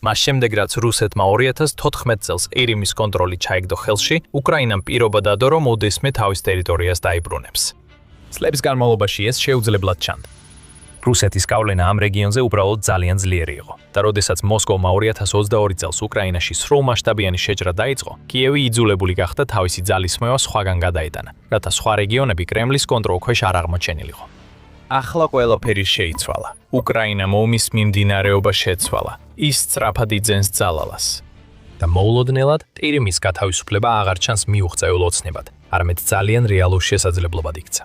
მას შემდეგ, რაც რუსეთმა 2014 წელს ყირიმის კონტროლი ჩაიგდო ხელში, უკრაინამ პირობა დადო, რომ ოდესმე თავის ტერიტორიას დაიბრუნებს. წლების განმავლობაში ეს შეუძლებლად ჩანდა. რუსეთის გავლენა ამ რეგიონზე უბრალოდ ძალიან ძლიერი იყო და როდესაც მოსკოვმა 2022 წელს უკრაინაში სრულმასშტაბიანი შეჭრა დაიწყო, კიევი იძულებული გახდა თავისი ძალისხმევა სხვაგან გადაეტანა, რათა სხვა რეგიონები კრემლის კონტროლქვეშ არ აღმოჩენილიყო. ახლა ყველაფერი შეიცვალა. უკრაინამ ომის მიმდინარეობა შეცვალა. ის სწრაფად იძენს ძალალას. და მოულოდნელად ყირიმის გათავისუფლება აღარ ჩანს მიუღწეულ ოცნებად, არამედ ძალიან რეალურ შესაძლებლობად იქცა.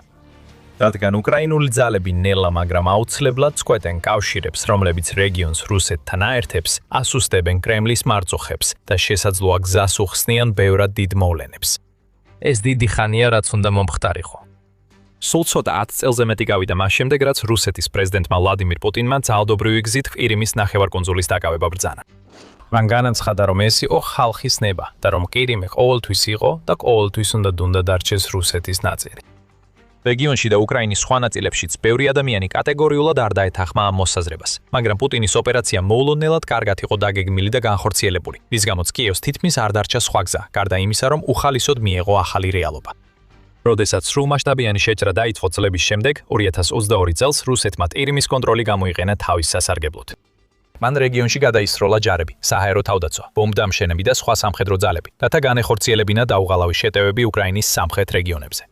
რადგან უკრაინული ძალები ნელა, მაგრამ აუცილებლად წყვეტენ კავშირებს, რომლებიც რეგიონს რუსეთთან აერთებს, ასუსტებენ კრემლის მარწუხებს და შესაძლოა გზას უხსნიან ბევრად დიდ მოვლენებს. ეს დიდი ხანია, რაც უნდა მომხდარიყო. სულ ცოტა 10 წელზე მეტი გავიდა მას შემდეგ, რაც რუსეთის პრეზიდენტმა ვლადიმირ პუტინმა ძალადობრივი გზით ყირიმის ნახევარკუნძულის დაკავება ბრძანა. მან განაცხადა, რომ ეს იყო ხალხის ნება და რომ ყირიმი ყოველთვის იყო და ყოველთვის უნდა დარჩეს რუსეთის ნაწილი. რეგიონში და უკრაინის სხვა ნაწილებშიც ბევრი ადამიანი კატეგორიულად არ დაეთანხმა ამ მოსაზრებას, მაგრამ პუტინის ოპერაცია მოულოდნელად კარგად იყო დაგეგმილი და განხორციელებული, რის გამოც კიევს თითქმის არ დარჩა სხვა გზა, გარდა იმისა, რომ უხალისოდ მიეღო ახალი რეალობა. როდესაც სრულმასშტაბიანი შეჭრა დაიწყო წლების შემდეგ, 2022 წელს რუსეთმა ყირიმის კონტროლი გამოიყენა თავის სასარგებლოდ. მან რეგიონში გადაისროლა ჯარები, საჰაერო თავდაცვა, ბომბდამშენები და სხვა სამხედრო ძალები, რათა განეხორციელებინა დაუღალავი შეტევები უკრაინის სამხრეთ რეგიონებზე.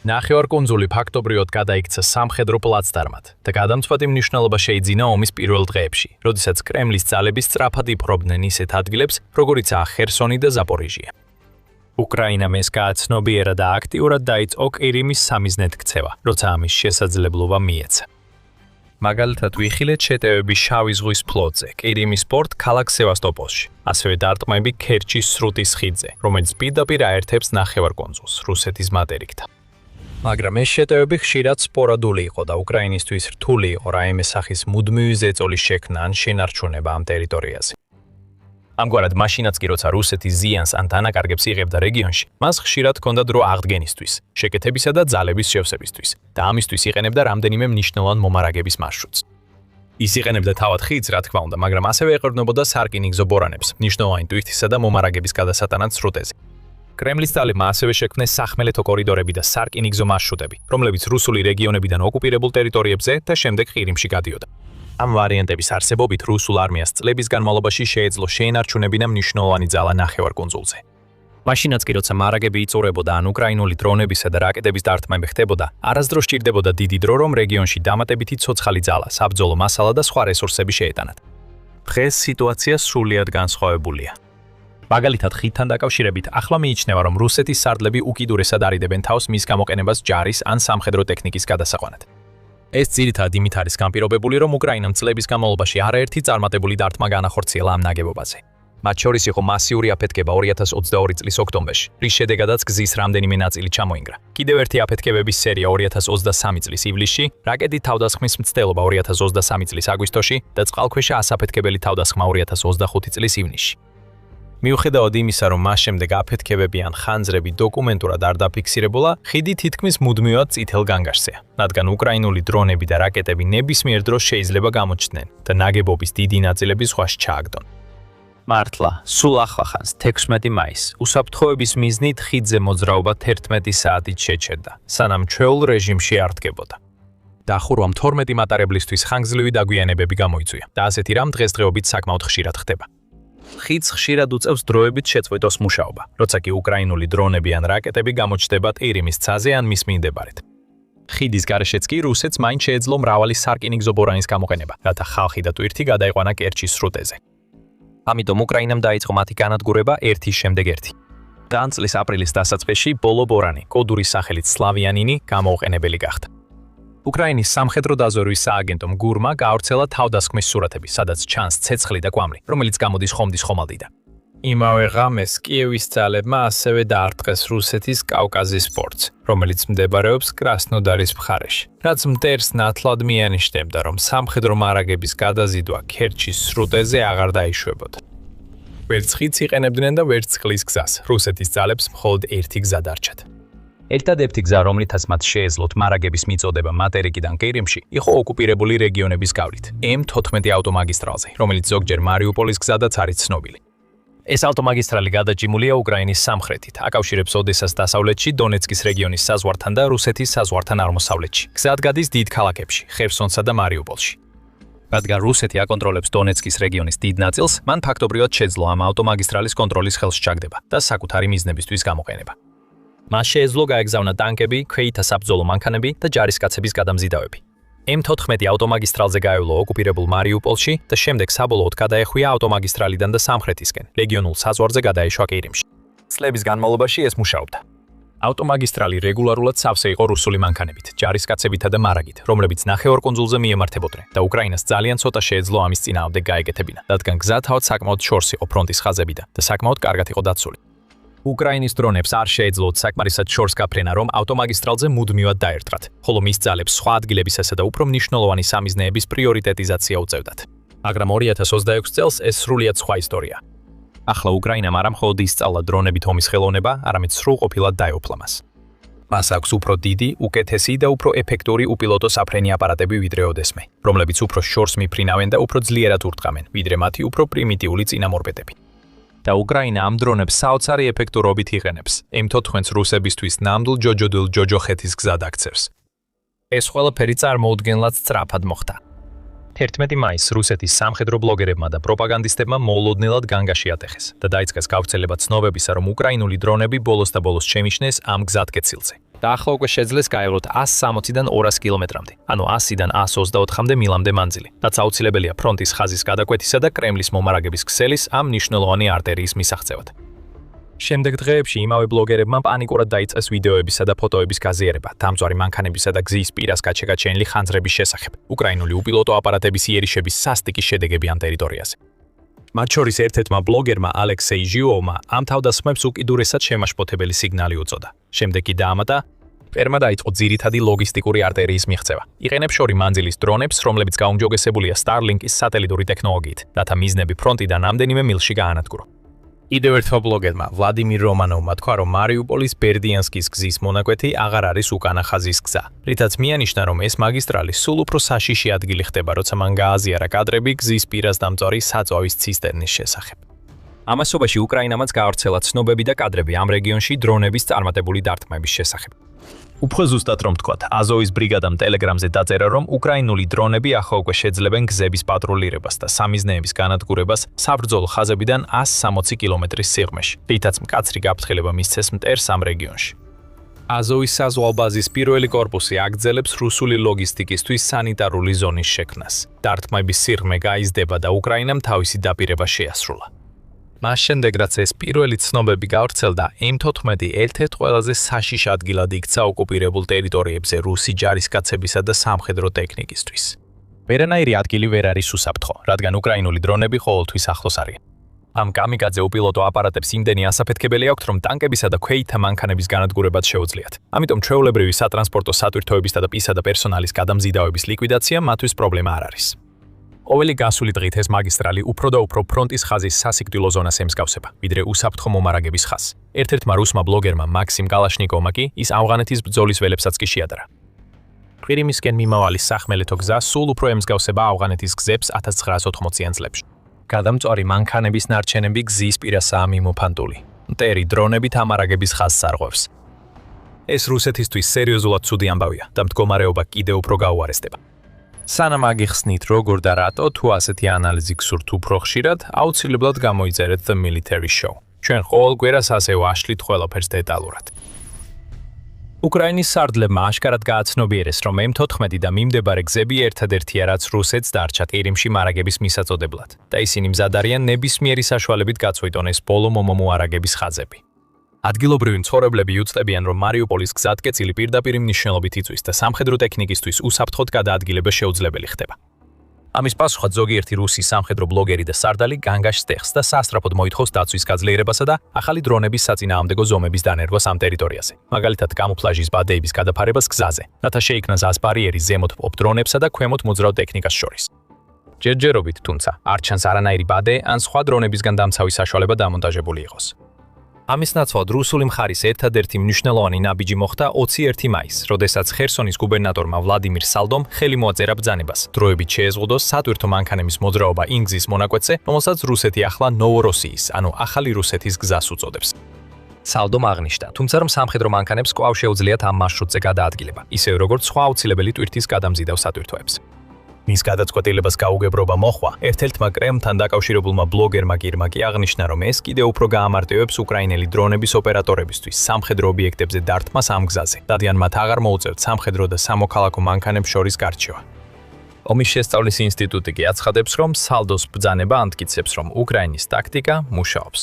ნახევარკუნძული ფაქტობრივად გადაიქცა სამხედრო პლაცდარმად და გადამწყვეტი მნიშვნელობა შეიძინა ომის პირველ დღეებში, როდესაც კრემლის ძალები სწრაფად იპყრობდნენ ისეთ ადგილებს, როგორიცაა ხერსონი და ზაპორიჟია. უკრაინამ ეს გააცნობიერა და აქტიურად დაიწყო ყირიმის სამიზნედ ქცევა, როცა ამის შესაძლებლობა მიეცა. მაგალითად, ვიხილეთ შეტევები შავი ზღვის ფლოტზე, ყირიმის პორტ ქალაქ სევასტოპოლში, ასევე დარტყმები ქერჩის სრუტის ხიდზე, რომელიც პირდაპირ აერთებს ნახევარკუნძულს რუსეთის მატერიკთან. მაგრამ ეს შეტევები ხშირად სპორადული იყო და უკრაინისთვის რთული იყო რაიმე სახის მუდმივი ზეწოლის შექმნა ან შენარჩუნება ამ ტერიტორიაზე. ამგვარად, მაშინაც კი როცა რუსეთი ზიანს ან დანაკარგებს იღებდა რეგიონში, მას ხშირად ჰქონდა დრო აღდგენისთვის, შეკეთებისა და ძალების შევსებისთვის და ამისთვის იყენებდა რამდენიმე მნიშვნელოვან მომარაგების მარშრუტს. ის იყენებდა თავად ხიდს, რა თქმა უნდა, მაგრამ ასევე ეყრდნობოდა სარკინიგზო ბორანებს, მნიშვნელოვანი ტვირთისა და მომარაგების გადასატანად სრუტეზე. კრემლის ძალებმა ასევე შექმნეს სახმელეთო კორიდორები და სარკინიგზო მარშრუტები, რომლებიც რუსული რეგიონებიდან ოკუპირებულ ტერიტორიებზე და შემდეგ ყირიმში გადიოდა. ამ ვარიანტების არსებობით რუსულ არმიას წლების განმავლობაში შეეძლო შეენარჩუნებინა მნიშვნელოვანი ძალა ნახევარკუნძულზე. მაშინაც კი როცა მარაგები იწურებოდა ან უკრაინული დრონებისა და რაკეტების დარტყმები ხდებოდა, არასდროს სჭირდებოდა დიდი დრო, რომ რეგიონში დამატებითი ცოცხალი ძალა, საბრძოლო მასალა და სხვა რესურსები შეეტანათ. დღეს სიტუაცია სრულიად განსხვავებულია. მაგალითად, ხიდთან დაკავშირებით ახლა მიიჩნევა, რომ რუსეთის სარდლები უკიდურესად არიდებენ თავს მის გამოყენებას ჯარის ან სამხედრო ტექნიკის გადასაყვანად. ეს ძირითადად იმით არის განპირობებული, რომ უკრაინამ წლების განმავლობაში არაერთი წარმატებული დარტყმა განახორციელა ამ ნაგებობაზე. მათ შორის იყო მასიური აფეთქება 2022 წლის ოქტომბერში, რის შედეგადაც გზის რამდენიმე ნაწილი ჩამოინგრა. კიდევ ერთი აფეთქებების სერია 2023 წლის ივლისში, რაკეტით თავდასხმის მცდელობა 2023 წლის აგვისტოში და წყალქვეშა ასაფეთქებელი თავდასხმა 2025 წლის ივნისში. მიუხედავად იმისა, რომ მას შემდეგ აფეთქებები ან ხანძრები დოკუმენტურად არ დაფიქსირებულა, ხიდი თითქმის მუდმივად წითელ განგაშზეა, რადგან უკრაინული დრონები და რაკეტები ნებისმიერ დროს შეიძლება გამოჩნდნენ და ნაგებობის დიდი ნაწილები ზღვაში ჩააგდონ. მართლა, სულ ახლახანს 16 მაისს უსაფრთხოების მიზნით ხიდზე მოძრაობა 11 საათით შეჩერდა, სანამ ჩვეულ რეჟიმში არ დგებოდა. დახურვამ 12 მატარებლისთვის ხანგრძლივი დაგვიანებები გამოიწვია და ასეთი რამ დღესდღეობით საკმაოდ ხშირად ხდება. ხიდს ხშირად უწევს დროებით შეწყვეტოს მუშაობა, როცა კი უკრაინული დრონები ან რაკეტები გამოჩნდება ყირიმის ცაზე ან მის მიმდებარედ. ხიდის გარეშეც კი რუსეთს მაინც შეეძლო მრავალი სარკინიგზო ბორანის გამოყენება, რათა ხალხი და ტვირთი გადაიყვანა კერჩის სრუტეზე. ამიტომ უკრაინამ დაიწყო მათი განადგურება ერთის შემდეგ ერთი. და ამ წლის აპრილის დასაწყისში ბოლო ბორანი, კოდური სახელით სლავიანინი, გამოუყენებელი გახდა. უკრაინის სამხედრო დაზვერვის სააგენტომ გურმა გაავრცელა თავდასხმის სურათები, სადაც ჩანს ცეცხლი და კვამლი, რომელიც გამოდის ხომდის ხომალდიდან. იმავე ღამეს კიევის ძალებმა ასევე დაარტყეს რუსეთის კავკაზის პორტს, რომელიც მდებარეობს კრასნოდარის მხარეში, რაც მტერს ნათლად მიანიშნებდა, რომ სამხედრო მარაგების გადაზიდვა ქერჩის სრუტეზე აღარ დაიშვებოდა. ვერც ხიდს იყენებდნენ და ვერც წყლის გზას, რუსეთის ძალებს მხოლოდ ერთი გზა დარჩათ. ერთადერთი გზა, რომლითაც მათ შეეძლოთ მარაგების მიწოდება მატერიკიდან ყირიმში, იყო ოკუპირებული რეგიონების გავლით, M14 ავტომაგისტრალზე, რომელიც ზოგჯერ მარიუპოლის გზადაც არის ცნობილი. ეს ავტომაგისტრალი გადაჭიმულია უკრაინის სამხრეთით, აკავშირებს ოდესას დასავლეთში, დონეცკის რეგიონის საზღვართან და რუსეთის საზღვართან აღმოსავლეთში. გზად გადის დიდ ქალაქებში, ხერსონსა და მარიუპოლში. რადგან რუსეთი აკონტროლებს დონეცკის რეგიონის დიდ ნაწილს, მან ფაქტობრივად შეძლო ამ ავტომაგისტრალის კონტროლის ხელში ჩაგდება და საკუთარი მიზნებისთვის გამოყენება. მას შეეძლო გაეგზავნა ტანკები, ქვეითა საბრძოლო მანქანები და ჯარისკაცების გადამზიდავები. M14 ავტომაგისტრალზე გაევლო ოკუპირებულ მარიუპოლში და შემდეგ საბოლოოდ გადაეხვია ავტომაგისტრალიდან და სამხრეთისკენ, რეგიონულ საზღვარზე გადაეშვა ყირიმში. წლების განმავლობაში ეს მუშაობდა. ავტომაგისტრალი რეგულარულად სავსე იყო რუსული მანქანებით, ჯარისკაცებითა და მარაგით, რომლებიც ნახევარკუნძულზე მიემართებოდნენ და უკრაინას ძალიან ცოტა შეეძლო ამის წინააღმდეგ გაეკეთებინა, რადგან გზა თავად საკმაოდ შორს იყო ფრონტის ხაზებიდან და საკმაოდ კარგად იყო დაცული. უკრაინის დრონებს არ შეეძლოთ საკმარისად შორს გაფრენა, რომ ავტომაგისტრალზე მუდმივად დაერტყათ, ხოლო მის ძალებს სხვა ადგილებისასა და უფრო მნიშვნელოვანი სამიზნეების პრიორიტეტიზაცია უწევდათ. მაგრამ 2026 წელს ეს სრულიად სხვა ისტორია. ახლა უკრაინამ არა მხოლოდ ისწავლა დრონებით ომის ხელოვნება, არამედ სრულყოფილად დაეუფლა მას. მას აქვს უფრო დიდი, უკეთესი და უფრო ეფექტური უპილოტო საფრენი აპარატები ვიდრე ოდესმე, რომლებიც უფრო შორს მიფრინავენ და უფრო ძლიერად ურტყამენ, ვიდრე მათი უფრო პრიმიტიული წინამორბედები. და უკრაინა ამ დრონებს საოცარი ეფექტურობით იყენებს. M14-ს რუსებისთვის ნამდვილ ჯოჯოხეთის გზად აქცევს. ეს ყველაფერი წარმოუდგენლად სწრაფად მოხდა. 11 მაისს რუსეთის სამხედრო ბლოგერებმა და პროპაგანდისტებმა მოულოდნელად განგაში ატეხეს და დაიწყეს გავრცელება ცნობებისა, რომ უკრაინული დრონები ბოლოს და ბოლოს შემიშნეს ამ გზატკეცილზე. და ახლა უკვე შეძლეს გაევლოთ 160-დან 200 კილომეტრამდე, ანუ 100-დან 124-მდე მილამდე მანძილი, რაც აუცილებელია ფრონტის ხაზის გადაკვეთისა და კრემლის მომარაგების ქსელის ამ მნიშვნელოვანი არტერიის მისაღწევად. შემდეგ დღეებში იმავე ბლოგერებმა პანიკურად დაიწყეს ვიდეოებისა და ფოტოების გაზიარება დამწვარი მანქანებისა და გზის პირას გაჩენილი ხანძრების შესახებ, უკრაინული უპილოტო აპარატების იერიშების სასტიკი შედეგები ამ ტერიტორიაზე. მათ შორის ერთ-ერთმა ბლოგერმა ალექსეი ჟიოვმა ამ თავდასხმებს უკიდურესად შემაშფოთებელი სიგნალი უწოდა. შემდეგ კი დაამატა, ფერმა დაიწყო ძირითადი ლოგისტიკური არტერიის მიღწევა. იყენებს შორი მანძილის დრონებს, რომლებიც გაუმჯობესებულია Starlink-ის სატელიტური ტექნოლოგიით, რათა მიზნები ფრონტიდან ამდენიმე მილში გაანადგურო. კიდევ ერთმა ბლოგერმა, ვლადიმირ რომანოვმა თქვა, რომ მარიუპოლის ბერდიანსკის გზის მონაკვეთი აღარ არის უკანა ხაზის გზა, რითაც მიანიშნა, რომ ეს მაგისტრალი სულ უფრო საშიში ადგილი ხდება, როცა მან გააზიარა კადრები გზის პირას დამწვარი საწვავის ცისტერნის შესახებ. ამასობაში უკრაინამაც გაავრცელა ცნობები და კადრები ამ რეგიონში დრონების წარმატებული დარტყმების შესახებ. უფრო ზუსტად რომ ვთქვათ, აზოვის ბრიგადამ ტელეგრამზე დაწერა, რომ უკრაინული დრონები ახლა უკვე შეძლებენ გზების პატრულირებას და სამიზნეების განადგურებას საბრძოლო ხაზებიდან 160 კილომეტრის სიღრმეში, რითაც მკაცრი გაფრთხილება მისცეს მტერს ამ რეგიონში. აზოვის საზღვაო ბაზის პირველი კორპუსი აგრძელებს რუსული ლოგისტიკისთვის სანიტარული ზონის შექმნას. დარტყმების სიღრმე გაიზრდება და უკრაინამ თავისი დაპირება შეასრულა. მას შემდეგ, რაც ეს პირველი ცნობები გავრცელდა, M14 ერთ-ერთ ყველაზე საშიშ ადგილად იქცა ოკუპირებულ ტერიტორიებზე რუსი ჯარისკაცებისა და სამხედრო ტექნიკისთვის. ვერანაირი ადგილი ვერ არის უსაფრთხო, რადგან უკრაინული დრონები ყოველთვის ახლოს არიან. ამ კამიკაძე უპილოტო აპარატებს იმდენი ასაფეთქებელი აქვთ, რომ ტანკებისა და ქვეითა მანქანების განადგურებაც შეუძლიათ. ამიტომ ჩვეულებრივი სატრანსპორტო სატვირთოებისა და პისა და პერსონალის გადამზიდავების ლიკვიდაცია მათთვის პრობლემა არ არის. ყოველი გასული დღით ეს მაგისტრალი უფრო და უფრო ფრონტის ხაზის სასიკვდილო ზონას ემსგავსება, ვიდრე უსაფრთხო მომარაგების ხაზს. ერთ-ერთმა რუსმა ბლოგერმა მაქსიმ კალაშნიკოვმა კი ის ავღანეთის ბრძოლის ველებსაც კი შეადარა. ყირიმისკენ მიმავალი სახმელეთო გზა სულ უფრო ემსგავსება ავღანეთის გზებს 1980-იან წლებში. გადამწვარი მანქანების ნარჩენები გზის პირასაა მიმოფანტული. მტერი დრონებით ამარაგების ხაზს არღვევს. ეს რუსეთისთვის სერიოზულად ცუდი ამბავია და მდგომარეობა კიდევ უფრო გაუარესდება. სანამ აგიხსნით როგორ და რატო, თუ ასეთი ანალიზი გსურთ უფრო ხშირად, აუცილებლად გამოიწერეთ The Military Show. ჩვენ ყოველ კვირას ასე ვაშლით ყველაფერს დეტალურად. უკრაინის სარდლებმა აშკარად გააცნობიერეს, რომ M14 და მიმდებარე გზები ერთადერთია, რაც რუსეთს დარჩა ყირიმში მარაგების მისაწოდებლად და ისინი მზად არიან ნებისმიერი საშუალებით გაწყვიტონ ეს ბოლო მომარაგების ხაზები. ადგილობრივი მცხოვრებლები იუწყებიან, რომ მარიუპოლის გზატკეცილი პირდაპირ მნიშვნელობით იწვის და სამხედრო ტექნიკისთვის უსაფრთხოდ გადაადგილება შეუძლებელი ხდება. ამის პასუხად ზოგიერთი რუსი სამხედრო ბლოგერი და სარდალი განგაშს ტეხს და სასწრაფოდ მოითხოვს დაცვის გაძლიერებასა და ახალი დრონების საწინააღმდეგო ზომების დანერგვას ამ ტერიტორიაზე. მაგალითად, კამუფლაჟის ბადეების გადაფარებას გზაზე, რათა შეიქმნას ბარიერი ზემოთ მყოფ დრონებსა და ქვემოთ მოძრავ ტექნიკას შორის. ჯერჯერობით, თუმცა, არ ჩანს არანაირი ბადე ან სხვა დრონებისგან დამცავი საშუალება დამონტაჟებული იყოს. ამის ნაცვლად რუსული მხარის ერთადერთი მნიშვნელოვანი ნაბიჯი მოხდა 21 მაისს, როდესაც ხერსონის გუბერნატორმა ვლადიმირ სალდომ ხელი მოაწერა ბრძანებას, დროებით შეეზღუდოს სატვირთო მანქანების მოძრაობა იმ გზის მონაკვეთზე, რომელსაც რუსეთი ახლა ნოვოროსიის, ანუ ახალი რუსეთის გზას უწოდებს. სალდომ აღნიშნა, თუმცა რომ სამხედრო მანქანებს კვლავ შეუძლიათ ამ მარშრუტზე გადაადგილება, ისევე როგორც სხვა აუცილებელი ტვირთის გადამზიდავ სატვირთოებს. მის გადაწყვეტილებას გაუგებრობა მოჰყვა ერთ-ერთმა კრემლთან დაკავშირებულმა ბლოგერმა კირმა კი აღნიშნა, რომ ეს კიდევ უფრო გაამარტივებს უკრაინელი დრონების ოპერატორებისთვის სამხედრო ობიექტებზე დარტყმას ამ გზაზე. რადგან მათ აღარ მოუწევთ სამხედრო და სამოქალაქო მანქანებს შორის გარჩევა. ომის შესწავლის ინსტიტუტი კი აცხადებს, რომ სალდოს ბრძანება ამტკიცებს, რომ უკრაინის ტაქტიკა მუშაობს.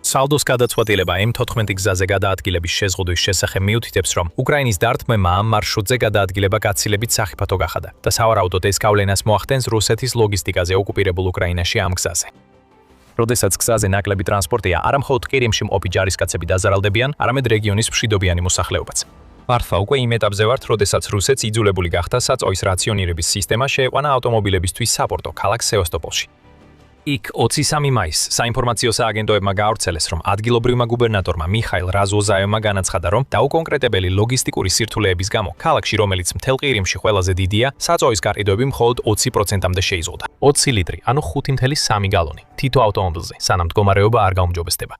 სალდოს გადაწყვეტილება M14 გზაზე გადაადგილების შეზღუდვის შესახებ მიუთითებს, რომ უკრაინის დარტყმება ამ მარშრუტზე გადაადგილება გაცილებით სახიფათო გახადა და სავარაუდოდ ეს გავლენას მოახდენს რუსეთის ლოგისტიკაზე ოკუპირებულ უკრაინაში ამ გზაზე. როდესაც გზაზე ნაკლები ტრანსპორტია, არა მხოლოდ ყირიმში მყოფი ჯარისკაცები დაზარალდებიან, არამედ რეგიონის მშვიდობიანი მოსახლეობაც. მართლა უკვე იმ ეტაპზე ვართ, როდესაც რუსეთს იძულებული გახდა საწოვის რაციონირების სისტემა შეეყვანა ავტომობილებისთვის საპორტო ქალაქ სევასტოპოლში. იქ 23 მაისს საინფორმაციო სააგენტოებმა გაავრცელეს, რომ ადგილობრივმა გუბერნატორმა მიხაილ რაზვოზაევმა განაცხადა, რომ დაუკონკრეტებელი ლოგისტიკური სირთულეების გამო ქალაქში, რომელიც მთელ ყირიმში ყველაზე დიდია, საწოვის გაყიდვები მხოლოდ 20%-მდე შეიზღუდა. 20 ლიტრი, ანუ 5.3 გალონი თითო ავტომობილზე, სანამ მდგომარეობა არ გაუმჯობესდება.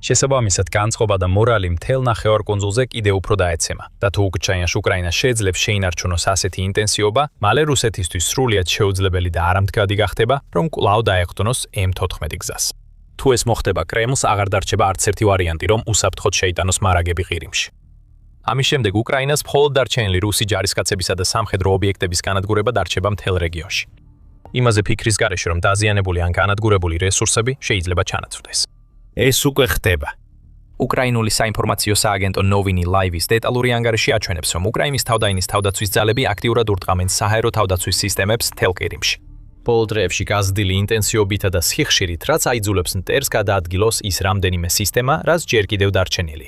შესაბამისად, განწყობა და მორალი მთელ ნახევარკუნძულზე კიდევ უფრო დაეცემა და თუ უკრაინას უკრაინას შეძლებს შეინარჩუნოს ასეთი ინტენსივობა, მალე რუსეთისთვის სრულიად შეუძლებელი და არამდგრადი გახდება, რომ კვლავ დაეყრდნოს M14 გზას. თუ ეს მოხდება, კრემლს აღარ დარჩება არც ერთი ვარიანტი, რომ უსაფრთხოდ შეიტანოს მარაგები ყირიმში. ამის შემდეგ უკრაინას მხოლოდ დარჩენილი რუსი ჯარისკაცებისა და სამხედრო ობიექტების განადგურება დარჩება მთელ რეგიონში. იმაზე ფიქრის გარეშე, რომ დაზიანებული ან განადგურებული რესურსები შეიძლება ჩანაცვლდეს. ეს უკვე ხდება. უკრაინული საინფორმაციო სააგენტო Novini Live-ის დეტალური ანგარიში აჩვენებს, რომ უკრაინის თავდაინის თავდაცვის ძალები აქტიურად ურტყამენ საჰაერო თავდაცვის სისტემებს მთელ ყირიმში. ბოლო დღეებში გაზრდილი ინტენსივობითა და სიხშირით, რაც აიძულებს მტერს გადაადგილოს ის რამდენიმე სისტემა, რაც ჯერ კიდევ დარჩენილი.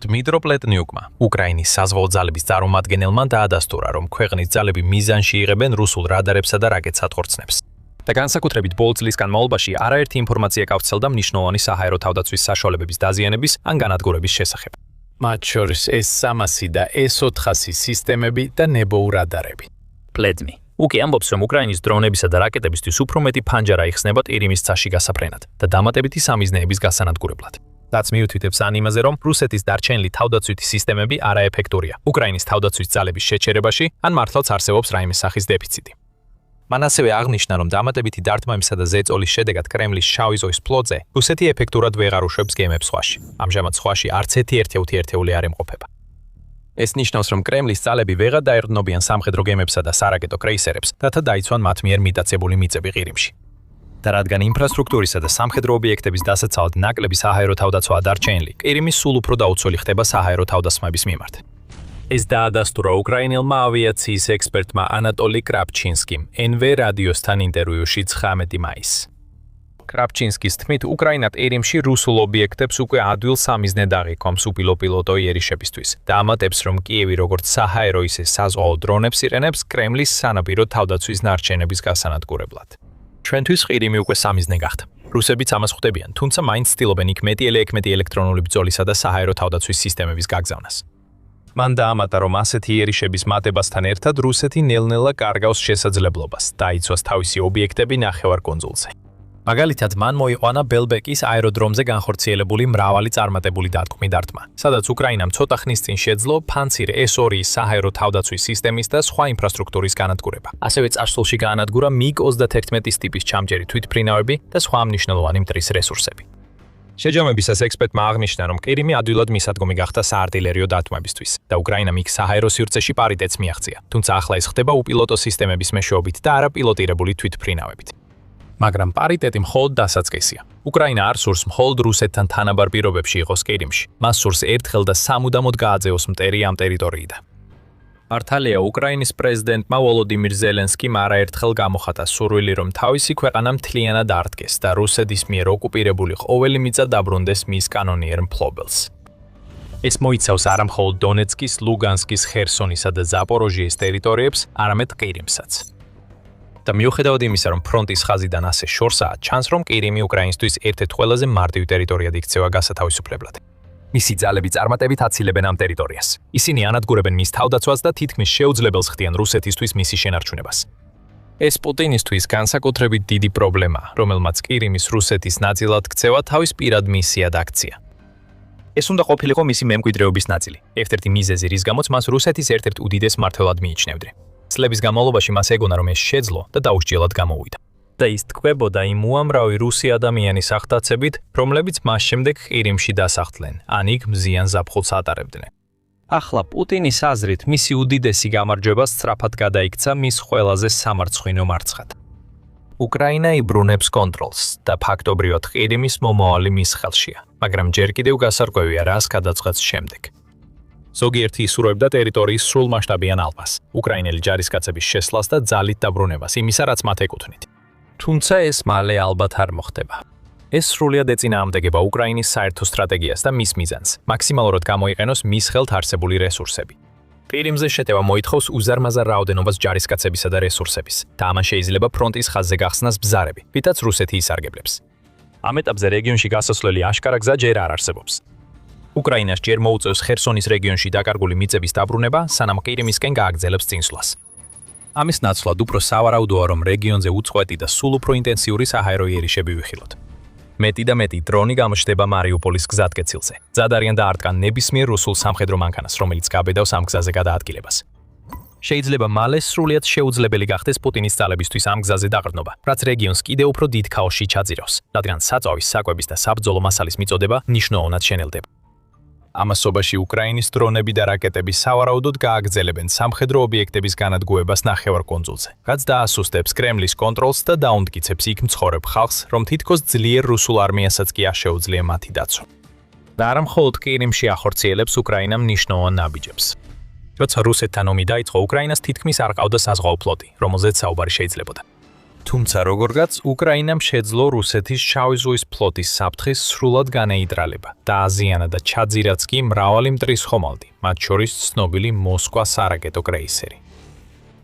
დმიტრო პლეტნიუკმა, უკრაინის საზღვაო ძალების წარმომადგენელმა დაადასტურა, რომ ქვეყნის ძალები მიზანში იღებენ რუსულ რადარებსა და რაკეტ სატყორცნებს. და განსაკუთრებით ბოლო წლის განმავლობაში არაერთი ინფორმაცია გავრცელდა მნიშვნელოვანი საჰაერო თავდაცვის საშუალებების დაზიანების ან განადგურების შესახებ. მათ შორის S300 და S400 სისტემები და ნებოუ რადარები. პლედნი უკი ამბობს, რომ უკრაინის დრონებისა და რაკეტებისთვის უფრო მეტი ფანჯარა იხსნება ყირიმის ცაში გასაფრენად და დამატებითი სამიზნეების გასანადგურებლად. რაც მიუთითებს ან იმაზე, რომ რუსეთის დარჩენილი თავდაცვითი სისტემები არაეფექტურია უკრაინის თავდაცვის ძალების შეჩერებაში, ან მართლაც არსებობს რაიმე სახის დეფიციტი. მან ასევე აღნიშნა, რომ დამატებითი დარტყმებისა და ზეწოლის შედეგად კრემლის შავი ზღვის ფლოტზე რუსეთი ეფექტურად ვეღარ უშვებს გემებს ზღვაში. ამჟამად ზღვაში არც ერთი ერთეული არ ემყოფება. ეს ნიშნავს, რომ კრემლის ძალები ვეღარ დაერდნობიან სამხედრო გემებსა და სარაკეტო კრეისერებს, რათა დაიცვან მათ მიერ მიტაცებული მიწები ყირიმში. და რადგან ინფრასტრუქტურისა და სამხედრო ობიექტების დასაცავად ნაკლები საჰაერო თავდაცვა დარჩენილი, ყირიმი სულ უფრო დაუცველი ხდება საჰაერო თავდასხმების მიმართ. ეს დაადასტურა უკრაინელმა ავიაციის ექსპერტმა ანატოლი კრაპჩინსკიმ NV რადიოსთან ინტერვიუში 19 მაისს. კრაპჩინსკის თქმით, უკრაინა ყირიმში რუსულ ობიექტებს უკვე ადვილ სამიზნედ აღიქვამს უპილოტო იერიშებისთვის და ამატებს, რომ კიევი როგორც საჰაერო ისე საზღვაო დრონებს ირენებს კრემლის სანაპირო თავდაცვის ნარჩენების გასანადგურებლად. ჩვენთვის ყირიმი უკვე სამიზნე გახდა. რუსებიც ამას ხვდებიან, თუმცა მაინც ცდილობენ იქ მეტი ელექტრონული ბრძოლისა და საჰაერო თავდაცვის სისტემების გაგზავნას. მან დაამატა, რომ ასეთი იერიშების მატებასთან ერთად რუსეთი ნელ-ნელა კარგავს შესაძლებლობას დაიცვას თავისი ობიექტები ნახევარკუნძულზე. მაგალითად, მან მოიყვანა ბელბეკის აეროდრომზე განხორციელებული მრავალი წარმატებული დარტყმი დარტყმა, სადაც უკრაინამ ცოტა ხნის წინ შეძლო ფანცირ S2-ის საჰაერო თავდაცვის სისტემის და სხვა ინფრასტრუქტურის განადგურება. ასევე წარსულში გაანადგურა MiG-31 ტიპის ჩამჯერი თვითმფრინავები და სხვა მნიშვნელოვანი მტრის რესურსები. შეჯამებისას ექსპერტმა აღნიშნა, რომ ყირიმი ადვილად მისადგომი გახდა საარტილერიო დარტყმებისთვის და უკრაინამ იქ საჰაერო სივრცეში პარიტეტს მიაღწია, თუმცა ახლა ეს ხდება უპილოტო სისტემების მეშვეობით და არაპილოტირებული თვითმფრინავებით. მაგრამ პარიტეტი მხოლოდ დასაწყისია. უკრაინა არ სურს მხოლოდ რუსეთთან თანაბარ პირობებში იყოს ყირიმში. მას სურს ერთხელ და სამუდამოდ გააძევოს მტერი ამ ტერიტორიიდან. მართალია, უკრაინის პრეზიდენტმა ვოლოდიმირ ზელენსკიმ არაერთხელ გამოხატა სურვილი, რომ თავისი ქვეყანა მთლიანად არტყეს და რუსეთის მიერ ოკუპირებული ყოველი მიწა დაბრუნდეს მის კანონიერ მფლობელს. ეს მოიცავს არა მხოლოდ დონეცკის, ლუგანსკის, ხერსონისა და ზაპოროჟიეს ტერიტორიებს, არამედ ყირიმსაც. და მიუხედავად იმისა, რომ ფრონტის ხაზიდან ასე შორსაა, ჩანს, რომ ყირიმი უკრაინისთვის ერთ-ერთ ყველაზე მარტივ ტერიტორიად იქცევა გასათავისუფლებლად. მისი ძალები წარმატებით აცილებენ ამ ტერიტორიას. ისინი ანადგურებენ მის თავდაცვას და თითქმის შეუძლებელს ხდიან რუსეთისთვის მისი შენარჩუნებას. ეს პუტინისთვის განსაკუთრებით დიდი პრობლემაა, რომელმაც ყირიმის რუსეთის ნაწილად ქცევა თავის პირად მისიად აქცია. ეს უნდა ყოფილიყო მისი მემკვიდრეობის ნაწილი, ერთ-ერთი მიზეზი, რის გამოც მას რუსეთის ერთ-ერთ უდიდეს მმართველად მიიჩნევდნენ. წლების განმავლობაში მას ეგონა, რომ ეს შეძლო და დაუსჯელად გამოვიდა. და ის თქმებოდა იმ უამრავი რუსი ადამიანის აღტაცებით, რომლებიც მას შემდეგ ყირიმში დასახლდნენ, ან იქ მზიან ზაფხულს ატარებდნენ. ახლა პუტინის აზრით მისი უდიდესი გამარჯვება სწრაფად გადაიქცა მის ყველაზე სამარცხვინო მარცხად. უკრაინა იბრუნებს კონტროლს და ფაქტობრივად ყირიმის მომავალი მის ხელშია, მაგრამ ჯერ კიდევ გასარკვევია რას გადაწყობს შემდეგ. ზოგიერთი ისურვებდა ტერიტორიის სრულმასშტაბიან ალყას, უკრაინელი ჯარისკაცების შესვლას და ძალით დაბრუნებას იმისა, რაც მათ ეკუთვნით. თუმცა ეს მალე ალბათ არ მოხდება. ეს სრულად ეწინააღმდეგება უკრაინის საერთო სტრატეგიას და მის მიზანს, მაქსიმალურად გამოიყენოს მის ხელთ არსებული რესურსები. ყირიმზე შეტევა მოითხოვს უზარმაზარ რაოდენობას ჯარისკაცებისა და რესურსების, და ამან შეიძლება ფრონტის ხაზზე გახსნას ბზარები, რითაც რუსეთი ისარგებლებს. ამ ეტაპზე რეგიონში გასასვლელი აშკარა გზა ჯერ არ არსებობს. უკრაინას ჯერ მოუწევს ხერსონის რეგიონში დაკარგული მიწების დაბრუნება, სანამ ყირიმისკენ გააგრძელებს წინსვლას. ამის ნაცვლად უფრო სავარაუდოა, რომ რეგიონზე უწყვეტი და სულ უფრო ინტენსიური საჰაერო იერიშები ვიხილოთ. მეტი და მეტი დრონი გამოჩნდება მარიუპოლის გზატკეცილზე. მზად არიან დაარტყან ნებისმიერ რუსულ სამხედრო მანქანას, რომელიც გაბედავს ამ გზაზე გადაადგილებას. შეიძლება მალე სრულიად შეუძლებელი გახდეს პუტინის ძალებისთვის ამ გზაზე დაყრდნობა, რაც რეგიონს კიდევ უფრო დიდ ქაოსში ჩაძირავს, რადგან საწვავის, საკვების და საბრძოლო მასალის მიწოდება მნიშვნელოვნად შენელდება. ამასობაში უკრაინის დრონები და რაკეტები სავარაუდოდ გააგრძელებენ სამხედრო ობიექტების განადგურებას ნახევარკუნძულზე, რაც დაასუსტებს კრემლის კონტროლს და დაუნდკიცებს იქ მცხოვრებ ხალხს, რომ თითქოს ძლიერ რუსულ არმიასაც კი არ შეუძლია მათი დაცვა. და არა მხოლოდ ყირიმში ახორციელებს უკრაინა მნიშვნელოვან ნაბიჯებს. როცა რუსეთთან ომი დაიწყო, უკრაინას თითქმის არ ყავდა საზღვაო ფლოტი, რომელზეც საუბარი შეიძლებოდა. თუმცა როგორღაც უკრაინამ შეძლო რუსეთის შავი ზღვის ფლოტის საფრთხის სრულად განეიტრალება და აზიანა და ჩაძირაც კი მრავალი მტრის ხომალდი, მათ შორის ცნობილი მოსკვა სარაკეტო კრეისერი.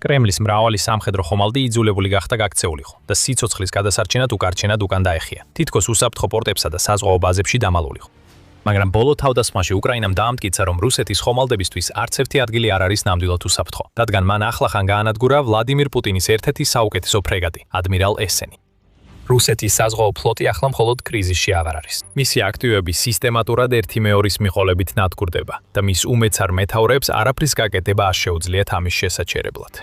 კრემლის მრავალი სამხედრო ხომალდი იძულებული გახდა გაქცეულიყო და სიცოცხლის გადასარჩენად უკარჩენად უკან დაეხია, თითქოს უსაფრთხო პორტებსა და საზღვაო ბაზებში დამალულიყო. მაგრამ ბოლო თავდასხმაში უკრაინამ დაამტკიცა, რომ რუსეთის ხომალდებისთვის არც ერთი ადგილი არ არის ნამდვილად უსაფრთხო, რადგან მან ახლახან გაანადგურა ვლადიმირ პუტინის ერთ-ერთი საუკეთესო ფრეგატი, ადმირალ ესენი. რუსეთის საზღვაო ფლოტი ახლა მხოლოდ კრიზისში აღარ არის. მისი აქტივები სისტემატურად ერთი მეორის მიყოლებით ნადგურდება და მის უმეცარ მეთაურებს არაფრის გაკეთება არ შეუძლიათ ამის შესაჩერებლად.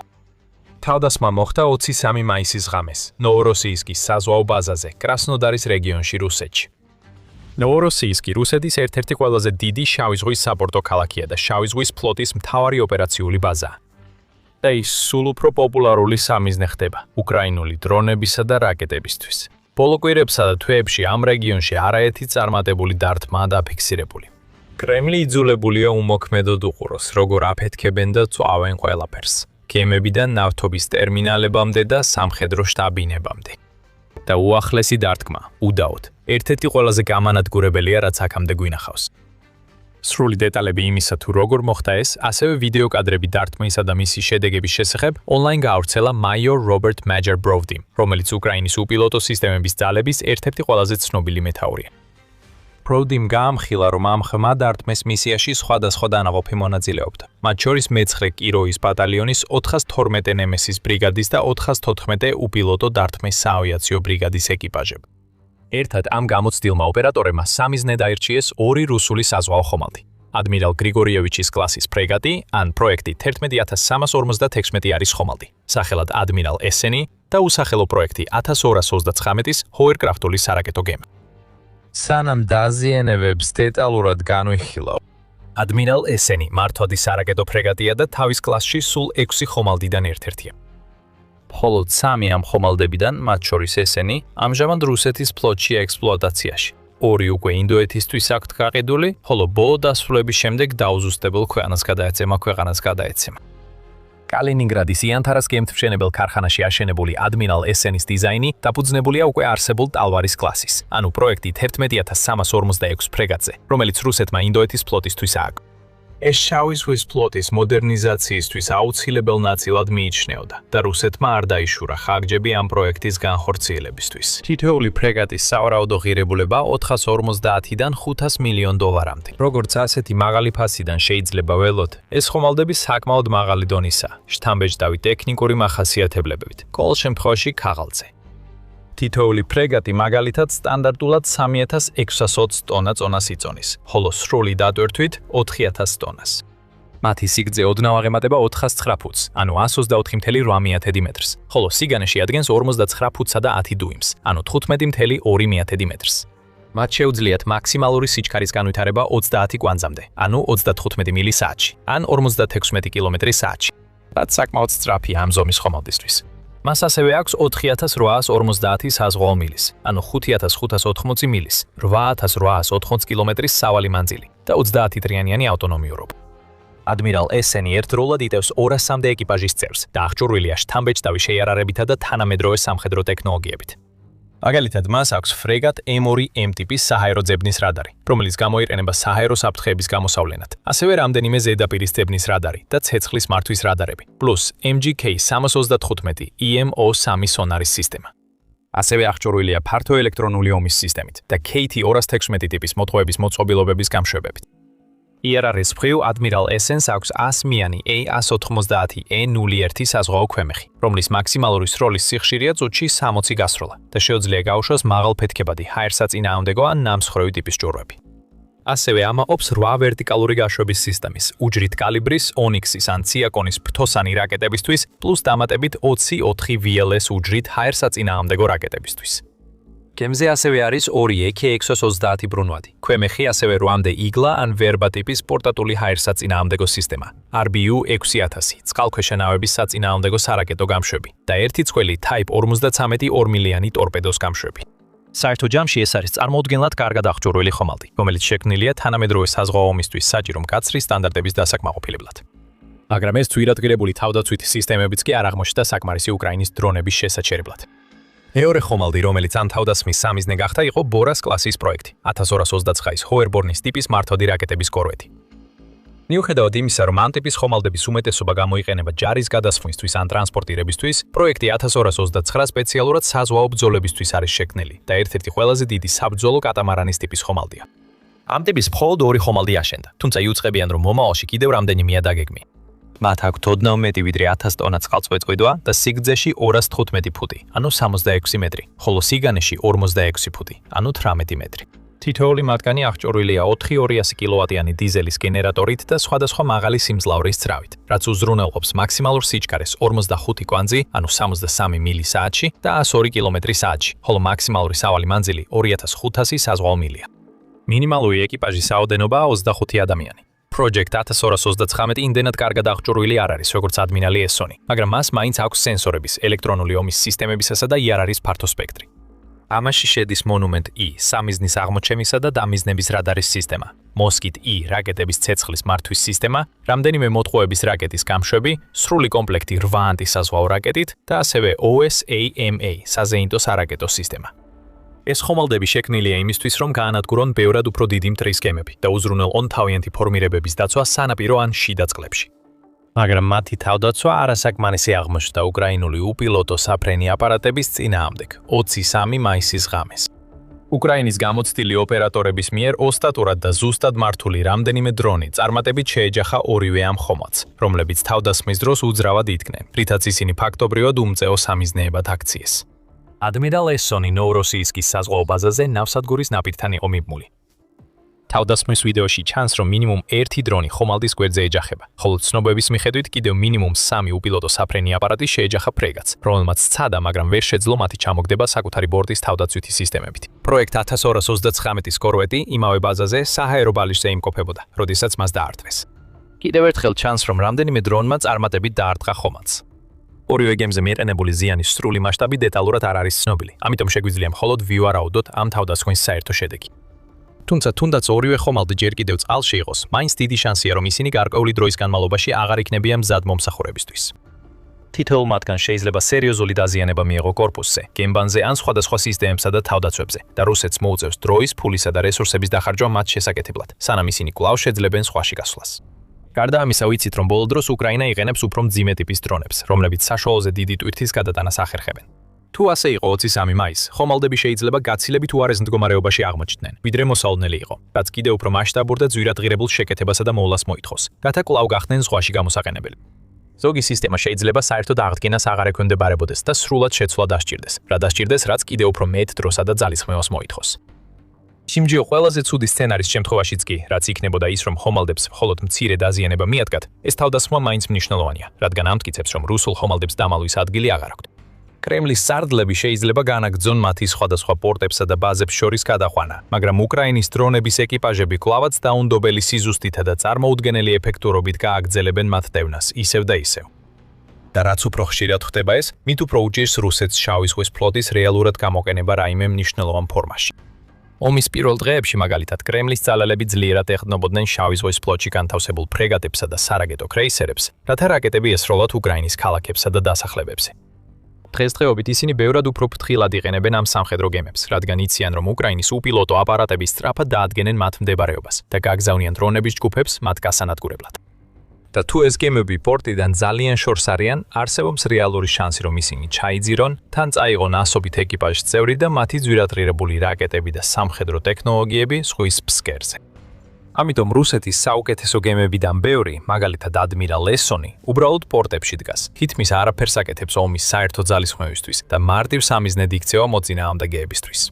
თავდასხმა მოხდა 23 მაისის ღამეს, ნოვოროსიისკის საზღვაო ბაზაზე, კრასნოდარის რეგიონში რუსეთში. ნოვოროსიისკი რუსეთის ერთ-ერთი ყველაზე დიდი შავი ზღვის საპორტო ქალაქია და შავი ზღვის ფლოტის მთავარი ოპერაციული ბაზაა. და ის სულ უფრო პოპულარული სამიზნე ხდება უკრაინული დრონებისა და რაკეტებისთვის. ბოლო კვირებსა და თვეებში ამ რეგიონში არაერთი წარმატებული დარტყმაა დაფიქსირებული. კრემლი იძულებულია უმოქმედოდ უყუროს, როგორ აფეთქებენ და წვავენ ყველაფერს, გემებიდან ნავთობის ტერმინალებამდე და სამხედრო შტაბინებამდე. და უახლესი დარტყმა, უდაოდ, ერთ-ერთი ყველაზე გამანადგურებელია, რაც აქამდე გვინახავს. სრული დეტალები იმისა, თუ როგორ მოხდა ეს, ასევე ვიდეო კადრები დარტყმისა და მისი შედეგების შესახებ ონლაინ გაავრცელა მაიორ რობერტ მაჯერ ბროვდიმ, რომელიც უკრაინის უპილოტო სისტემების ძალების ერთ-ერთი ყველაზე ცნობილი მეთაურია. ბროვდიმ გაამხილა, რომ ამ ხმა დარტყმის მისიაში სხვადასხვა დანაყოფი მონაწილეობდა, მათ შორის მე-9 კიროვის ბატალიონის 412 ნემესის ბრიგადის და 414 უპილოტო დარტყმის საავიაციო ბრიგადის ეკიპაჟები. ერთად ამ გამოცდილმა ოპერატორებმა სამიზნედ აირჩიეს ორი რუსული საზღვაო ხომალდი. ადმირალ გრიგორიევიჩის კლასის ფრეგატი, ან პროექტი 11356 არის ხომალდი, სახელად ადმირალ ესენი და უსახელო პროექტი 1229-ის ჰოერკრაფტული სარაკეტო გემი. სანამ დაზიანებებს დეტალურად განვიხილავ, ადმირალ ესენი მართვადი სარაკეტო ფრეგატია და თავის კლასში სულ 6 ხომალდიდან ერთ-ერთია. მხოლოდ 3 ამ ხომალდებიდან, მათ შორის ესენი, ამჟამად რუსეთის ფლოტშია ექსპლუატაციაში. 2 უკვე ინდოეთისთვის აქვთ გაყიდული, ხოლო ბოლო დასრულების შემდეგ დაუზუსტებელ ქვეყანას გადაეცემა. კალინინგრადის იანთარას გემთმშენებელ ქარხანაში აშენებული ადმირალ ესენის დიზაინი დაფუძნებულია უკვე არსებულ ტალვარის კლასის, ანუ პროექტი 11356 ფრეგატზე, რომელიც რუსეთმა ინდოეთის ფლოტისთვის ააგო. ეს შავი ზღვის ფლოტის მოდერნიზაციისთვის აუცილებელ ნაწილად მიიჩნეოდა და რუსეთმა არ დაიშურა ხარჯები ამ პროექტის განხორციელებისთვის. თითოეული ფრეგატის სავარაუდო ღირებულება 450-დან 500 მილიონ დოლარამდე. როგორც ასეთი მაღალი ფასიდან შეიძლება ველოთ, ეს ხომალდები საკმაოდ მაღალი დონისაა, შთამბეჭდავი ტექნიკური მახასიათებლებით, ყოველ შემთხვევაში ქაღალდზე. თითოეული ფრეგატი მაგალითად სტანდარტულად 3620 ტონა წონას იწონის, ხოლო სრული დატვირთვით 4000 ტონას. მათი სიგრძე ოდნავ აღემატება 409 ფუტს, ანუ 128,8 მეტრს, ხოლო სიგანეში ადგენს 59 ფუტსა და 10 დუიმს, ანუ 15,2 მეტრს. მათ შეუძლიათ მაქსიმალური სიჩქარის განვითარება 30 კვანძამდე, ანუ 35 მილი საათში, ან 56 კილომეტრი საათში, რაც საკმაოდ სწრაფია ამ ზომის ხომალდისთვის. მას ასევე აქვს 4850 საზღვაო მილის, ანუ 5580 მილის, 8880 კილომეტრის სავალი მანძილი და 30 დღიანიანი ავტონომიურობა. ადმირალ ესენი ერთდროულად იტევს 200-მდე ეკიპაჟის წევრს და აღჭურვილია შთამბეჭდავი შეიარარებითა და თანამედროვე სამხედრო ტექნოლოგიებით. მაგალითად, მას აქვს ფრეგატ M2M ტიპის საჰაერო ძებნის რადარი, რომელიც გამოიყენება საჰაერო საფრთხეების გამოსავლენად. ასევე რამდენიმე ზედაპირის ძებნის რადარი და ცეცხლის მართვის რადარები, პლუს MGK-325 EMO3 სონარის სისტემა. ასევე აღჭურვილია ფართო ელექტრონული ომის სისტემით და KT-216 ტიპის მოტყუების მოწყობილობების გამშვებებით. IRR-ის მხრივ ადმირალ ესენს აქვს 100-მიანი A190E01 საზღვაო ქვემეხი, რომლის მაქსიმალური სროლის სიხშირეა წუთში 60 გასროლა და შეუძლია გაუშვას მაღალფეთქებადი ჰაერსაწინააღმდეგო ან ნამსხვრევი ტიპის ჭურვები. ასევე ამაყობს 8 ვერტიკალური გაშვების სისტემის, უჯრით კალიბრის, ონიქსის ან ციაკონის ფრთოსანი რაკეტებისთვის, პლუს დამატებით 24 VLS უჯრით ჰაერსაწინააღმდეგო რაკეტებისთვის. გემზე ასევე არის 2 EK-630 ბრუნვადი. ქვემეხი ასევე 8-მდე იგლა ან ვერბა ტიპის პორტატული ჰაერსაწინააღმდეგო სისტემა, RBU-6000, წყალქვეშა ნავების საწინააღმდეგო სარაკეტო გამშვები და ერთი წყვილი Type 53 2-მილიანი ტორპედოს გამშვები. საერთო ჯამში ეს არის წარმოუდგენლად კარგად აღჭურვილი ხომალდი, რომელიც შექმნილია თანამედროვე საზღვაო ომისთვის საჭირო მკაცრი სტანდარტების დასაკმაყოფილებლად. მაგრამ ეს ძვირადღირებული თავდაცვითი სისტემებიც კი არ აღმოჩნდა საკმარისი უკრაინის დრონების შესაჩერებლად. მეორე ხომალდი, რომელიც ამ თავდასხმის სამიზნე გახდა, იყო ბორას კლასის პროექტი, 1229-ის ჰოერბორნის ტიპის მართოდი რაკეტების კორვეტი. მიუხედავად იმისა, რომ ამ ტიპის ხომალდების უმეტესობა გამოიყენება ჯარის გადასხმისთვის ან ტრანსპორტირებისთვის, პროექტი 1229 სპეციალურად საზღვაო ბრძოლებისთვის არის შექმნილი და ერთ-ერთი ყველაზე დიდი საბრძოლო კატამარანის ტიპის ხომალდია. ამ ტიპის მხოლოდ 2 ხომალდი აშენდა, თუმცა იუწყებიან, რომ მომავალში კიდევ რამდენიმეა დაგეგმილი. მათ აქვთ ოდნავ მეტი ვიდრე 1000 ტონა წყალწყვეტყიდვა და სიგრძეში 215 ფუტი, ანუ 66 მეტრი, ხოლო სიგანეში 46 ფუტი, ანუ 18 მეტრი. თითოეული მათგანი აღჭურვილია 4-200 კილოვატიანი დიზელის გენერატორით და სხვადასხვა მაღალი სიმძლავრის ძრავით, რაც უზრუნველყოფს მაქსიმალურ სიჩქარეს 45 კვანძი, ანუ 63 მილი საათში და 102 კილომეტრი საათში, ხოლო მაქსიმალური სავალი მანძილი 2500 საზღვაო მილია. მინიმალური ეკიპაჟის რაოდენობა 25 ადამიანი. Project 1229 იმდენად კარგად აღჭურვილი არ არის, როგორც ადმირალი ესონი, მაგრამ მას მაინც აქვს სენსორების, ელექტრონული ომის სისტემებისასა და IRR-ის ფართო სპექტრი. ამაში შედის Monument E, სამიზნის აღმოჩენისა და დამიზნების რადარის სისტემა, Moskit E, რაკეტების ცეცხლის მართვის სისტემა, რამდენიმე მოტყუების რაკეტის გამშვები, სრული კომპლექტი 8 ანტისაზღვაო რაკეტით და ასევე OSAMA, საზეინტო სარაკეტო სისტემა. ეს ხომალდები შექმნილია იმისთვის, რომ გაანადგურონ ბევრად უფრო დიდი მტრის გემები და უზრუნველყონ თავიანთი ფორმირებების დაცვა სანაპირო ან შიდა წყლებში. მაგრამ მათი თავდაცვა არასაკმარისი აღმოჩნდა უკრაინული უპილოტო საფრენი აპარატების წინააღმდეგ 23 მაისის ღამეს. უკრაინის გამოცდილი ოპერატორების მიერ ოსტატურად და ზუსტად მართული რამდენიმე დრონი წარმატებით შეეჯახა ორივე ამ ხომალდს, რომლებიც თავდასხმის დროს უძრავად იდგნენ, რითაც ისინი ფაქტობრივად უმწეო სამიზნეებად აქციეს. ადმირალ ესონი ნოვროსიისკის საზღვაო ბაზაზე ნავსადგურის ნაპირთან იყო მიბმული. თავდასხმის ვიდეოში ჩანს, რომ მინიმუმ 1 დრონი ხომალდის გვერდზე ეჯახება, ხოლო ცნობების მიხედვით კიდევ მინიმუმ 3 უპილოტო საფრენი აპარატი შეეჯახა ფრეგატს, რომელმაც სცადა, მაგრამ ვერ შეძლო მათი ჩამოგდება საკუთარი ბორტის თავდაცვითი სისტემებით. პროექტ 1229-ის კორვეტი იმავე ბაზაზე საჰაერო ბალიშზე იმყოფებოდა, როდესაც მას დაარტყეს. კიდევ ერთხელ ჩანს, რომ რამდენიმე დრონმა წარმატებით დაარტყა ხომალდს. ორივე გემზე მიეყენებული ზიანის სრული მასშტაბი დეტალურად არ არის ცნობილი, ამიტომ შეგვიძლია მხოლოდ ვივარაუდოთ ამ თავდასხმის საერთო შედეგი. თუმცა თუნდაც ორივე ხომალდი ჯერ კიდევ წყალში იყოს, მაინც დიდი შანსია, რომ ისინი გარკვეული დროის განმავლობაში აღარ იქნებიან მზად მომსახურებისთვის. თითოეულ მათგან შეიძლება სერიოზული დაზიანება მიეღო კორპუსზე, გემბანზე ან სხვადასხვა სისტემებსა და თავდაცვებზე და რუსეთს მოუწევს დროის, ფულისა და რესურსების დახარჯვა მათ შესაკეთებლად, სანამ ისინი კვლავ შეძლებენ სხვაში გასვლას. გარდა ამისა, ვიცით, რომ ბოლო დროს უკრაინა იყენებს უფრო მძიმე ტიპის დრონებს, რომლებიც საშუალოზე დიდი ტვირთის გადატანას ახერხებენ. თუ ასე იყო 23 მაისს, ხომალდები შეიძლება გაცილებით უარეს მდგომარეობაში აღმოჩნდნენ, ვიდრე მოსალოდნელი იყო, რაც კიდევ უფრო მასშტაბურ და ძვირადღირებულ შეკეთებასა და მოვლას მოითხოვს. რათა კვლავ გახდნენ ზღვაში გამოსაყენებელი. ზოგი სისტემა შეიძლება საერთოდ აღდგენას აღარ ექვემდებარებოდეს და სრულად შეცვლა დასჭირდეს, რა დასჭირდეს, რაც კიდევ უფრო მეტ დროსა და ძალისხმევას მოითხოვს. Სიმჯიო ყველაზე ცუდი სცენარის შემთხვევაშიც კი, რაც იქნებოდა ის, რომ ხომალდებს მხოლოდ მცირე დაზიანება მიადგათ, ეს თავდასხმა მაინც მნიშვნელოვანია, რადგან ამტკიცებს, რომ რუსულ ხომალდებს დამალვის ადგილი აღარ აქვთ. კრემლის სარდლები შეიძლება განაგრძონ მათი სხვადასხვა პორტებსა და ბაზებს შორის გადაყვანა, მაგრამ უკრაინის დრონების ეკიპაჟები კვლავაც დაუნდობელი სიზუსტითა და წარმოუდგენელი ეფექტურობით გააგრძელებენ მათ დევნას, ისევ და ისევ. და რაც უფრო ხშირად ხდება ეს, მით უფრო უჭირს რუსეთს შავი ზღვის ფლოტის რეალურად გამოყენება რაიმე მნიშვნელოვან ფორმაში. ომის პირველ დღეებში მაგალითად კრემლის ძალალები ძლიერად ეყრდნობოდნენ შავი ზღვის ფლოტში განთავსებულ ფრეგატებსა და სარაგეტო კრეისერებს, რათა რაკეტები ესროლათ უკრაინის ქალაქებსა და დასახლებებზე. დღესდღეობით ისინი ბევრად უფრო ფრთხილად იყენებენ ამ სამხედრო გემებს, რადგან იციან, რომ უკრაინის უპილოტო აპარატები სწრაფად დაადგენენ მათ მდებარეობას და გაგზავნიან დრონების ჯგუფებს მათ გასანადგურებლად. და თუ ეს გემები პორტიდან ძალიან შორს არიან, არსებობს რეალური შანსი, რომ ისინი ჩაიძირონ, თან წაიღონ ასობით ეკიპაჟის წევრი და მათი ძვირადღირებული რაკეტები და სამხედრო ტექნოლოგიები ზღვის ფსკერზე. ამიტომ რუსეთის საუკეთესო გემებიდან ბევრი, მაგალითად ადმირალ ესონი, უბრალოდ პორტებში დგას. თითქმის არაფერს აკეთებს ომის საერთო ძალისხმევისთვის და მარტივ სამიზნედ იქცევა მოწინააღმდეგეებისთვის.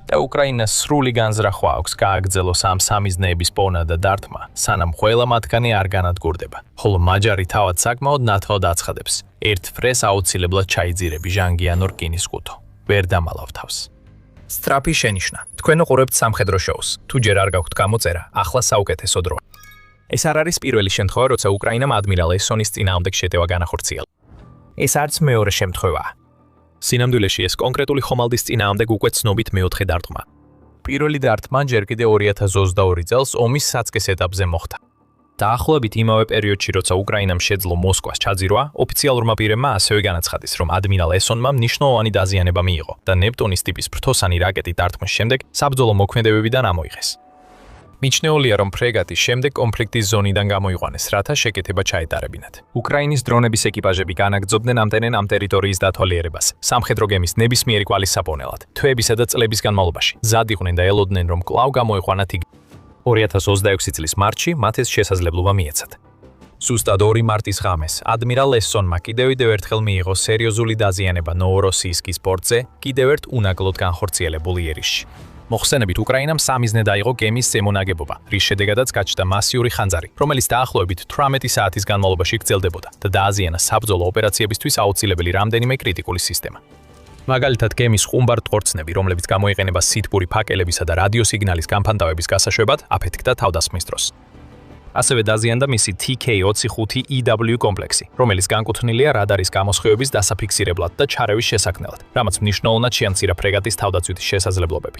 და უკრაინას სრული განზრახვა აქვს გააგრძელოს ამ სამიზნეების პოვნა და დარტყმა, სანამ ყველა მათგანი არ განადგურდება. ხოლო მაჯარი თავად საკმაოდ ნათლად აცხადებს. ერთ ფრეს აუცილებლად ჩაიძირები ჟანგიანო რკინის ყუთო. ვერ დამალავ თავს. სწრაფი შენიშვნა. თქვენ უყურებთ სამხედრო შოუს. თუ ჯერ არ გაქვთ გამოწერა, ახლა საუკეთესო დროა. ეს არ არის პირველი შემთხვევა, როცა უკრაინამ ადმირალ ესონის წინააღმდეგ შეტევა განახორციელა. ეს არც მეორე შემთხვევაა. სინამდვილეში ეს კონკრეტული ხომალდის წინააღმდეგ უკვე ცნობით მეოთხე დარტყმა. პირველი დარტყმა ჯერ კიდევ 2022 წელს ომის საწყის ეტაპზე მოხდა. დაახლოებით იმავე პერიოდში, როცა უკრაინამ შეძლო მოსკვას ჩაძირვა, ოფიციალურმა პირებმა ასევე განაცხადეს, რომ ადმირალ ესონმა მნიშვნელოვანი დაზიანება მიიღო და ნეპტუნის ტიპის ფრთოსანი რაკეტი დარტყმის შემდეგ საბრძოლო მოქმედებებიდან ამოიღეს. მიჩნეულია, რომ ფრეგატი შემდეგ კონფლიქტის ზონიდან გამოიყვანეს, რათა შეკეთება ჩაეტარებინათ. უკრაინის დრონების ეკიპაჟები განაგრძობდნენ ამ ტერიტორიის დათვალიერებას, სამხედრო გემის ნებისმიერი კვალის საფონელად, თვეებისა და წლების განმავლობაში. მზად იყვნენ და ელოდნენ, რომ კვლავ გამოიყვანათ იგი. 2026 წლის მარტში მათ ეს შესაძლებლობა მიეცათ. ზუსტად 2 მარტის ღამეს ადმირალ ესონმა კიდევ ერთხელ მიიღო სერიოზული დაზიანება ნოვოროსიისკის პორტზე, კიდევ ერთ უნაკლოდ განხორციელებულ იერიშში. მოხსენებით უკრაინამ სამიზნე დაიღო გემის ზემონაგებობა, რის შედეგადაც გაჩნდა მასიური ხანძარი, რომელიც დაახლოებით 18 საათის განმავლობაში გრძელდებოდა და დააზიანა საბრძოლო ოპერაციებისთვის აუცილებელი რამდენიმე კრიტიკული სისტემა. მაგალითად, გემის ხუმბარდ ყორცნები, რომლებიც გამოიყენება სითბური ფაკელებისა და რადიოსიგნალის განფანტავების გასაშვებად, აფეთქდა თავდასხმის დროს. ასევე დაზიანდა მისი TK-25EW კომპლექსი, რომელიც განკუთვნილია რადარის გამოსხივების დასაფიქსირებლად და ჩარევის შესაქმნელად, რამაც მნიშვნელოვნად შეამცირა ფრეგატის თავდაცვითის შესაძლებლობები.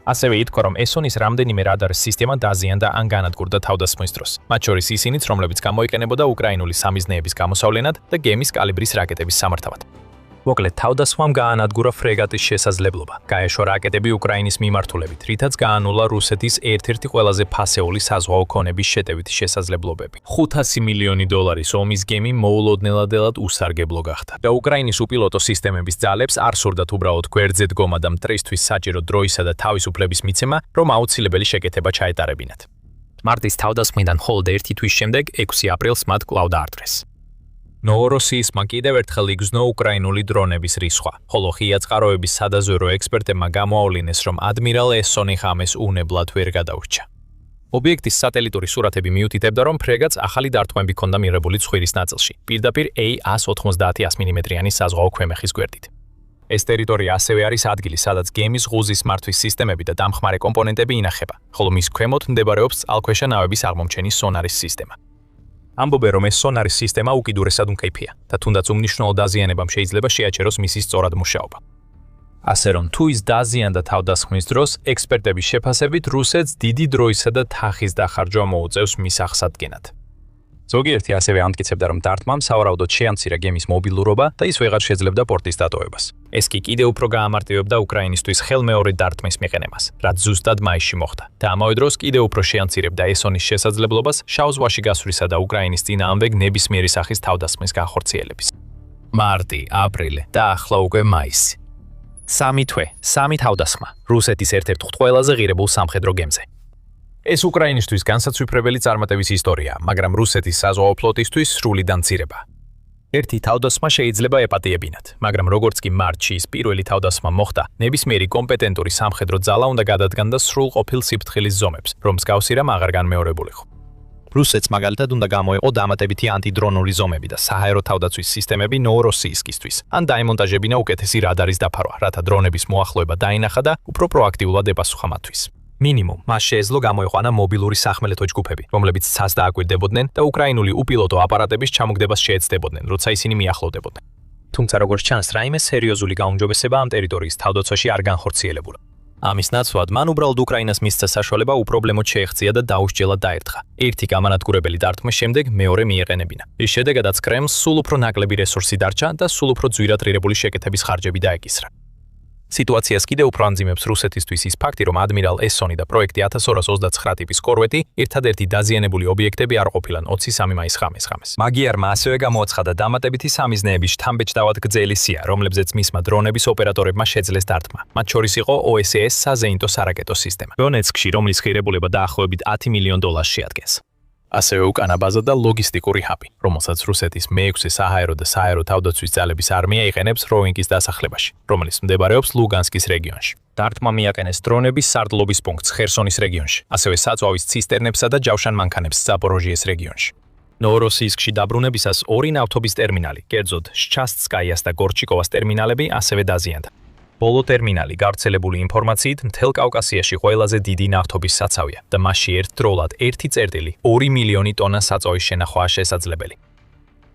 ასევე ითქვა, რომ ესონის რამდენიმე რადარის სისტემა დაზიანდა ან განადგურდა თავდასხმის დროს, მათ შორის ისინიც, რომლებიც გამოიყენებოდა უკრაინული სამიზნეების გამოსავლენად და გემის კალიბრის რაკეტების სამართავად. მოკლედ, თავდასხმამ გაანადგურა ფრეგატის შესაძლებლობა, გაეშვა რაკეტები უკრაინის მიმართულებით, რითაც გაანულა რუსეთის ერთ-ერთი ყველაზე ფასეული საზღვაო ქონების შეტევითი შესაძლებლობები. $500 მილიონი ომის გემი მოულოდნელად უსარგებლო გახდა. და უკრაინის უპილოტო სისტემების ძალებს არ სურდათ უბრალოდ გვერდზე დგომა და მტრისთვის საჭირო დროისა და თავისუფლების მიცემა, რომ აუცილებელი შეკეთება ჩაეტარებინათ. მარტის თავდასხმიდან მხოლოდ 1 თვის შემდეგ, 6 აპრილს მათ კვლავ დაარდრეს. ნოვოროსიისმა კიდევ ერთხელ იგრძნო უკრაინული დრონების რისხვა, ხოლო ღია წყაროების სადაზვერვო ექსპერტებმა გამოავლინეს, რომ ადმირალ ესონი ღამეს უნებლად ვერ გადაურჩა. ობიექტის სატელიტური სურათები მიუთითებდა, რომ ფრეგატს ახალი დარტყმები ჰქონდა მიღებული ცხვირის ნაწილში, პირდაპირ A-190 მმ-იანი საზღვაო ქვემეხის გვერდით. ეს ტერიტორია ასევე არის ადგილი, სადაც გემის ღუზის მართვის სისტემები და დამხმარე კომპონენტები ინახება, ხოლო მის ქვემოთ მდებარეობს წყალქვეშა ნავების აღმომჩენის სონარის სისტემა. ამბობენ, რომ ეს სონარის სისტემა უკიდურესად უმკიფია და თუნდაც უმნიშვნელო დაზიანებამ შეიძლება შეაჩეროს მისი სწორად მუშაობა. ასე რომ თუ ის დაზიანდა თავდასხმის დროს, ექსპერტების შეფასებით რუსეთს დიდი დროისა და თანხის დახარჯვა მოუწევს მის აღსადგენად. ზოგიერთი ასევე ამტკიცებდა, რომ დარტმამ სავარაუდოდ შეამცირა გემის მობილურობა და ის ვეღარ შეძლებდა პორტის დატოვებას. ეს კი კიდევ უფრო გაამარტივებდა უკრაინისთვის ხელმეორე დარტმის მიყენებას, რაც ზუსტად მაისში მოხდა. და ამავე დროს კიდევ უფრო შეამცირებდა ესონის შესაძლებლობას შავ ზღვაში გასვლისა და უკრაინის წინააღმდეგ ნებისმიერი სახის თავდასხმის განხორციელების. მარტი, აპრილი და ახლა უკვე მაისი. 3 თვე, 3 თავდასხმა რუსეთის ერთ-ერთ ყველაზე ღირებულ სამხედრო გემზე. ეს უკრაინისთვის განსაცვიფრებელი წარმატების ისტორია, მაგრამ რუსეთის საზღვაო ფლოტისთვის სრული დამცირება. ერთი თავდასხმა შეიძლება ეპატიებინათ, მაგრამ როგორც კი მარტში ის პირველი თავდასხმა მოხდა, ნებისმიერი კომპეტენტური სამხედრო ძალა უნდა გადადგანდა სრულყოფილ სიფრთხილის ზომებს, რომ მსგავსი რამ აღარ განმეორებულიყო. რუსეთს მაგალითად უნდა გამოეყო დამატებითი ანტიდრონული ზომები და საჰაერო თავდაცვის სისტემები ნოვოროსიისკისთვის, ან დაემონტაჟებინა უკეთესი რადარის დაფარვა, რათა დრონების მოახლოება დაინახა და უფრო პროაქტიულად ეპასუხა მათთვის. მინიმუმ მას შეეძლო გამოეყვანა მობილური სახმელეთო ჯგუფები, რომლებიც ცას დააკვირდებოდნენ და უკრაინული უპილოტო აპარატების ჩამოგდებას შეეცდებოდნენ, როცა ისინი მიახლოვდებოდნენ. თუმცა როგორც ჩანს, რაიმე სერიოზული გაუმჯობესება ამ ტერიტორიის თავდაცვაში არ განხორციელებულა. ამის ნაცვლად მან უბრალოდ უკრაინას მისცა საშუალება უპრობლემოდ შეეღწია და დაუსჯელად დაერთხა. ერთი გამანადგურებელი დარტყმის შემდეგ მეორე მიეყენებინა. რის შედეგადაც კრემლს სულ უფრო ნაკლები რესურსი დარჩა და სულ უფრო ძვირად ღირებული შეკეთების ხარჯები დაეკისრა. სიტუაციას კიდევ უფრო ანძიმებს რუსეთისთვის ის ფაქტი, რომ ადმირალ ესონი და პროექტი 1229 ტიპის კორვეტი ერთადერთი დაზიანებული ობიექტები არ ყოფილან 23 მაის ღამეს. მაგიარმა ასევე გამოაცხადა დამატებითი სამიზნეების შთამბეჭდავად გრძელი სია, რომლებზეც მისმა დრონების ოპერატორებმა შეძლეს დარტყმა. მათ შორის იყო OSS საზეინტო სარაკეტო სისტემა. დონეცკში, რომლის ღირებულება დაახლოებით $10 მილიონ შეადგენს. ასევე უკანა ბაზა და ლოგისტიკური ჰაბი, რომელსაც რუსეთის მე-6 საჰაერო და საჰაერო თავდაცვის ძალების არმია იყენებს როვინგის დასახლებაში, რომელიც მდებარეობს ლუგანსკის რეგიონში. დარტყმა მიაყენეს დრონების სარდლობის პუნქტს ხერსონის რეგიონში, ასევე საწვავის ცისტერნებსა და ჯავშან მანქანებს ზაპოროჟიეს რეგიონში. ნოვოროსიისკში დაბრუნებისას 2 ნავთობის ტერმინალი, კერძოდ შჩასტსკაიას და გორჩიკოვას ტერმინალები ასევე დაზიანდა. ბოლო ტერმინალი გავრცელებული ინფორმაციით მთელ კავკასიაში ყველაზე დიდი ნავთობის საცავია და მასში ერთდროულად 1,2 მილიონი ტონა საწვავის შენახვაა შესაძლებელი.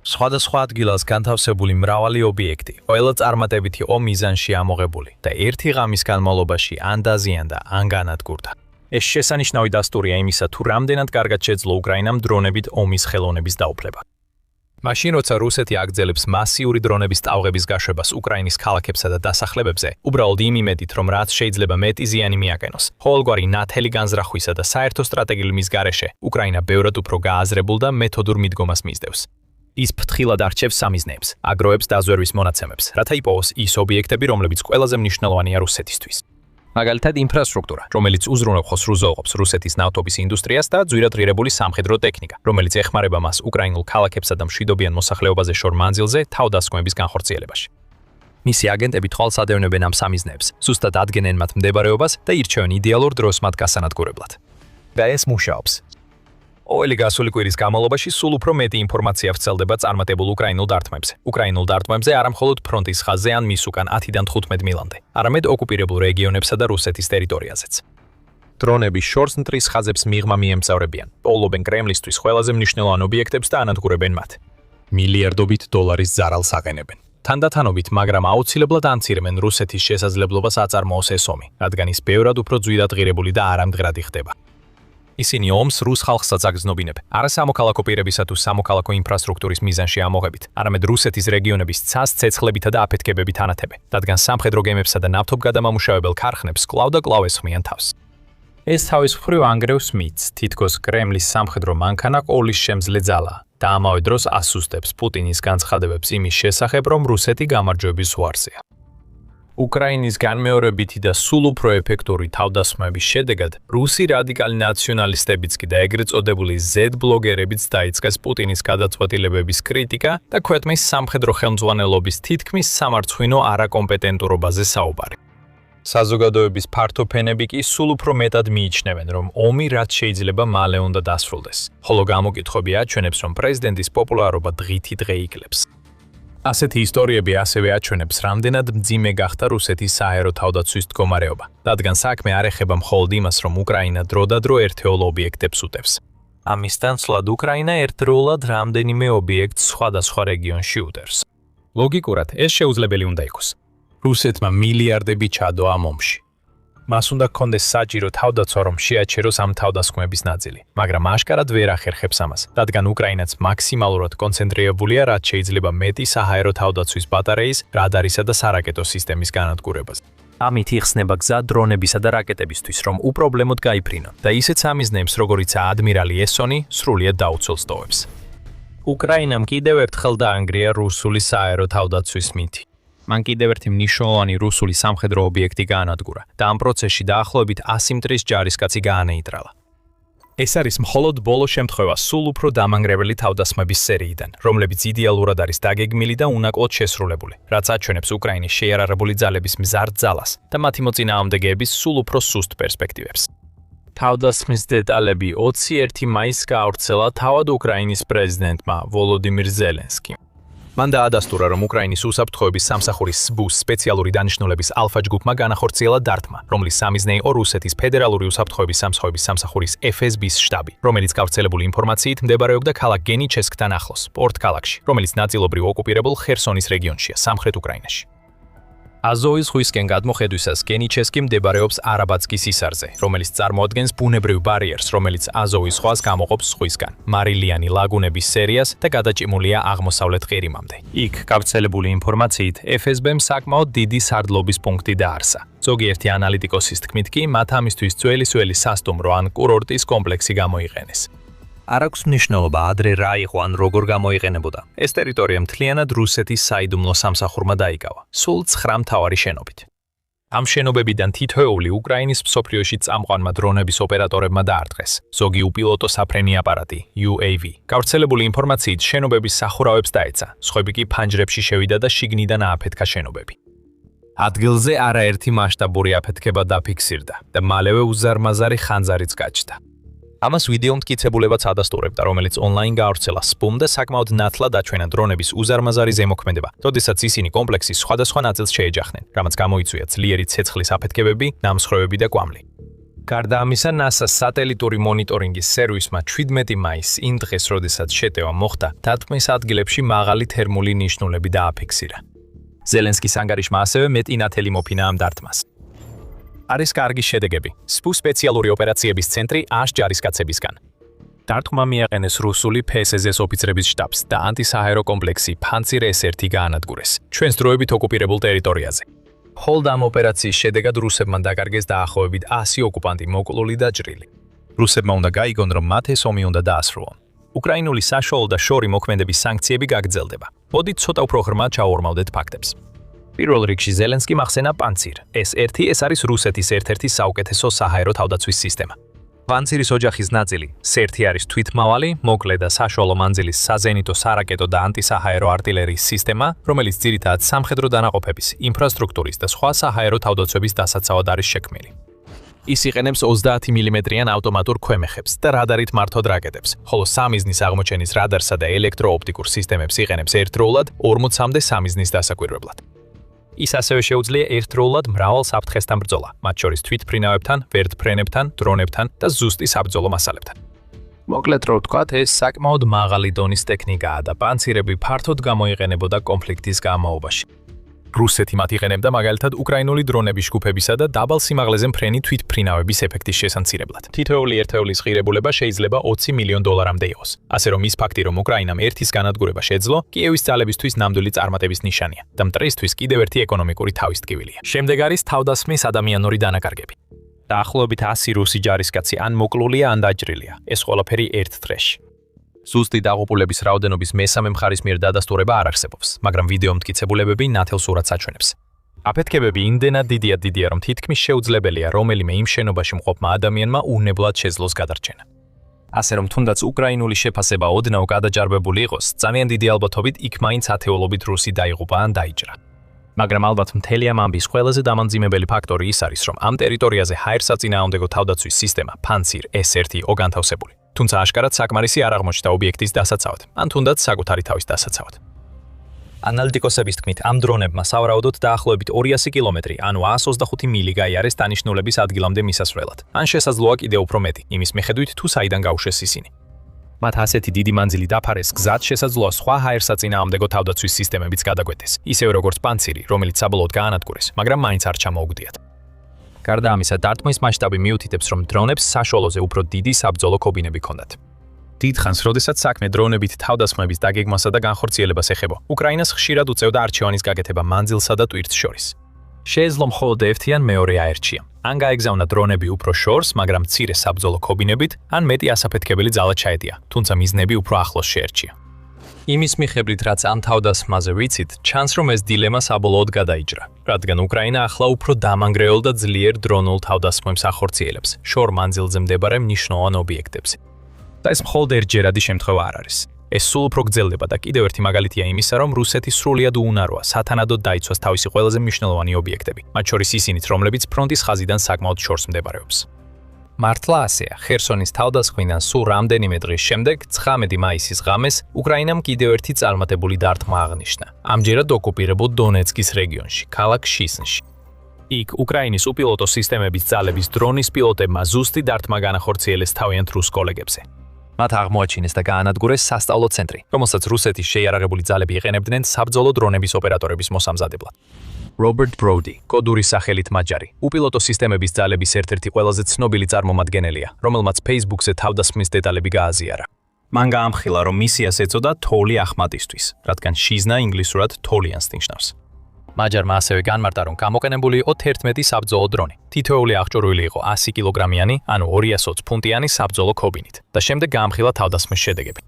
სხვადასხვა ადგილას განთავსებული მრავალი ობიექტი, ყველა წარმატებითი იყო მიზანში ამოღებული და ერთი ღამის განმავლობაში ან დაზიანდა, ან განადგურდა. ეს შესანიშნავი დასტურია იმისა, თუ რამდენად კარგად შეძლო უკრაინამ დრონებით ომის ხელოვნების დაუფლება. მაშინ როცა რუსეთი აგრძელებს მასიური დრონების ტალღების გაშვებას უკრაინის ქალაქებსა და დასახლებებზე, უბრალოდ იმ იმედით, რომ რაც შეიძლება მეტი ზიანი მიაყენოს, ყოველგვარი ნათელი განზრახვისა და საერთო სტრატეგიული გარეშე, უკრაინა ბევრად უფრო გააზრებულ და მეთოდურ მიდგომას მისდევს. ის ფრთხილად არჩევს სამიზნეებს, აგროვებს დაზვერვის მონაცემებს, რათა იპოვოს ის ობიექტები, რომლებიც ყველაზე მნიშვნელოვანია რუსეთისთვის. მაგალითად ინფრასტრუქტურა, რომელიც უზრუნველყოფს რუზოყოფს რუსეთის ნავთობის ინდუსტრიას და ძვირად ღირებული სამხედრო ტექნიკა, რომელიც ეხმარება მას უკრაინულ ქალაქებსა და მშვიდობიან მოსახლეობაზე შორ მანძილზე თავდასხმების განხორციელებაში. მისი აგენტები თვალს ადევნებენ ამ სამიზნეებს, ზუსტად ადგენენ მათ მდებარეობას და ირჩევენ იდეალურ დროს მათ გასანადგურებლად. და ეს მუშაობს. ყოველი გასული კვირის განმავლობაში სულ უფრო მეტი ინფორმაცია ვრცელდება წარმატებულ უკრაინულ დარტყმებზე. უკრაინულ დარტყმებზე არა მხოლოდ ფრონტის ხაზზე ან მის უკან 10-დან 15 მილამდე, არამედ ოკუპირებულ რეგიონებსა და რუსეთის ტერიტორიაზეც. დრონები შორს მტრის ხაზებს მიღმა მიემგზავრებიან, პოულობენ კრემლისთვის ყველაზე მნიშვნელოვან ობიექტებს და ანადგურებენ მათ. მილიარდობით დოლარის ზარალს აყენებენ. თანდათანობით, მაგრამ აუცილებლად ანცირებენ რუსეთის შესაძლებლობას აწარმოოს ეს ომი, რადგან ის ბევრად უფრო ძვირად ღირებული და არამდგრადი ხდება. ისინი ომს რუს ხალხსაც აგრძნობინებ, არა სამოქალაქო პირებისა თუ სამოქალაქო ინფრასტრუქტურის მიზანში ამოღებით, არამედ რუსეთის რეგიონების ცას ცეცხლებით და აფეთქებებით ანათებენ, რადგან სამხედრო გემებსა და ნავთობგადამამუშავებელ ქარხნებს კლავ და კლავ ესხმიან თავს. ეს თავის მხრივ ანგრევს მითს, თითქოს კრემლის სამხედრო მანქანა ყოლის შემძლე ძალაა და ამავე დროს ასუსტებს პუტინის განცხადებებს იმის შესახებ, რომ რუსეთი გამარჯვების ზღვარზეა. უკრაინის განმეორებითი და სულ უფრო ეფექტური თავდასხმების შედეგად, რუსი რადიკალი ნაციონალისტებიც კი და ეგრეთ წოდებული Z-ბლოგერებიც დაიწყეს პუტინის გადაწყვეტილებების კრიტიკა და ქვეყნის სამხედრო ხელმძღვანელობის თითქმის სამარცხვინო არაკომპეტენტურობაზე საუბარი. საზოგადოების ფართო ფენები კი სულ უფრო მეტად მიიჩნევენ, რომ ომი რაც შეიძლება მალე უნდა დასრულდეს, ხოლო გამოკითხვები აჩვენებს, რომ პრეზიდენტის პოპულარობა დღითიდღე იკლებს. ასეთი ისტორიები ასევე აჩვენებს, რამდენად მძიმე გახდა რუსეთის საჰაერო თავდაცვის მდგომარეობა, რადგან საქმე არ ეხება მხოლოდ იმას, რომ უკრაინა დროდადრო ერთეულ ობიექტებს უტევს. ამის დანაცვლად უკრაინა ერთდროულად რამდენიმე ობიექტს სხვადასხვა რეგიონში უტევს. ლოგიკურად ეს შეუძლებელი უნდა იყოს. რუსეთმა მილიარდები ჩადო ამ ომში. მას უნდა ჰქონდეს საჭირო თავდაცვა, რომ შეაჩეროს ამ თავდასხმების ნაწილი, მაგრამ აშკარად ვერ ახერხებს ამას, რადგან უკრაინაც მაქსიმალურად კონცენტრირებულია, რაც შეიძლება მეტი საჰაერო თავდაცვის ბატარეის, რადარისა და სარაკეტო სისტემის განადგურებას. ამით იხსნება გზა დრონებისა და რაკეტებისთვის, რომ უპრობლემოდ გაიფრინონ და ისეთ სამიზნეებს, როგორიცაა ადმირალი ესონი, სრულიად დაუცველს ტოვებს. უკრაინამ კიდევ ერთხელ დაანგრია რუსული სააერო თავდაცვის მითი. მან კიდევ ერთი მნიშვნელოვანი რუსული სამხედრო ობიექტი გაანადგურა და ამ პროცესში დაახლოებით 100 მტრის ჯარისკაცი გაანეიტრალა. ეს არის მხოლოდ ბოლო შემთხვევა სულ უფრო დამანგრეველი თავდასხმების სერიიდან, რომლებიც იდეალურად არის დაგეგმილი და უნაკლოდ შესრულებული, რაც აჩვენებს უკრაინის შეიარაღებული ძალების მზარდ ძალას და მათი მოწინააღმდეგეების სულ უფრო სუსტ პერსპექტივებს. თავდასხმის დეტალები 21 მაისს გაავრცელა თავად უკრაინის პრეზიდენტმა ვოლოდიმირ ზელენსკიმ. მან დაადასტურა, რომ უკრაინის უსაფრთხოების სამსახურის SBU-ს სპეციალური დანიშნულების ალფა ჯგუფმა განახორციელა დარტყმა, რომლის სამიზნე იყო რუსეთის ფედერალური უსაფრთხოების სამსახურის სამსახურის FSB-ს შტაბი, რომელიც გავრცელებული ინფორმაციით მდებარეობდა ქალაქ გენიჩესკთან ახლოს, პორტ-ქალაქში, რომელიც ნაწილობრივ ოკუპირებულ ხერსონის რეგიონშია, სამხრეთ უკრაინაში. აზოვის ზღვისკენ გადმოხედვისას გენიჩესკი მდებარეობს არაბატსკის ისარზე, რომელიც წარმოადგენს ბუნებრივ ბარიერს, რომელიც აზოვის ზღვას გამოყოფს ზღვისგან, მარილიანი ლაგუნების სერიას და გადაჭიმულია აღმოსავლეთ ყირიმამდე. იქ გავრცელებული ინფორმაციით FSB-მ საკმაოდ დიდი სარდლობის პუნქტი დაარსა. ზოგიერთი ანალიტიკოსის თქმით კი, მათ ამისთვის ძველი სასტუმრო ან კურორტის კომპლექსი გამოიყენეს. არ აქვს მნიშვნელობა ადრე რა იყო ან როგორ გამოიყენებოდა. ეს ტერიტორია მთლიანად რუსეთის საიდუმლო სამსახურმა დაიკავა, სულ 9 მთავარი შენობით. ამ შენობებიდან თითოეული უკრაინის მსოფლიოში წამყვანმა დრონების ოპერატორებმა დაარტყეს, ზოგი უპილოტო საფრენი აპარატი UAV. გავრცელებული ინფორმაციით შენობების სახურავებს დაეცა, სხვები კი ფანჯრებში შევიდა და შიგნიდან ააფეთქა შენობები. ადგილზე არაერთი მასშტაბური აფეთქება დაფიქსირდა და მალევე უზარმაზარი ხანძარიც გაჩნდა. ამას ვიდეო მტკიცებულებაც ადასტურებდა, რომელიც ონლაინ გაავრცელა SBU-მ და საკმაოდ ნათლად აჩვენა დრონების უზარმაზარი ზემოქმედება, როდესაც ისინი კომპლექსის სხვადასხვა ნაწილს შეეჯახნენ, რამაც გამოიწვია ძლიერი ცეცხლის აფეთქებები, ნამსხვრევები და კვამლი. გარდა ამისა, NASA-ს სატელიტური მონიტორინგის სერვისმა 17 მაისს იმ დღეს, როდესაც შეტევა მოხდა, დარტყმის ადგილებში მაღალი თერმული ნიშნულები დააფიქსირა. ზელენსკის ანგარიშმა ასევე მეტი ნათელი მოფინა ამ დარტყმას. არის კარგი შედეგები. SBU სპეციალური ოპერაციების ცენტრი აშ ჯარისკაცებისგან. დარტყმა მიაყენეს რუსული FSB-ს ოფიცრების შტაბს და ანტისაჰაერო კომპლექსი Pantsir S1 გაანადგურეს, ჩვენს დროებით ოკუპირებულ ტერიტორიაზე. მხოლოდ ამ ოპერაციის შედეგად რუსებმა დაკარგეს დაახლოებით 100 ოკუპანტი მოკლული და ჭრილი. რუსებმა უნდა გაიგონ, რომ მათ ეს ომი უნდა დაასრულონ. უკრაინული საშუალო და შორი მოქმედების სანქციები გაგრძელდება. მოდით ცოტა უფრო ღრმა ჩავორმავდეთ ფაქტებს. პირველ რიგში ზელენსკი მახსენა Pantsir S1 ეს არის რუსეთის ერთ-ერთი საუკეთესო საჰაერო თავდაცვის სისტემა. Pantsiris ოჯახის ნაწილი S1 არის თვითმავალი, მოკლე და საშუალო მანძილის საზენიტო სარაკეტო და ანტისაჰაერო артиლერიის სისტემა, რომელიც ძირითადად სამხედრო დანაყოფების, ინფრასტრუქტურის და სხვა საჰაერო თავდაცვების დასაცავად არის შექმნილი. ის იყენებს 30 მმ-იან ავტომატურ ქვემეხებს და რადარით მართვად რაკეტებს, ხოლო სამიზნის აღმოჩენის რადარსა და ელექტროოპტიკურ სისტემებს იყენებს ერთდროულად 40-მდე სამიზნის დასაკვირვებლად. ის ასევე შეუძლია ერთდროულად მრავალ საფრთხესთან ბრძოლა, მათ შორის თვითფრინავებთან, ვერტფრენებთან, დრონებთან და ზუსტი საბრძოლო მასალებთან. მოკლედ რო ვთქვათ, ეს საკმაოდ მაღალი დონის ტექნიკაა და პანცირები ფართოდ გამოიყენებოდა კონფლიქტის განმავლობაში. რუსეთი მათ იყენებდა მაგალითად უკრაინული დრონების ჯგუფებისა და დაბალ სიმაღლეზე მფრენი თვითფრინავების ეფექტის შესამცირებლად. თითოეული ერთეულის ღირებულება შეიძლება $20 მილიონ-მდე იყოს. ასე რომ ის ფაქტი, რომ უკრაინამ ერთის განადგურება შეძლო, კიევის ძალებისთვის ნამდვილი წარმატების ნიშანია და მტრისთვის კიდევ ერთი ეკონომიკური თავისტკივილია. შემდეგ არის თავდასხმის ადამიანური დანაკარგები. დაახლოებით 100 რუსი ჯარისკაცი ან მოკლულია, ან დაჭრილია. ეს ყველაფერი ერთ დღეში. ზუსტი დაღუპულების რაოდენობის მესამე მხარის მიერ დადასტურება არ არსებობს, მაგრამ ვიდეო მტკიცებულებები ნათელ სურათს აჩვენებს. აფეთქებები იმდენად დიდია, რომ თითქმის შეუძლებელია რომელიმე იმ შენობაში მყოფმა ადამიანმა უნებლად შეძლოს გადარჩენა. ასე რომ თუნდაც უკრაინული შეფასება ოდნავ გადაჯარბებული იყოს, ძალიან დიდი ალბათობით იქ მაინც ათეულობით რუსი დაიღუპა ან დაიჭრა. მაგრამ ალბათ მთელი ამ ამბის ყველაზე დამამძიმებელი ფაქტორი ის არის, რომ ამ ტერიტორიაზე ჰაერსაწინააღმდეგო თავდაცვის სისტემა Pantsir S1 განთავსებული. თუმცა აშკარად საკმარისი არ აღმოჩნდა ობიექტის დასაცავად, ან თუნდაც საკუთარი თავის დასაცავად. ანალიტიკოსების თქმით, ამ დრონებმა სავარაუდოდ დაახლოებით 200 კილომეტრი, ანუ 125 მილი გაიარეს დანიშნულების ადგილამდე მისასვლელად. ან შესაძლოა კიდევ უფრო მეტი, იმის მიხედვით თუ საიდან გაუშვეს ისინი. მათ ასეთი დიდი მანძილი დაფარეს, გზად შესაძლოა სხვა ჰაერსაწინააღმდეგო თავდაცვის სისტემებიც გადაგვეტეს, ისევე როგორც Pantsir, რომელიც საბოლოოდ გაანადგურეს, მაგრამ მაინც არ ჩამოუგდიათ. გარდა ამისა, დარტყმის მასშტაბი მიუთითებს, რომ დრონებს საშუალოზე უფრო დიდი საბრძოლო კობინები ჰქონდათ. დიდხანს, როდესაც საქმე დრონებით თავდასხმების დაგეგმასა და განხორციელებას ეხება, უკრაინას ხშირად უწევდა არჩევანის გაკეთება მანძილსა და ტვირთს შორის. შეეძლო მხოლოდ ერთი ან მეორე აერჩია. ან გაეგზავნა დრონები უფრო შორს, მაგრამ მცირე საბრძოლო კობინებით, ან მეტი ასაფეთქებელი ძალა ჩაედია, თუმცა მიზნები უფრო ახლოს შეერჩია. იმის მიხედვით, რაც ამ თავდასხმაზე ვიცით, ჩანს, რომ ეს დილემა საბოლოოდ გადაიჭრა, რადგან უკრაინა ახლა უფრო დამანგრეულ და ძლიერ დრონულ თავდასხმებს ახორციელებს, შორ მანძილზე მდებარე მნიშვნელოვან ობიექტებზე. და ეს მხოლოდ ერთჯერადი შემთხვევა არ არის. ეს სულ უფრო გრძელდება და კიდევ ერთი მაგალითია იმისა, რომ რუსეთი სრულიად უუნაროა სათანადოდ დაიცვას თავისი ყველაზე მნიშვნელოვანი ობიექტები, მათ შორის ისინიც, რომლებიც ფრონტის ხაზიდან საკმაოდ შორს მდებარეობს. მართლა ასეა, ხერსონის თავდასხმიდან სულ რამდენიმე დღის შემდეგ, 19 მაისის ღამეს, უკრაინამ კიდევ ერთი წარმატებული დარტყმა აღნიშნა. ამჯერად ოკუპირებულ დონეცკის რეგიონში, ქალაქ შისნში. იქ უკრაინის უპილოტო სისტემების ძალების დრონის პილოტებმა ზუსტი დარტყმა განახორციელეს თავიანთ რუს კოლეგებზე. მათ აღმოაჩინეს და გაანადგურეს სასწავლო ცენტრი, რომელსაც რუსეთის შეიარაღებული ძალები იყენებდნენ საბრძოლო დრონების ოპერატორების მოსამზადებლად. რობერტ ბროდი, კოდური სახელით მაჯარი, უპილოტო სისტემების ძალების ერთ-ერთი ყველაზე ცნობილი წარმომადგენელია, რომელმაც Facebook-ზე თავდასხმის დეტალები გააზიარა. მან გაამხილა, რომ მისიას ეწოდა თოვლი ახმატისთვის, რადგან შიზნა ინგლისურად თოვლიანს ნიშნავს. მაჯარმა ასევე განმარტა, რომ გამოყენებული იყო 11 საბრძოლო დრონი. თითოეული აღჭურვილი იყო 100 კილოგრამიანი, ანუ 220 ფუნტიანი საბრძოლო კობინით და შემდეგ გაამხილა თავდასხმის შედეგები.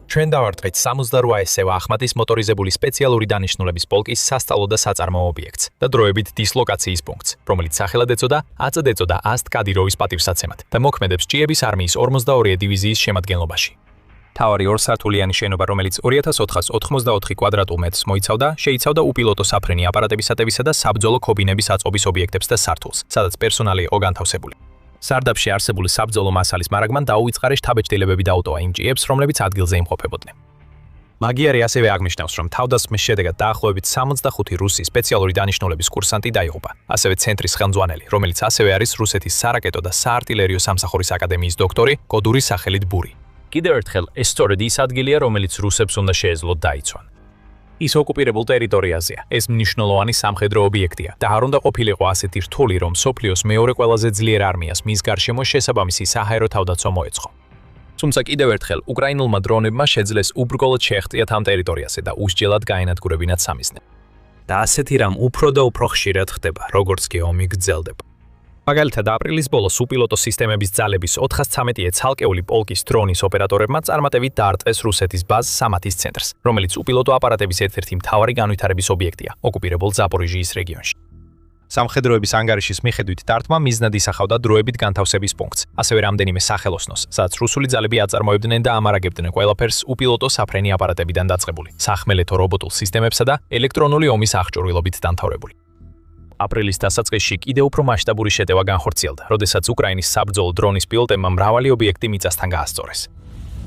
ჩვენ დავარტყით 68 ესევა ახმატის მოტორიზებული სპეციალური დანიშნულების პოლკის სასწავლო და საწარმოო ობიექტს და დროებით დისლოკაციის პუნქტს, რომელიც სახელად ეწოდა აწად ეწოდა ასტ კადიროვის პატივსაცემად და მოქმედებს ჭიების არმიის 42 დივიზიის შემადგენლობაში. თავარი ორსართულიანი შენობა, რომელიც 2484 კვადრატულ მეტრს მოიცავდა, შეიცავდა უპილოტო საფრენი აპარატებისატევისა და საბრძოლო კობინების აწყობის ობიექტებს და სართულს, სადაც პერსონალი იყო განთავსებული. სარდაფში არსებული საბრძოლო მასალის მარაგმან დაუვიწყარი შთაბეჭდილებები დაუტოვა იმ ჭიებს, რომლებიც ადგილზე იმყოფებოდნენ. მაგიარი ასევე აღნიშნავს, რომ თავდასხმის შედეგად დაახლოებით 65 რუსი სპეციალური დანიშნულების კურსანტი დაიღუპა, ასევე ცენტრის ხელმძღვანელი, რომელიც ასევე არის რუსეთის სარაკეტო და საარტილერიო სამსახურის აკადემიის დოქტორი, კოდური სახელით ბური. კიდევ ერთხელ, ეს სწორედ ის ადგილია, რომელიც რუსებს უნდა შეეძლოთ დაიცვან. ის ოკუპირებულ ტერიტორიაზეა. ეს მნიშვნელოვანი სამხედრო ობიექტია და არ უნდა ყოფილიყო ასეთი რთული, რომ სოფლიოს მეორე ყველაზე ძლიერ არმიას მის გარშემო შესაბამისი საჰაერო თავდაცვა მოეწყო. თუმცა კიდევ ერთხელ, უკრაინულმა დრონებმა შეძლეს უბრკოლოდ შეღწიათ ამ ტერიტორიაზე და უსჯელად გაენადგურებინათ სამიზნე. და ასეთი რამ უფრო და უფრო ხშირად ხდება, როგორც კი ომი გრძელდება. მაგალითად, აპრილის ბოლოს უპილოტო სისტემების ძალების 413 ცალკეული პოლკის დრონის ოპერატორებმა წარმატებით დაარტყეს რუსეთის ბაზ სამათის ცენტრს, რომელიც უპილოტო აპარატების ერთ-ერთი მთავარი განვითარების ობიექტია, ოკუპირებულ ზაპორიჟიის რეგიონში. სამხედროების ანგარიშის მიხედვით დარტყმა მიზნად ისახავდა დროებით განთავსების პუნქტს, ასევე რამდენიმე სახელოსნოს, სადაც რუსული ძალები აწარმოებდნენ და ამარაგებდნენ ყველაფერს უპილოტო საფრენი აპარატებიდან დაწყებული, სახმელეთო რობოტულ სისტემებსა და ელექტრონული ომის აღჭურვილობით დამთავრებული. აპრილის დასაწყისში კიდევ უფრო მასშტაბური შეტევა განხორციელდა, როდესაც უკრაინის საბრძოლო დრონის პილოტებმა მრავალი ობიექტი მიწასთან გაასწორეს.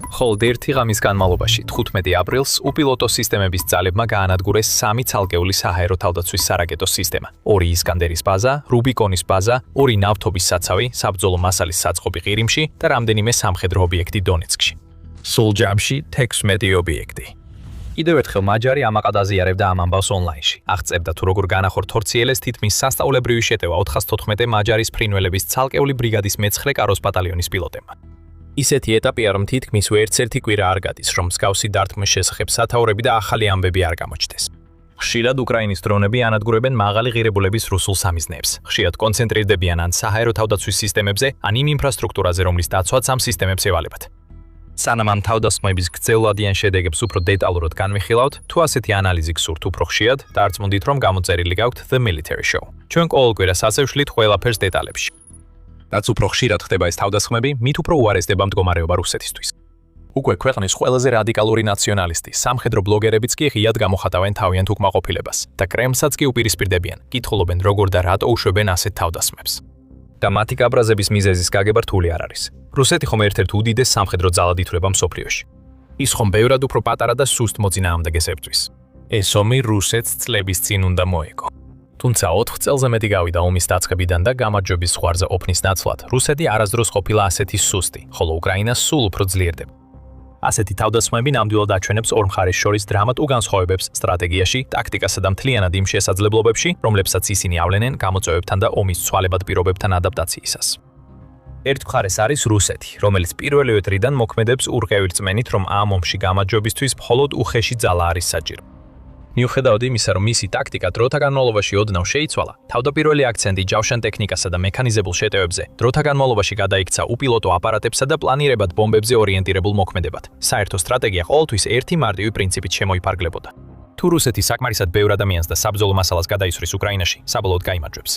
ხოლო ერთი ღამის განმავლობაში, 15 აპრილს, უპილოტო სისტემების ძალებმა გაანადგურეს 3 ცალკეული საჰაერო თავდაცვის სარაკეტო სისტემა, 2 ისკანდერის ბაზა, რუბიკონის ბაზა, 2 ნავთობის საცავი, საბრძოლო მასალის საწყობი ყირიმში და რამდენიმე სამხედრო ობიექტი დონეცკში. სულ ჯამში 16 ობიექტი. კიდევ ერთხელ მაჯარი ამაყად აზიარებდა ამ ამბავს ონლაინში. აღწერდა თუ როგორ განახორციელეს თითქმის სასწauლებრივი შეტევა 414 მაჯარის ფრინველების ცალკეული ბრიგადის მე-9 კაროს ბატალიონის პილოტებმა. ისეთი ეტაპია, რომ თითქმის ვერცერთი კვირა არ გადის, რომ მსგავსი დარტყმის შესახებ სათაურები და ახალი ამბები არ გამოჩნდეს. ხშირად უკრაინის დრონები ანადგურებენ მაღალი ღირებულების რუსულ სამიზნეებს. ხშირად კონცენტრირდებიან ან საჰაერო თავდაცვის სისტემებზე, ან იმ ინფრასტრუქტურაზე, რომლის დაცვაც ამ სისტემებს ევალებათ. სანამ ამ თავდასხმების გრძელვადიან შედეგებს უფრო დეტალურად განვიხილავთ, თუ ასეთი ანალიზი გსურთ უფრო ხშირად, დარწმუნდით, რომ გამოწერილი გაქვთ The Military Show. ჩვენ ყოველ კვირას ასე ვშლით ყველაფერს დეტალებში. რაც უფრო ხშირად ხდება ეს თავდასხმები, მით უფრო უარესდება მდგომარეობა რუსეთისთვის. უკვე ქვეყნის ყველაზე რადიკალური ნაციონალისტი, სამხედრო ბლოგერებიც კი ღიად გამოხატავენ თავიანთ უკმაყოფილებას და კრემლსაც კი უპირისპირდებიან, კითხულობენ როგორ და რატო უშვებენ ასეთ თავდასხმებს. და მათი გაბრაზების მიზეზის გაგება რთული არ არის. რუსეთი ხომ ერთ-ერთ უდიდეს სამხედრო ძალად ითვლება მსოფლიოში. ის ხომ ბევრად უფრო პატარა და სუსტ მოწინააღმდეგეს ებრძვის. ეს ომი რუსეთს წლების წინ უნდა მოეგო. თუმცა 4 წელზე მეტი გავიდა ომის დაწყებიდან და გამარჯვების ზღვარზე ოფნის ნაცვლად, რუსეთი არასდროს ყოფილა ასეთი სუსტი, ხოლო უკრაინა სულ უფრო ძლიერდება. ასეთი თავდასხმები ნამდვილად აჩვენებს ორ მხარეს შორის დრამატულ განსხვავებებს სტრატეგიაში, ტაქტიკასა და მთლიანად იმ შესაძლებლობებში, რომლებსაც ისინი ავლენენ გამოწვევებთან და ომის ცვალებად პირობებთან ადაპტაციისას. ერთ მხარეს არის რუსეთი, რომელიც პირველივე დრიდან მოქმედებს ურყევი რწმენით, რომ ამ ომში გამარჯვებისთვის მხოლოდ უხეში ძალა არის საჭირო. მიუხედავად იმისა, რომ მისი ტაქტიკა დროთა განმავლობაში ოდნავ შეიცვალა, თავდაპირველი აქცენტი ჯავშან ტექნიკასა და მექანიზებულ შეტევებზე დროთა განმავლობაში გადაიქცა უპილოტო აპარატებსა და პლანირებად ბომბებზე ორიენტირებულ მოქმედებად. საერთო სტრატეგია ყოველთვის ერთი მარტივი პრინციპით შემოიფარგლებოდა. თუ რუსეთი საკმარისად ბევრ ადამიანს და საბრძოლო მასალას გადაისვრის უკრაინაში, საბოლოოდ გაიმარჯვებს.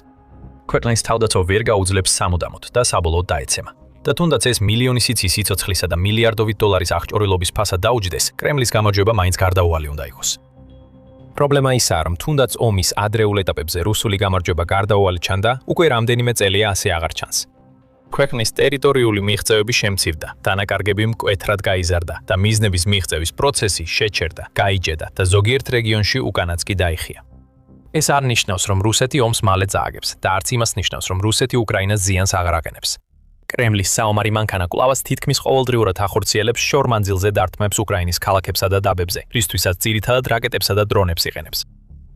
ქვეყნის თავდაცვა ვერ გაუძლებს სამუდამოდ და საბოლოოდ დაეცემა. და თუნდაც ეს მილიონი სიცის სიცოცხლისა და მილიარდობით დოლარის აღჭურვილობის ფასად დაუჯდეს, კრემლის გამარჯვება მაინც გარდაუვალი უნდა იყოს. პრობლემა ისაა, რომ თუნდაც ომის ადრეულ ეტაპებზე რუსული გამარჯვება გარდაუვალი ჩანდა, უკვე რამდენიმე წელია ასე აღარ ჩანს. ქვეყნის ტერიტორიული მიღწევები შემცირდა, დანაკარგები მკვეთრად გაიზარდა და მიზნების მიღწევის პროცესი შეჩერდა, გაიჯედა და ზოგიერთ რეგიონში უკანაც კი დაიხია. ეს არ ნიშნავს, რომ რუსეთი ომს მალე წააგებს და არც იმას ნიშნავს, რომ რუსეთი უკრაინას ზიანს აღარ აყენებს. კრემლის საომარი მანქანა კვლავაც თითქმის ყოველდღიურად ახორციელებს შორ მანძილზე დარტყმებს უკრაინის ქალაქებსა და დაბებზე, რისთვისაც ძირითადად რაკეტებსა და დრონებს იყენებს.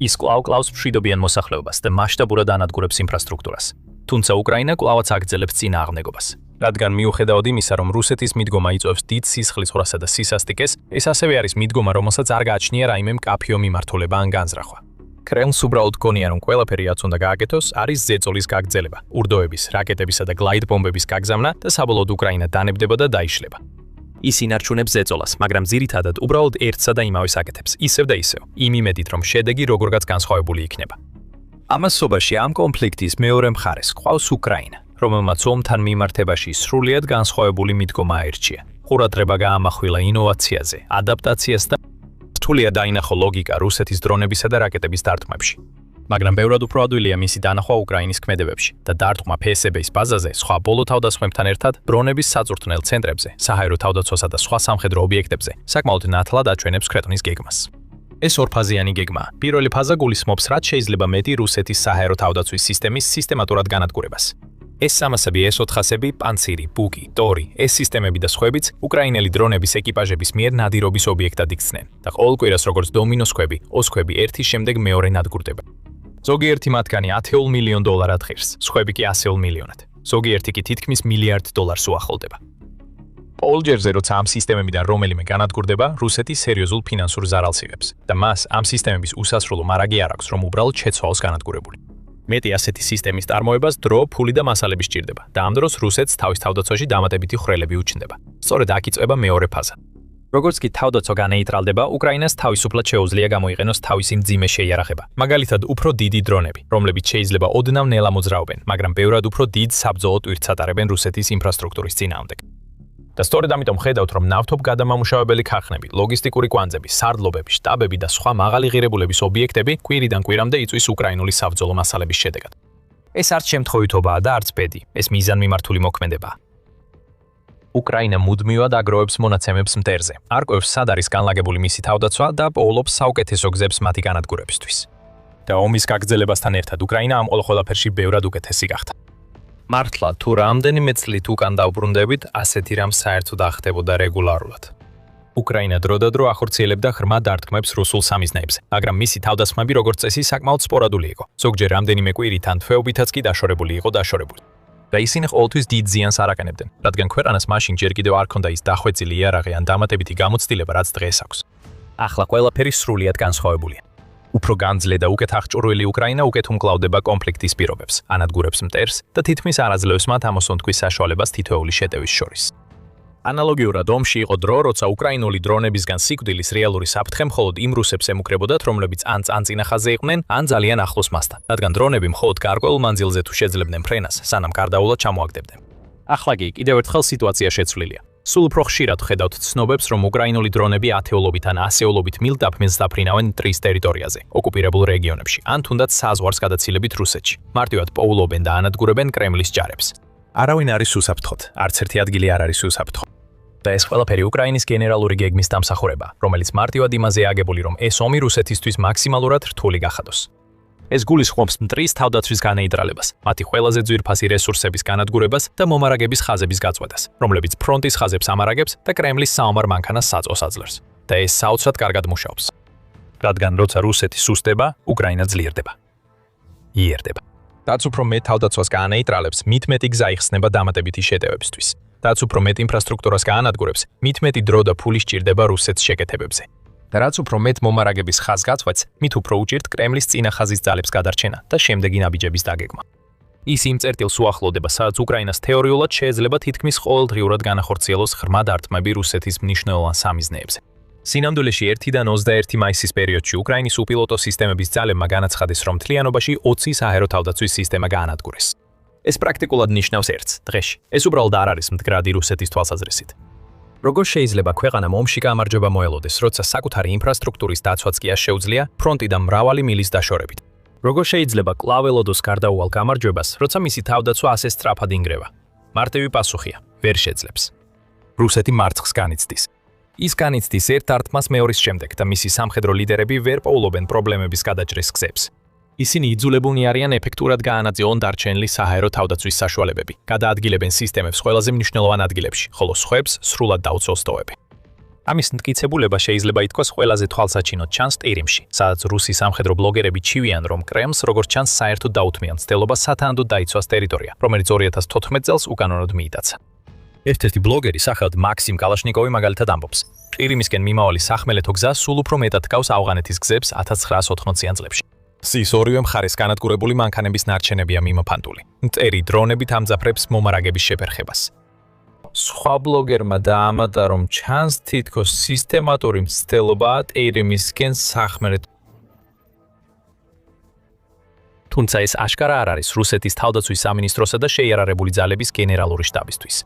ის კვლავს მშვიდობიან მოსახლეობას და მასშტაბურად ანადგურებს ინფრასტრუქტურას. თუმცა უკრაინა კვლავაც აგრძელებს წინააღმდეგობას. რადგან მიუხედავად იმისა, რომ რუსეთის მიდგომა იწვევს დიდ სისხლისღვრასა და სისასტიკეს, ეს ასევე არის მიდგომა, რომელსაც არ გააჩნია რაიმე მკაფიო მიმართულება ან განზრახვა. კრემლს უბრალოდ გონია, რომ ყველაფერი რაც უნდა გააკეთოს, არის ზეწოლის გაგრძელება, ურდოების, რაკეტებისა და გლაიდ ბომბების გაგზავნა და საბოლოოდ უკრაინა დანებდება და დაიშლება. ის ინარჩუნებს ზეწოლას, მაგრამ ძირითადად უბრალოდ ერთსა და იმავეს აკეთებს, ისევ და ისევ, იმ იმედით, რომ შედეგი როგორღაც განსხვავებული იქნება. ამასობაში ამ კონფლიქტის მეორე მხარეს ყავს უკრაინა, რომელმაც ომთან მიმართებაში სრულიად განსხვავებული მიდგომა აირჩია. ყურადღება გაამახვილა ინოვაციაზე, ადაპტაციას და რთულია დაინახო ლოგიკა რუსეთის დრონებისა და რაკეტების დარტყმებში. მაგრამ ბევრად უფრო ადვილია მისი დანახვა უკრაინის ქმედებებში და დარტყმა ფსბ-ის ბაზაზე, სხვა ბოლო თავდასხმებთან ერთად, დრონების საწვრთნელ ცენტრებზე, საჰაერო თავდაცვასა და სხვა სამხედრო ობიექტებზე, საკმაოდ ნათლად აჩვენებს ქვეყნის გეგმას. ეს ორფაზიანი გეგმაა. პირველი ფაზა გულისხმობს, რაც შეიძლება მეტი რუსეთის საჰაერო თავდაცვის სისტემის სისტემატურად განადგურებას. ეს სამასები S-400-ები, პანცირი, ბუგი, ტორი, ეს სისტემები და სხვაებიც უკრაინელი დრონების ეკიპაჟების მიერ ნადირობის ობიექტად იქცნენ და ყოველ კვირას როგორც დომინოს ქვები, ოს ქვები ერთის შემდეგ მეორე ნადგურდება. ზოგიერთი მათგანი 10 მილიონ დოლარად ღირს, სხვები კი 100 მილიონად. ზოგიერთი კი თითქმის მილიარდ დოლარს უახლოვდება. ყოველჯერზე როცა ამ სისტემებიდან რომელიმე განადგურდება, რუსეთი სერიოზულ ფინანსურ ზარალს იღებს და მას ამ სისტემების უსასრულო მარაგი არ აქვს, რომ უბრალოდ შეცვალოს განადგურებული. მეტი ასეთი სისტემის წარმოებას დრო, ფული და მასალები სჭირდება და ამ დროს რუსეთს თავის თავდაცვაში დამატებითი ხვრელები უჩნდება. სწორედ აქ იწყება მეორე ფაზა. როგორც კი თავდაცვა განეიტრალდება, უკრაინას თავისუფლად შეუძლია გამოიყენოს თავისი მძიმე შეიარაღება. მაგალითად, უფრო დიდი დრონები, რომლებიც შეიძლება ოდნავ ნელა მოძრაობენ, მაგრამ ბევრად უფრო დიდ საბრძოლო ტვირთს ატარებენ რუსეთის ინფრასტრუქტურის წინააღმდეგ. და სწორედ ამიტომ ხედავთ, რომ ნავთობ გადამამუშავებელი ქარხნები, ლოგისტიკური კვანძები, სარდლობები, შტაბები და სხვა მაღალი ღირებულების ობიექტები კვირიდან კვირამდე იწვის უკრაინული საბრძოლო მასალების შედეგად. ეს არც შემთხვევითობაა და არც ბედი, ეს მიზანმიმართული მოქმედებაა. უკრაინა მუდმივად აგროვებს მონაცემებს მტერზე, არკვევს სად არის განლაგებული მისი თავდაცვა და პოულობს საუკეთესო გზებს მათი განადგურებისთვის. და ომის გაგრძელებასთან ერთად უკრაინა ამ ყველაფერში ბევრად უკეთესი გახდა. მართლა თუ რამდენიმე წლით უკან დავბრუნდებით, ასეთი რამ საერთოდ ახდებოდა რეგულარულად. უკრაინა დროდადრო ახორციელებდა ღრმა დარტყმებს რუსულ სამიზნეებზე, მაგრამ მისი თავდასხმები როგორც წესი საკმაოდ სპორადული იყო. ზოგჯერ რამდენიმე კვირით ან თვეობითაც კი დაშორებული იყო. და ისინი ყოველთვის დიდ ზიანს არ აყენებდნენ, რადგან ქვეყანას მაშინ ჯერ კიდევ არ ჰქონდა ის დახვეწილი იარაღი ან დამატებითი გამოცდილება, რაც დღეს აქვს. ახლა ყველაფერი სრულიად განსხვავებულია. უფრო განძლე და უკეთ აღჭურვილი უკრაინა უკეთ უმკლავდება კონფლიქტის პირობებს, ანადგურებს მტერს და თითქმის არ აძლევს მათ ამოსონთვის საშუალებას თითოეული შეტევის შორის. ანალოგიურად ომში იყო დრო, როცა უკრაინული დრონებისგან სიკვდილის რეალური საფრთხე მხოლოდ იმ რუსებს ემუქრებოდათ, რომლებიც ან წინახაზე იყვნენ, ან ძალიან ახლოს მასთან, რადგან დრონები მხოლოდ გარკვეულ მანძილზე თუ შეძლებდნენ ფრენას, სანამ გარდაულად ჩამოაგდებდნენ. ახლა კი კიდევ ერთხელ სიტუაცია შეცვლილია. სულ უფრო ხშირად ხედავთ ცნობებს, რომ უკრაინული დრონები ათეულობით ან ასეულობით მილდაფმენს დაფრინავენ მტრის ტერიტორიაზე, ოკუპირებულ რეგიონებში, ან თუნდაც საზღვარს გადაცილებით რუსეთში. მარტივად პოულობენ და ანადგურებენ კრემლის ჯარებს. არავინ არის უსაფრთხოდ, არც ერთი ადგილი არ არის უსაფრთხო. და ეს ყველაფერი უკრაინის გენერალური გეგმის დამსახურება, რომელიც მარტივად იმაზეა აგებული, რომ ეს ომი რუსეთისთვის მაქსიმალურად რთული გახადოს. ეს გულისხმობს მტრის თავდაცვის განეიტრალებას, მათი ყველაზე ძვირფასი რესურსების განადგურებას და მომარაგების ხაზების გაწყვეტას, რომლებიც ფრონტის ხაზებს ამარაგებს და კრემლის საომარ მანქანას საწოს აძლევს. და ეს საოცრად კარგად მუშაობს. რადგან როცა რუსეთი სუსტდება, უკრაინა ძლიერდება. იერდება. რაც უფრო მეტ თავდაცვას განეიტრალებს, მით მეტი გზა იხსნება დამატებითი შეტევებისთვის. რაც უფრო მეტ ინფრასტრუქტურას გაანადგურებს, მით მეტი დრო და ფული სჭირდება რუსეთს შეკეთებებზე. და რაც უფრო მეტ მომარაგების ხაზს გაწყვეტს, მით უფრო უჭირთ კრემლის წინა ხაზის ძალებს გადარჩენა და შემდეგი ნაბიჯების დაგეგმა. ის იმ წერტილს უახლოვდება, სადაც უკრაინას თეორიულად შეიძლება თითქმის ყოველდღიურად განახორციელოს ღრმა დარტყმები რუსეთის მნიშვნელოვან სამიზნეებზე. სინამდვილეში 1-დან 21 მაისის პერიოდში უკრაინის უპილოტო სისტემების ძალებმა განაცხადეს, რომ მთლიანობაში 20 საჰაერო თავდაცვის სისტემა გაანადგურეს. ეს პრაქტიკულად ნიშნავს ერთს, დღეში. ეს უბრალოდ არ არის მდგრადი რუსეთის თვალსაზრისით. როგორ შეიძლება ქვეყანამ ომში გამარჯვება მოელოდეს, როცა საკუთარი ინფრასტრუქტურის დაცვაც კი შეუძლია ფრონტიდან მრავალი მილის დაშორებით? როგორ შეიძლება კვლავ ელოდოს გარდაუვალ გამარჯვებას, როცა მისი თავდაცვა ასე სწრაფად ინგრევა? მარტივი პასუხია: ვერ შეძლებს. რუსეთი მარცხს განიცდის. ის განიცდის ერთ დარტყმას მეორის შემდეგ და მისი სამხედრო ლიდერები ვერ პოულობენ პრობლემების გადაჭრის გზებს. ისინი იძულებულნი არიან ეფექტურად გაანაწილონ დარჩენილი საჰაერო თავდაცვის საშუალებები, გადაადგილებენ სისტემებს ყველაზე მნიშვნელოვან ადგილებში, ხოლო სხვებს სრულად დაუწევს ტოვები. ამის მტკიცებულება შეიძლება ითქვას ყველაზე თვალსაჩინოდ ჩანს ტირიმში, სადაც რუსი სამხედრო ბლოგერები ჩივიან, რომ კრემლს როგორც ჩანს საერთოდ დაუთმიან ცდილობა სათანადოდ დაიცვას ტერიტორია, რომელიც 2014 წელს უკანონოდ მიიტაცა. ერთ-ერთი ბლოგერი სახელად მაქსიმ კალაშნიკოვი მაგალითად ამბობს: ტირიმისკენ მიმავალი სახმელეთო გზა სულ უფრო მეტად ჰგავს ავღანეთის გზებს 1980-იან წლებში. სის ორივე მხარეს განადგურებული მანქანების ნარჩენებია მიმოფანტული. მტერი დრონებით ამძაფრებს მომარაგების შეფერხებას. სხვა ბლოგერმა დაამატა, რომ ჩანს თითქოს სისტემატური მცდელობაა ტირიმისკენ სახმელეთო. თუმცა ეს აშკარა არ არის რუსეთის თავდაცვის სამინისტროსა და შეიარარებული ძალების გენერალური შტაბისთვის.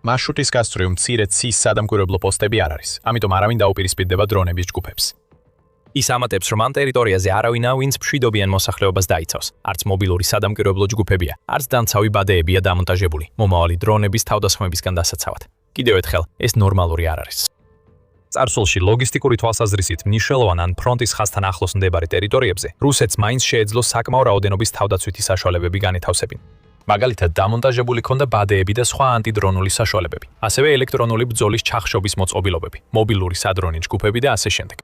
მარშრუტის გასწვრივ მცირე ცის სადამკვირვებლო პოსტები არ არის, ამიტომ არავინ დაუპირისპირდება დრონების ჯგუფებს. ის ამატებს, რომ ამ ტერიტორიაზე არავინა, ვინც მშვიდობიან მოსახლეობას დაიცავს, არც მობილური სადამკვირვებლო ჯგუფებია, არც დამცავი ბადეებია დამონტაჟებული მომავალი დრონების თავდასხმებისგან დასაცავად. კიდევ ერთხელ, ეს ნორმალური არ არის. წარსულში ლოგისტიკური თვალსაზრისით მნიშვნელოვან ან ფრონტის ხაზთან ახლოს მდებარე ტერიტორიებზე რუსეთს მაინც შეეძლო საკმაო რაოდენობის თავდაცვითი საშუალებები განეთავსებინ. მაგალითად, დამონტაჟებული ქონდა ბადეები და სხვა ანტიდრონული საშუალებები, ასევე ელექტრონული ბრძოლის ჩახშობის მოწყობილობები, მობილური სადრონი ჯგუფები და ასე შემდეგ.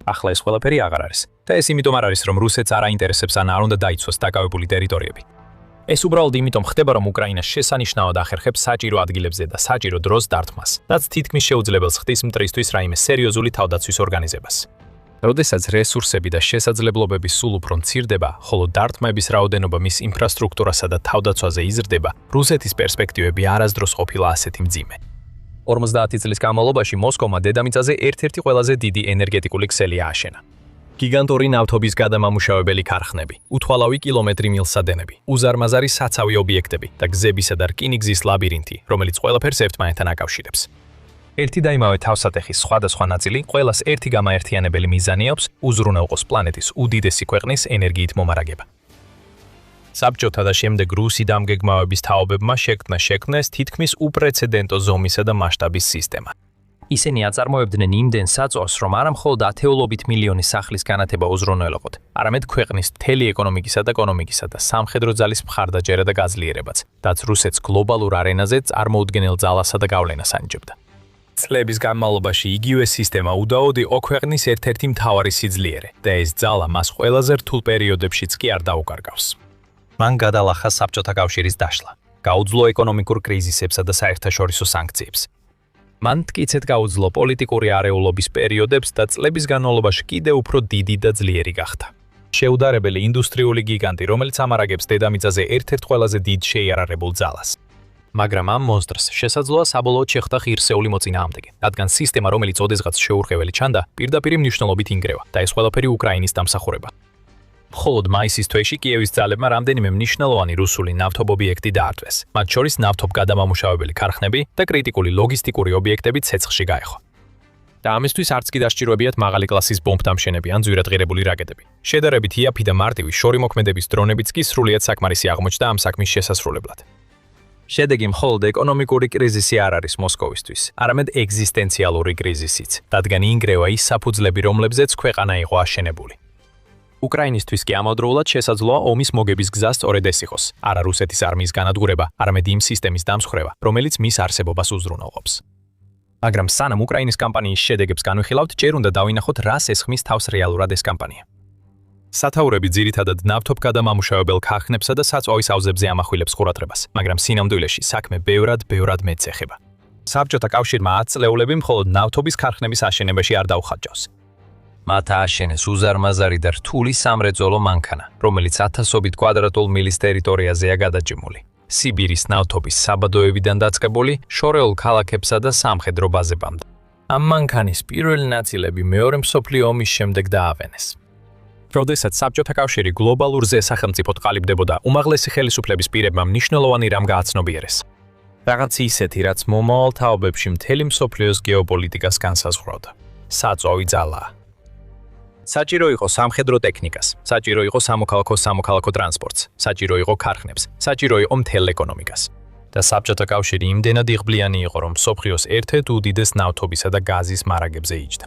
ახლა ეს ყველაფერი აღარ არის და ეს იმიტომ არ არის, რომ რუსეთს არ აინტერესებს ან არ უნდა დაიცვას დაკავებული ტერიტორიები. ეს უბრალოდ იმიტომ ხდება, რომ უკრაინა შესანიშნავად ახერხებს საჭირო ადგილებზე და საჭირო დროს დარტყმას, რაც თითქმის შეუძლებელს ხდის მტრისთვის რაიმე სერიოზული თავდაცვის ორგანიზებას. როდესაც რესურსები და შესაძლებლობები სულ უფრო მცირდება, ხოლო დარტყმების რაოდენობა მის ინფრასტრუქტურასა და თავდაცვაზე იზრდება, რუსეთის პერსპექტივები არასდროს ყოფილა ასეთი მძიმე. 50 წლის განმავლობაში მოსკოვმა დედამიწაზე ერთ-ერთი ყველაზე დიდი ენერგეტიკული ქსელი ააშენა. გიგანტური ნავთობის გადამამუშავებელი ქარხნები, უთვალავი კილომეტრი მილსადენები, უზარმაზარი საცავი ობიექტები და გზებისა და რკინიგზის ლაბირინთი, რომელიც ყველაფერს ერთმანეთთან აკავშირებს. ერთი და იმავე თავსატეხის სხვადასხვა ნაწილი ყველას ერთი გამაერთიანებელი მიზანი აქვს, უზრუნველყოს პლანეტის უდიდესი ქვეყნის ენერგიით მომარაგება. საბჭოთა და შემდეგ რუსი დამგეგმავების თაობებმა შექმნეს თითქმის უპრეცედენტო ზომისა და მასშტაბის სისტემა. ისინი აწარმოებდნენ იმდენ საწოს, რომ არა მხოლოდ ათეულობით მილიონი სახლის განათება უზრუნველყოთ, არამედ ქვეყნის მთელი ეკონომიკისა და სამხედრო ძალის მხარდაჭერა და გაძლიერებაც, რაც რუსეთს გლობალურ არენაზე წარმოუდგენელ ძალასა და გავლენას ანიჭებდა. წლების განმავლობაში იგივე სისტემა უდაოდ იყო ქვეყნის ერთ-ერთი მთავარი სიძლიერე და ეს ძალა მას ყველაზე რთულ პერიოდებშიც კი არ დაუკარგავს. მან გადალახა საბჭოთა კავშირის დაშლა, გაუძლო ეკონომიკურ კრიზისებსა და საერთაშორისო სანქციებს. მან მტკიცედ გაუძლო პოლიტიკური არეულობის პერიოდებს და წლების განმავლობაში კიდევ უფრო დიდი და ძლიერი გახდა. შეუდარებელი ინდუსტრიული გიგანტი, რომელიც ამარაგებს დედამიწაზე ერთ-ერთ ყველაზე დიდ შეიარარებულ ძალას. მაგრამ ამ მონსტრს შესაძლოა საბოლოოდ შეხვდა ღირსეული მოწინააღმდეგე, რადგან სისტემა, რომელიც ოდესღაც შეურყეველი ჩანდა, პირდაპირ მნიშვნელობით ინგრევა და ეს ყველაფერი უკრაინის დამსახურება. მხოლოდ მაისის თვეში კიევის ძალებმა რამდენიმე მნიშვნელოვანი რუსული ნავთობობიექტი დაარტვეს, მათ შორის ნავთობ გადამამუშავებელი ქარხნები და კრიტიკული ლოგისტიკური ობიექტები ცეცხლში გაეხო. და ამისთვის არც კი დასჭიროებიათ მაღალი კლასის ბომბდამშენები ან ძვირადღირებული რაკეტები. შედარებით იაფი და მარტივი შორი მოქმედების დრონებიც კი სრულიად საკმარისი აღმოჩნდა ამ საქმის შესასრულებლად. შედეგი მხოლოდ ეკონომიკური კრიზისი არ არის მოსკოვისთვის, არამედ ეგზისტენციალური კრიზისიც, რადგან ინგრევა ის საფუძვლები, რომლებზეც ქვეყანა იყო აშენებული. უკრაინისთვის კი ამავდროულად შესაძლოა ომის მოგების გზა სწორედ ეს იყოს, არა რუსეთის არმიის განადგურება, არამედ იმ სისტემის დამსხვრევა, რომელიც მის არსებობას უზრუნველყოფს. მაგრამ სანამ უკრაინის კამპანიის შედეგებს განვიხილავთ, ჯერ უნდა დავინახოთ, რას ესხმის თავს რეალურად ეს კამპანია. სათაურები ძირითადად ნავთობგადამამუშავებელ ქარხნებსა და საწვავის აუზებზე ამახვილებს ყურადღებას, მაგრამ სინამდვილეში საქმე ბევრად მეტს ეხება. საბჭოთა კავშირმა 10 წლეულები მხოლოდ ნავთობის ქარხნების აშენებაში არ დაუხარჯავს. მათ ააშენეს უზარმაზარი და რთული სამრეწველო მანქანა, რომელიც 1000-ობით კვადრატულ მილის ტერიტორიაზეა გადაჭიმული. სიბირის ნავთობის საბადოებიდან დაწყებული შორეულ ქალაქებსა და სამხედრო ბაზებამდე. ამ მანქანის პირველი ნაწილები მეორე მსოფლიო ომის შემდეგ დაავენეს. როდესაც საბჭოთა კავშირი გლობალურ ზესახელმწიფოდ ყალიბდებოდა, უმაღლესი ხელისუფლების პირებმა მნიშვნელოვანი რამ გააცნობიერეს. რაღაც ისეთი, რაც მომავალ თაობებში მთელი მსოფლიოს გეოპოლიტიკას განსაზღვრავდა. საწვავი ძალა. საჭირო იყო სამხედრო ტექნიკას, საჭირო იყო სამოქალაქო ტრანსპორტს, საჭირო იყო ქარხნებს, საჭირო იყო მთელ ეკონომიკას. და საბჭოთა კავშირი იმდენად იღბლიანი იყო, რომ მსოფლიოს ერთ-ერთ უდიდეს ნავთობისა და გაზის მარაგებზე იჯდა.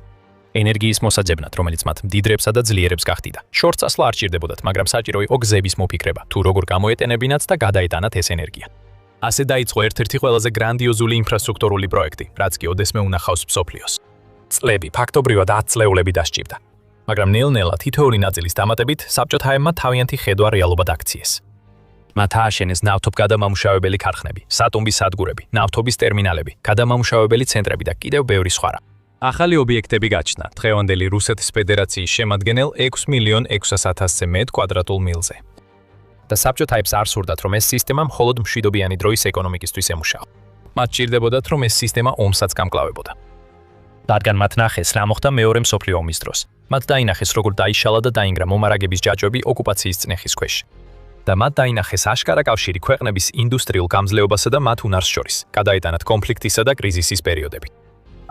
ენერგიის მოსაძებნად, რომელიც მათ მდიდრებსა და ძლიერებს გახდიდა. შორს წასვლა არ სჭირდებოდათ, მაგრამ საჭირო იყო გზების მოფიქრება, თუ როგორ გამოეტენებინათ და გადაეტანათ ეს ენერგია. ასე დაიწყო ერთ-ერთი ყველაზე გრანდიოზული ინფრასტრუქტურული პროექტი, რაც კი ოდესმე უნახავს მსოფლიოს. წლები, ფაქტობრივად 10 წლეულები დასჭირდა. მაგრამ ნელ-ნელა თითოეული ნაწილის დამატებით საბჭოთაებმა თავიანთი ხედვა რეალობად აქციეს. მათ ააშენეს ნავთობგადამამუშავებელი ქარხნები, სატუმბის სადგურები, ნავთობის ტერმინალები, გადამამუშავებელი ცენტრები და კიდევ ბევრი სხვა. ახალი ობიექტები გაჩნდა დღევანდელი რუსეთის ფედერაციის შემადგენელ 6,600,000-ზე მეტ კვადრატულ მილზე. და საბჭოთაებს არ სურდათ, რომ ეს სისტემა მხოლოდ მშვიდობიანი დროის ეკონომიკისთვის ემუშაო. მათ სჭირდებოდათ, რომ ეს სისტემა ომსაც გამკლავებოდა. რადგან მათ ნახეს, რა მოხდა მეორე მსოფლიო ომის დროს. მათ დაინახეს, როგორ დაიშალა და დაინგრა მომარაგების ჯაჭვები ოკუპაციის წნეხის ქვეშ. და მათ დაინახეს აშკარა კავშირი ქვეყნების ინდუსტრიულ გამძლეობასა და მათ უნარს შორის, გადაეტანათ კონფლიქტისა და კრიზისის პერიოდები.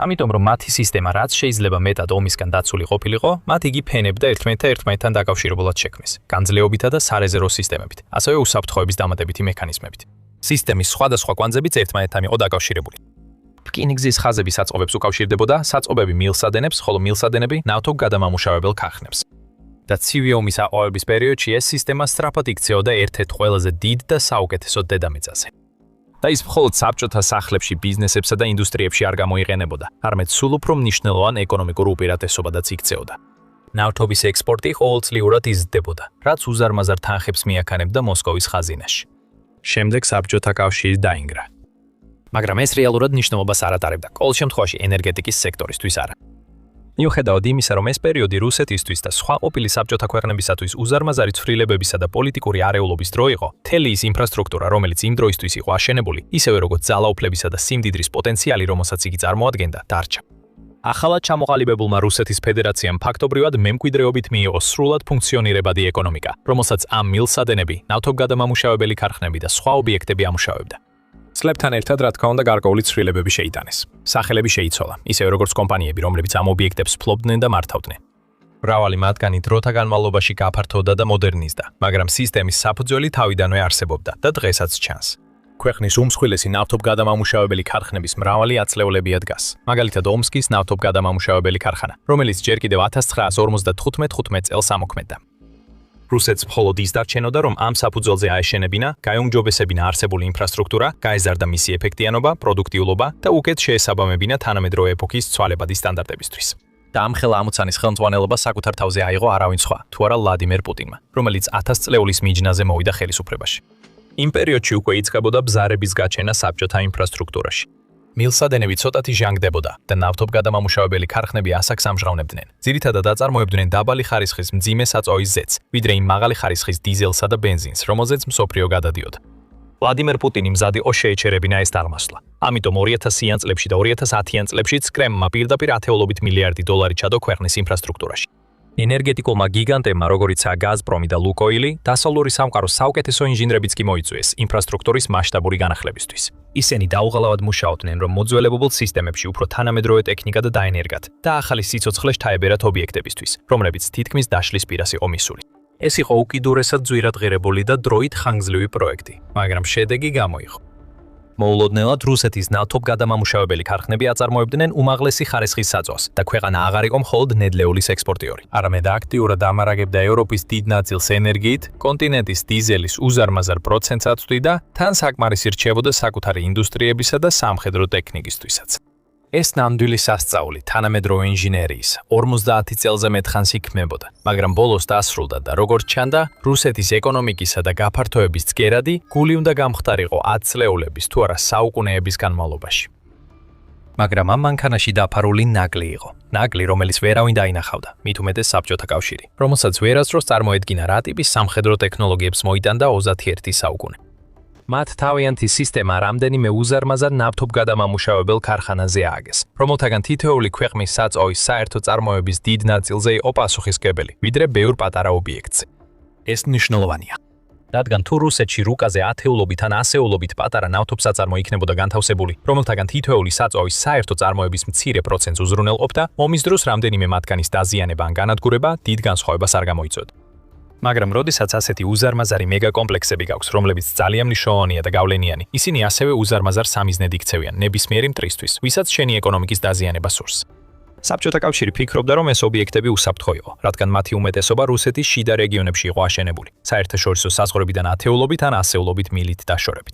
ამიტომ რომ მათი სისტემა რაც შეიძლება მეტად ომისგან დაცული ყოფილიყო, მათ იგი ფენებდა ერთმანეთთან დაკავშირებულად შექმნეს, განძლეობითა და სარეზერვო სისტემებით, ასევე უსაფრთხოების დამატებითი მექანიზმებით. სისტემის სხვადასხვა კვანძებიც ერთმანეთთან იყო დაკავშირებული. რკინიგზის ხაზები საწყობებს უკავშირდებოდა, საწყობები მილსადენებს, ხოლო მილსადენები ნავთობგადამამუშავებელ ქარხნებს. და ცივი ომის აყვავების პერიოდში ეს სისტემა სწრაფად იქცეოდა ერთ-ერთ ყველაზე დიდ და საუკეთესო დედამიწაზე. და ის მხოლოდ საბჭოთა სახლებში, ბიზნესებსა და ინდუსტრიებში არ გამოიყენებოდა, არამედ სულ უფრო მნიშვნელოვან ეკონომიკურ უპირატესობადაც იქცეოდა. ნავთობის ექსპორტი ყოველწლიურად იზრდებოდა, რაც უზარმაზარ თანხებს მიაქანებდა მოსკოვის ხაზინაში. შემდეგ საბჭოთა კავშირი დაინგრა. მაგრამ ეს რეალურად ნიშნულობას არ ატარებდა, ყოველ შემთხვევაში ენერგეტიკის სექტორისთვის არა. მიუხედავად იმისა, რომ ეს პერიოდი რუსეთისთვის და სხვა ყოფილი საბჭოთა ქვეყნებისათვის უზარმაზარი ცვლილებებისა და პოლიტიკური არეულობის დრო იყო, მთელი ის ინფრასტრუქტურა, რომელიც იმ დროისთვის იყო აშენებული, ისევე როგორც ძალაუფლებისა და სიმდიდრის პოტენციალი, რომელსაც იგი წარმოადგენდა, დარჩა. ახალად ჩამოყალიბებულმა რუსეთის ფედერაციამ ფაქტობრივად მემკვიდრეობით მიიღო სრულად ფუნქციონირებადი ეკონომიკა, რომელსაც ამ მილსადენები, ნავთობგადამამუშავებელი ქარხნები და სხვა ობიექტები ამუშავებდა. წლებთან ერთად, რა თქმა უნდა, გარკვეული ცვლილებები შეიტანეს. სახელები შეიცვალა, ისევე როგორც კომპანიები, რომლებიც ამ ობიექტებს ფლობდნენ და მართავდნენ. მრავალი მათგანი დროთა განმავლობაში გაფართოვდა და მოდერნიზდა, მაგრამ სისტემის საფუძველი თავიდანვე არსებობდა და დღესაც ჩანს. ქვეყნის უმსხვილესი ნავთობგადამამუშავებელი ქარხნების მრავალი ათწლეულებია დგას. მაგალითად, ომსკის ნავთობგადამამუშავებელი ქარხანა, რომელიც ჯერ კიდევ 1955 წელს ამოქმედდა. რუსეთს მხოლოდ ის დარჩენოდა, რომ ამ საფუძველზე აეშენებინა, გაეუმჯობესებინა არსებული ინფრასტრუქტურა, გაეზარდა მისი ეფექტიანობა, პროდუქტიულობა და უკეთ შეესაბამებინა თანამედროვე ეპოქის ცვალებადი სტანდარტებისთვის. და ამ ხელა ამოცანის ხელმძღვანელობა საკუთარ თავზე აიღო არავინ სხვა, თუ არა ვლადიმერ პუტინმა, რომელიც 1000 წლეულის მიჯნაზე მოვიდა ხელისუფლებაში. იმ პერიოდში უკვე იწყებოდა ბზარების გაჩენა საბჭოთა ინფრასტრუქტურაში. მილსადენები ცოტათი ჟანგდებოდა და ნავთობგადამამუშავებელი ქარხნები ასაკს ამჟღავნებდნენ. ძირითადად აწარმოებდნენ დაბალი ხარისხის მძიმე საწვავის ზეთს, ვიდრე იმ მაღალი ხარისხის დიზელსა და ბენზინს, რომელზეც მსოფლიო გადადიოდა. ვლადიმერ პუტინი მზად იყო შეეჩერებინა ეს დაღმასვლა. ამიტომ 2000-იან წლებში და 2010-იან წლებშიც კრემლმა პირდაპირ ათეულობით მილიარდი დოლარი ჩადო ქვეყნის ინფრასტრუქტურაში. ენერგეტიკულმა გიგანტებმა, როგორიცაა გაზპრომი და ლუკოილი, დასავლური სამყაროს საუკეთესო ინჟინრებიც კი მოიწვიეს ინფრასტრუქტურის მასშტაბური განახლებისთვის. ისინი დაუღალავად მუშაობდნენ, რომ მოძველებობილ სისტემებში უფრო თანამედროვე ტექნიკა და დაენერგათ და ახალი სიცოცხლე შთაებერათ ობიექტებისთვის, რომლებიც თითქმის დაშლის პირას იყო მისული. ეს იყო უკიდურესად ძვირადღირებული და დროით ხანგრძლივი პროექტი, მაგრამ შედეგი გამოიღო. მოულოდნელად რუსეთის ნავთობ გადამამუშავებელი ქარხნები აწარმოებდნენ უმაღლესი ხარისხის საწვავს და ქვეყანა აღარ იყო მხოლოდ ნედლეულის ექსპორტიორი. არამედ აქტიურად ამარაგებდა ევროპის დიდ ნაწილს ენერგიით, კონტინენტის დიზელის უზარმაზარ პროცენტს აწვდიდა, თან საკმარისი რჩებოდა საკუთარი ინდუსტრიებისა და სამხედრო ტექნიკისთვისაც. ეს ნამდვილი სასწაული თანამედროვე ინჟინერიის 50 წელზე მეტხანს იქმნებოდა, მაგრამ ბოლოს დასრულდა და როგორც ჩანდა, რუსეთის ეკონომიკისა და გაფართოების წგერადი გული უნდა გამხდარიყო 10 წლეულების თუ არა საუკუნეების განმავლობაში. მაგრამ ამ მანქანაში დაფარული ნაკლი იყო. ნაკლი, რომელიც ვერავინ დაინახავდა, მით უმეტეს საბჭოთა კავშირი, რომელსაც ვერასდროს წარმოედგინა რა ტიპის სამხედრო ტექნოლოგიებს მოიტანდა 21 საუკუნე. მათ თავიანთი სისტემა რამდენიმე უზარმაზარ ნავთობ გადამამუშავებელ ქარხანაზე ააგეს, რომელთაგან თითოეული ქვეყნის საწვავის საერთო წარმოების დიდ ნაწილზე იყო პასუხისმგებელი, ვიდრე ბევრ პატარა ობიექტზე. ეს მნიშვნელოვანია, რადგან თუ რუსეთში რუკაზე ათეულობით ან ასეულობით პატარა ნავთობსაწარმო იქნებოდა განთავსებული, რომელთაგან თითოეული საწვავის საერთო წარმოების მცირე პროცენტს უზრუნველყოფდა, ომის დროს რამდენიმე მათგანის დაზიანება ან განადგურება დიდ განსხვავებას არ გამოიწვევდა. მაგრამ როდესაც ასეთი უზარმაზარი მეგაკომპლექსები გაქვს, რომლებიც ძალიან მნიშვნელოვანია და გავლენიანი, ისინი ასევე უზარმაზარ სამიზნედ იქცევიან ნებისმიერი მტრისთვის, ვისაც შენი ეკონომიკის დაზიანება სურს. საბჭოთა კავშირი ფიქრობდა, რომ ეს ობიექტები უსაფრთხო იყო, რადგან მათი უმეტესობა რუსეთის შიდა რეგიონებში იყო აშენებული, საერთაშორისო საზღვრებიდან ათეულობით ან ასეულობით მილით დაშორებით.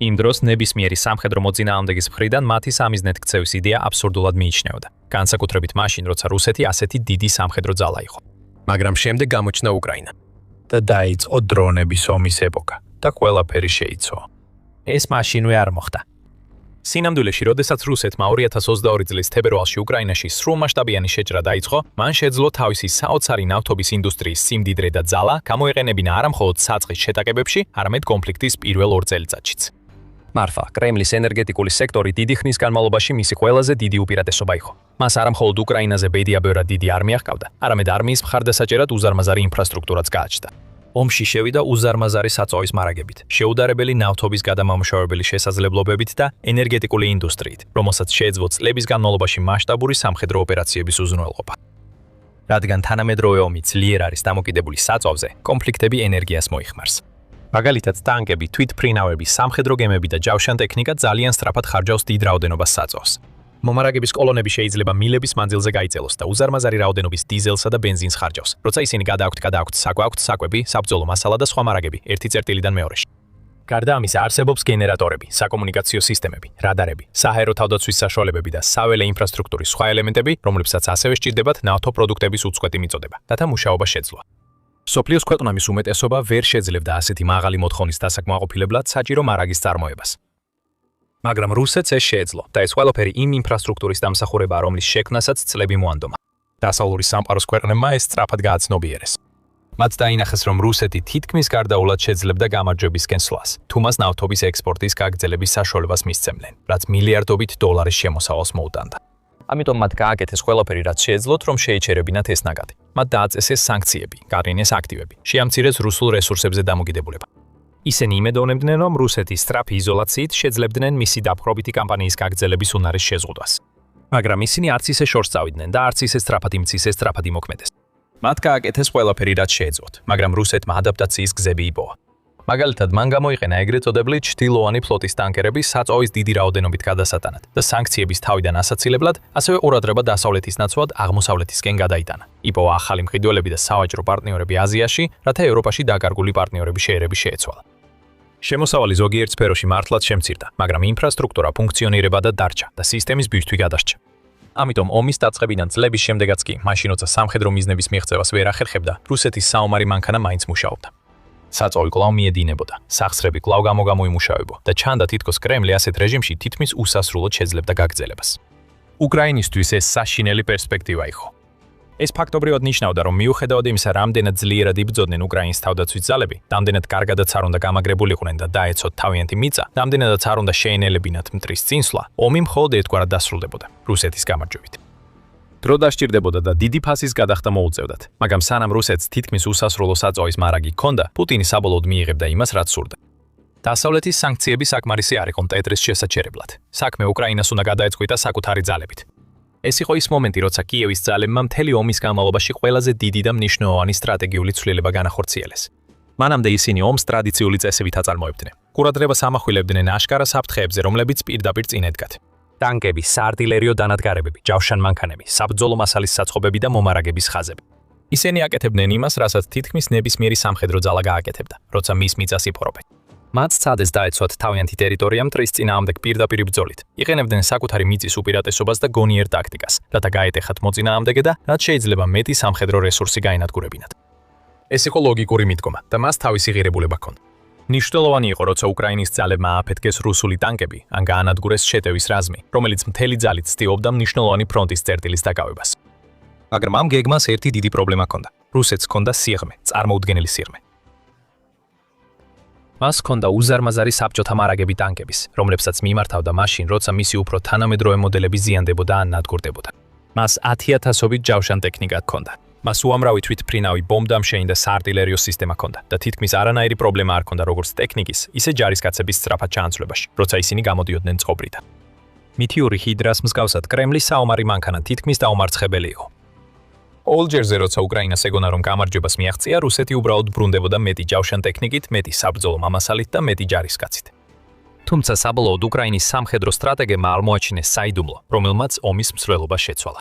იმ დროს ნებისმიერი სამხედრო მოწინააღმდეგის მხრიდან მათი სამიზნედ ქცევის იდეა აბსურდულად მიიჩნეოდა, განსაკუთრებით მაშინ, როცა რუსეთი ასეთი დიდი სამხედრო ძალა იყო. მაგრამ შემდეგ გამოჩნდა უკრაინა და დაიწყო დრონების ომის ეპოქა და ყველაფერი შეიცვალა. ეს მაშინვე არ მოხდა. სინამდვილეში, როდესაც რუსეთმა 2022 წლის თებერვალში უკრაინაში სრულმასშტაბიანი შეჭრა დაიწყო, მან შეძლო თავისი საოცარი ნავთობის ინდუსტრიის სიმდიდრე და ძალა გამოეყენებინა არა მხოლოდ საწყის შეტაკებებში, არამედ კონფლიქტის პირველ 2 წელიწადშიც. მართლა, კრემლის ენერგეტიკული სექტორი დიდი ხნის განმავლობაში მისი ყველაზე დიდი უპირატესობა იყო. მას არა მხოლოდ უკრაინაზე ბედიაბერად დიდი არმია ჰყავდა, არამედ არმიის მხარდასაჭერად უზარმაზარი ინფრასტრუქტურაც გააჩნდა. ომში შევიდა უზარმაზარი საწვავის მარაგებით, შეუდარებელი ნავთობის გადამამუშავებელი შესაძლებლობებით და ენერგეტიკული ინდუსტრიით, რომელსაც შეეძლო წლების განმავლობაში მასშტაბური სამხედრო ოპერაციების უზრუნველყოფა. რადგან თანამედროვე ომი ძლიერ არის დამოკიდებული საწვავზე, კონფლიქტები ენერგიას მოიხმარს. მაგალითად, ტანკები, თვითმფრინავები, სამხედრო გემები და ჯავშან ტექნიკა ძალიან სწრაფად ხარჯავს დიდ რაოდენობას საწვავს. მომარაგების კოლონები შეიძლება მილების მანძილზე გაიწელოს და უზარმაზარი რაოდენობის დიზელსა და ბენზინს ხარჯავს, როცა ისინი გადააქვთ საკვები, საბრძოლო მასალა და სხვა მარაგები ერთი წერტილიდან მეორეში. გარდა ამისა, არსებობს გენერატორები, საკომუნიკაციო სისტემები, რადარები, საჰაერო თავდაცვის საშუალებები და საველე ინფრასტრუქტურის სხვა ელემენტები, რომლებსაც ასევე სჭირდებათ ნავთობპროდუქტების უწყვეტი მიწოდება, რათა მუშაობა შეძლო. სოფლიოს ქვეყნების უმეტესობა ვერ შეძლებდა ასეთი მაღალი მოთხოვნის დასაკმაყოფილებლად საჭირო მარაგის წარმოებას. მაგრამ რუსეთს ეს შეეძლო და ეს ყველაფერი იმ ინფრასტრუქტურის დამსახურებაა, რომლის შექმნასაც წლები მოანდომა. დასავლური სამყაროს ქვეყნებმა ეს სწრაფად გააცნობიერეს. მათ დაინახეს, რომ რუსეთი თითქმის გარდაულად შეძლებდა გამარჯვებისკენ სვლას, თუ მას ნავთობის ექსპორტის გაგრძელების საშუალებას მისცემდნენ, რაც მილიარდობით დოლარის შემოსავალს მოუტანდა. ამიტომ მათ გააკეთეს ყველაფერი, რაც შეეძლოთ, რომ შეიჩერებინათ ეს ნაკადი. მათ დააწესეს სანქციები, გარინეს აქტივები, შეამცირეს რუსულ რესურსებზე დამოკიდებულება. ისინი იმედოვნებდნენ, რომ რუსეთის სწრაფი იზოლაციით შეძლებდნენ მისი დაპყრობითი კამპანიის გაგრძელების უნარის შეზღუდვას. მაგრამ ისინი არც ისე შორს წავიდნენ და არც ისე სწრაფად იმცის, ეს სწრაფად იმოქმედეს. მათ გააკეთეს ყველაფერი, რაც შეეძლოთ, მაგრამ რუსეთმა ადაპტაციის გზები იპოვა. მაგალითად, მან გამოიყენა ეგრეთ წოდებული ჩრდილოვანი ფლოტის ტანკერები საწვავის დიდი რაოდენობით გადასატანად და სანქციების თავიდან ასაცილებლად, ასევე ყურადღება დასავლეთის ნაცვლად აღმოსავლეთისკენ გადაიტანა. იპოვა ახალი მყიდველები და სავაჭრო პარტნიორები აზიაში, რათა ევროპაში დაკარგული პარტნიორების შეერები შეეცვალა. შემოსავალი ზოგიერთ სფეროში მართლაც შემცირდა, მაგრამ ინფრასტრუქტურა ფუნქციონირებდა და დარჩა და სისტემის ბირთვი გადასჭა. ამიტომ ომის დაწყებიდან წლების შემდეგაც კი, მაშინ როცა სამხედრო მიზნების მიღწევას ვერ ახერხებდა, რუსეთის საომარი მანქანა მაინც მუშაობდა. საწვავი კვლავ მიედინებოდა, სახსრები კვლავ გამოიმუშავებო და ჩანდა თითქოს კრემლი ასეთ რეჟიმში თითქმის უსასრულოდ შეძლებდა გაგრძელებას. უკრაინისთვის ეს საშინელი პერსპექტივა იყო. ეს ფაქტობრივად ნიშნავდა, რომ მიუხედავად იმისა, რამდენად ძლიერად იბრძოდნენ უკრაინის თავდაცვის ძალები, რამდენად კარგადაც არ უნდა გამაგრებულიყვნენ და დაეცოთ თავიანთი მიწა, რამდენადაც არ უნდა შეენელებინათ მტრის წინსვლა, ომი მხოლოდ ერთგვარად დასრულდებოდა, რუსეთის გამარჯვებით. დრო დასჭირდებოდა და დიდი ფასის გადახდა მოუწევდათ, მაგრამ სანამ რუსეთს თითქმის უსასრულო საწვავის მარაგი ჰქონდა, პუტინი საბოლოოდ მიიღებდა იმას, რაც სურდა. დასავლეთის სანქციები საკმარისი არ იყო მტედრის შესაჩერებლად. საქმე უკრაინას უნდა გადაეწყვიტა საკუთარი ძალებით. ეს იყო ის მომენტი, როცა კიევის ძალებმა მთელი ომის განმავლობაში ყველაზე დიდი და მნიშვნელოვანი სტრატეგიული ცვლილება განახორციელეს. მანამდე ისინი ომს ტრადიციული წესებით აწარმოებდნენ. ყურადღებას ამახვილებდნენ აშკარა საფრთხეებზე, რომლებიც პირდაპირ წინ ედგათ. ტანკები, საარტილერიო დანადგარებები, ჯავშანმანქანები, საბრძოლო მასალის საწყობები და მომარაგების ხაზები. ისინი აკეთებდნენ იმას, რასაც თითქმის ნებისმიერი სამხედრო ძალა გააკეთებდა, როცა მის მიწას იფორობენ. მათ სცადეს დაეცვათ თავიანთი ტერიტორია მტრის წინააღმდეგ პირდაპირ ბრძოლით. იყენებდნენ საკუთარი მიწის უპირატესობას და გონიერ ტაქტიკას, რათა გაეტეხათ მოწინააღმდეგე და რაც შეიძლება მეტი სამხედრო რესურსი გაენადგურებინათ. ეს იყო ლოგიკური მიდგომა და მას თავისი ღირებულება ჰქონდა. მნიშვნელოვანი იყო, როცა უკრაინის ძალებმა აფეთქეს რუსული ტანკები, ან გაანადგურეს შეტევის რაზმი, რომელიც მთელი ძალით ცდილობდა მნიშვნელოვანი ფრონტის წერტილის დაკავებას. მაგრამ ამ გეგმას ერთი დიდი პრობლემა ჰქონდა. რუსეთს ჰქონდა სიღრმე, წარმოუდგენელი სიღრმე. მას ჰქონდა უზარმაზარი საბჭოთა მარაგები ტანკების, რომლებსაც მიმართავდა მაშინ, როცა მისი უფრო თანამედროვე მოდელები ზიანდებოდა ან ნადგურდებოდა. მას 10,000-ობით ჯავშან ტექნიკა ჰქონდა. მას უამრავი თვითმფრინავი ბომბდამშენი და საარტილერიო სისტემა ჰქონდა და თითქმის არანაირი პრობლემა არ ჰქონდა როგორც ტექნიკის, ისე ჯარისკაცების სწრაფად ჩაანაცვლებაში, როცა ისინი გამოდიოდნენ წყობრიდან. მითიური ჰიდრას მსგავსად კრემლის საომარი მანქანა თითქმის დაუმარცხებელი იყო. Olgerze როცა უკრაინას ეგონა რომ გამარჯვებას მიაღწია, რუსეთი უბრალოდ ბრუნდებოდა მეტი ჯავშან ტექნიკით, მეტი საბრძოლო მამასალით და მეტი ჯარისკაცით. თუმცა საბოლოოდ უკრაინის სამხედრო სტრატეგებმა აღმოაჩინეს საიდუმლო, რომელმაც ომის მსვლელობა შეცვალა.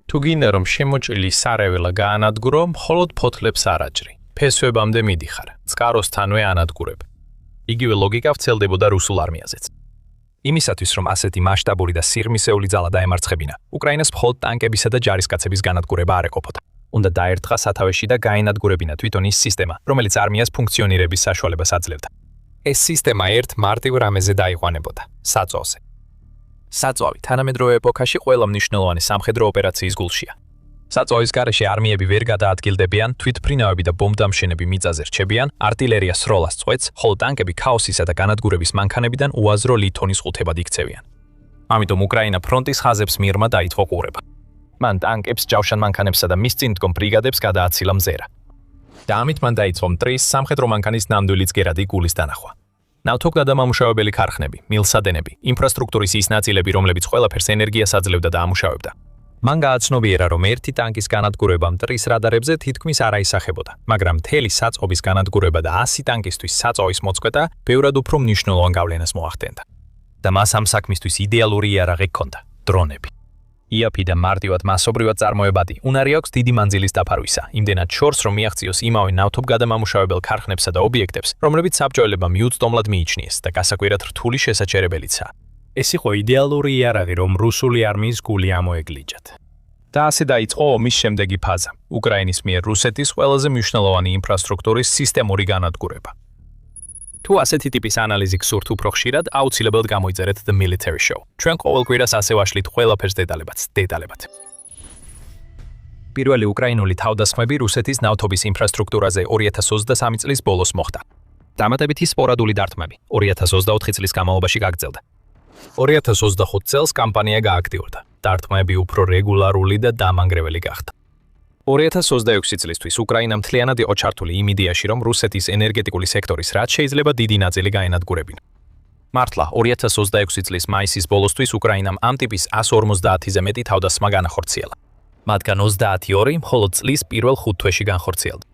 თუ გინდა რომ შემოჭრილი სარეველა გაანადგურო, მხოლოდ ფოთლებს არ აჭრი. ფესვებამდე მიდიხარ, წყაროსთანვე ანადგურებ. იგივე ლოგიკა ვრცელდებოდა რუსულ არმიაზეც. იმისათვის რომ ასეთი მასშტაბური და სიღრმისეული ძალა დაემარცხებინა, უკრაინას მხოლოდ ტანკებისა და ჯარისკაცების განადგურება არ ეყოფოდა. უნდა დაერთხა სათავეში და გაენადგურებინა თვითონ ის სისტემა, რომელიც არმიას ფუნქციონირების საშუალებას აძლევდა. ეს სისტემა ერთ მარტივ რამეზე დაიყვანებოდა: საწვავზე. საწვავი თანამედროვე ეპოქაში ყველა მნიშვნელოვანი სამხედრო ოპერაციის გულშია. საწვავის გარეშე არმიები ვერ გადაადგილდებიან, თვითმფრინავები და ბომბდამშენები მიწაზე რჩებიან, არტილერია სროლას წყვეტს, ხოლო ტანკები ქაოსისა და განადგურების მანქანებიდან უაზრო ლითონის ყუთებად იქცევიან. ამიტომ უკრაინა ფრონტის ხაზებს მიღმა დაიწყო ყურება. მან ტანკებს, ჯავშანმანქანებსა და მის წინ მდგომ ბრიგადებს გადააცილა მზერა. და ამით მან დაიწყო მტრის სამხედრო მანქანის ნამდვილი ზგერადი გულის დანახვა. ნავთობგადამამუშავებელი ქარხნები, მილსადენები, ინფრასტრუქტურის ის ნაწილები, რომლებიც ყველაფერს ენერგიას აძლევდა და ამუშავებდა. მან გააცნობიერა, რომ ერთი ტანკის განადგურება მტრის რადარებზე თითქმის არ აისახებოდა, მაგრამ მთელი საწყობის განადგურება და 100 ტანკისთვის საწვავის მოწყვეტა ბევრად უფრო მნიშვნელოვან გავლენას მოახდენდა. და მას ამ საქმისთვის იდეალური იარაღი ჰქონდა: დრონები. იაფი და მარტივად მასობრივად წარმოებადი, უნარი აქვს დიდი მანძილის დაფარვისა, იმდენად შორს რომ მიაღწიოს იმავე ნავთობგადამამუშავებელ ქარხნებსა და ობიექტებს, რომლებიც საბჭოელებმა მიუწვდომლად მიიჩნიეს და გასაკვირად რთული შესაჩერებელიცაა. ეს იყო იდეალური იარაღი, რომ რუსული არმიის გული ამოეგლიჯათ. და ასე დაიწყო ომის შემდეგი ფაზა, უკრაინის მიერ რუსეთის ყველაზე მნიშვნელოვანი ინფრასტრუქტურის სისტემური განადგურება. თუ ასეთი ტიპის ანალიზი გსურთ უფრო ხშირად, აუცილებლად გამოიწერეთ The Military Show. ჩვენ ყოველ კვირას ასე ვაშლით ყველაფერს დეტალებად. პირველი უკრაინული თავდასხმები რუსეთის ნავთობის ინფრასტრუქტურაზე 2023 წლის ბოლოს მოხდა. დამატებითი სპორადული დარტყმები 2024 წლის განმავლობაში გაგრძელდა. 2025 წელს კამპანია გააქტიურდა. დარტყმები უფრო რეგულარული და დამანგრეველი გახდა. 2026 წლისთვის უკრაინა მთლიანად იყო ჩართული იმ იდეაში, რომ რუსეთის ენერგეტიკული სექტორის რაც შეიძლება დიდი ნაწილი გაენადგურებინა. მართლა 2026 წლის მაისის ბოლოსთვის უკრაინამ ამ ტიპის 150-ზე მეტი თავდასხმა განახორციელა. მათგან 22 მხოლოდ წლის პირველ 5 თვეში განხორციელდა.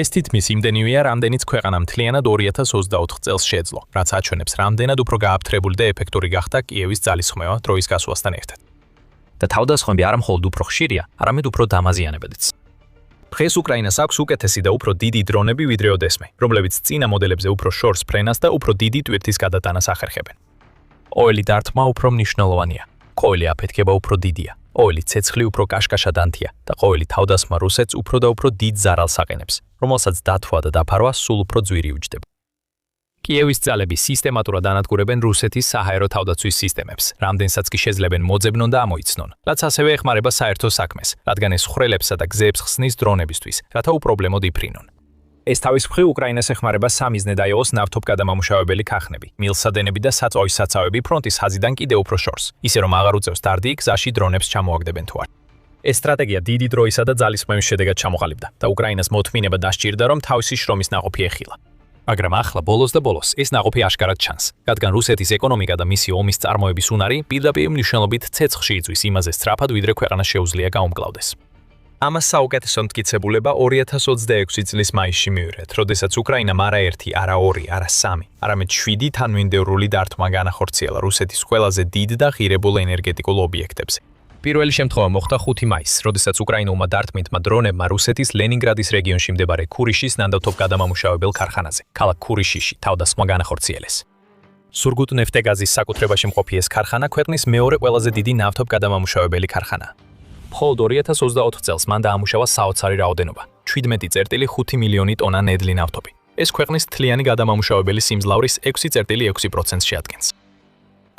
ეს თითქმის იმდენივეა, რამდენიც ქვეყანა მთლიანად 2024 წელს შეძლო, რაც აჩვენებს, რამდენად უფრო გააფთრებული და ეფექტური გახდა კიევის ძალისხმევა დროის გასვლასთან ერთად. და თავდასხმები არა მხოლოდ უფრო ხშირია, არამედ უფრო დამაზიანებადიც. დღეს უკრაინას აქვს უკეთესი და უფრო დიდი დრონები ვიდრე ოდესმე, რომლებიც წინა მოდელებზე უფრო შორს ფრენას და უფრო დიდი ტვირთის გადატანას ახერხებენ. ოელი დარტყმა უფრო მნიშვნელოვანია, ყოველი აფეთქება უფრო დიდია, ყოველი ცეცხლი უფრო კაშკაშად ანთია და ყოველი თავდასხმა რუსეთს უფრო და უფრო დიდ ზარალს აყენებს, რომელსაც დათვა და დაფარვა სულ უფრო ძვირი უჯდება. კიევის ძალები სისტემატურად ანადგურებენ რუსეთის საჰაერო თავდაცვის სისტემებს, რამდენსაც კი შეძლებენ მოძებნონ და ამოიცნონ, რაც ასევე ეხმარება საერთო საქმეს, რადგან ეს ხვრელებსა და გზებს ხსნის დრონებისთვის, რათა უპრობლემოდ იფრინონ. ეს თავის მხრივ უკრაინას ეხმარება სამიზნედ აიღოს ნავთობგადამამუშავებელი ქარხნები, მილსადენები და საწვავის საცავები ფრონტის ხაზიდან კიდევ უფრო შორს, ისე რომ აღარ უწევს დარდი გზაში დრონებს ჩამოაგდებენ თუ არ. ეს სტრატეგია დიდი დროისა და ძალისხმევის შედეგად ჩამოყალიბდა და უკრაინას მოთმინება დასჭირდა, რომ თავისი შრომის ნაყოფი ეხილა. მაგრამ ახლა ბოლოს და ბოლოს ეს ნაყოფი აშკარად ჩანს, რადგან რუსეთის ეკონომიკა და მისი ომის წარმოების უნარი პირდაპირ მნიშვნელობით ცეცხლში იწვის იმაზე სწრაფად, ვიდრე ქვეყანას შეუძლია გაუმკლავდეს. ამას საუკეთესო მტკიცებულება 2026 წლის მაისში მივიღეთ, როდესაც უკრაინამ არა 1, არა 2, არა 3, არამედ 7 თანმიმდევრული დარტყმა განახორციელა რუსეთის ყველაზე დიდ და ღირებულ ენერგეტიკულ ობიექტებზე. პირველი შემთხვევა მოხდა 5 მაისს, როდესაც უკრაინულმა დარტყმითმა დრონებმა რუსეთის ლენინგრადის რეგიონში მდებარე ქურიშის ნავთობგადამამუშავებელ ქარხანაზე, ქალაქ ქურიშიში, თავდასხმა განახორციელეს. სურგუტნეფტეგაზის საკუთრებაში მყოფი ეს ქარხანა ქვეყნის მეორე ყველაზე დიდი ნავთობგადამამუშავებელი ქარხანაა. მხოლოდ 2024 წელს მან დაამუშავა საოცარი რაოდენობა 17.5 მილიონი ტონა ნედლი ნავთობი. ეს ქვეყნის მთლიანი გადამამუშავებელი სიმძლავრის 6.6%-ს შეადგენს.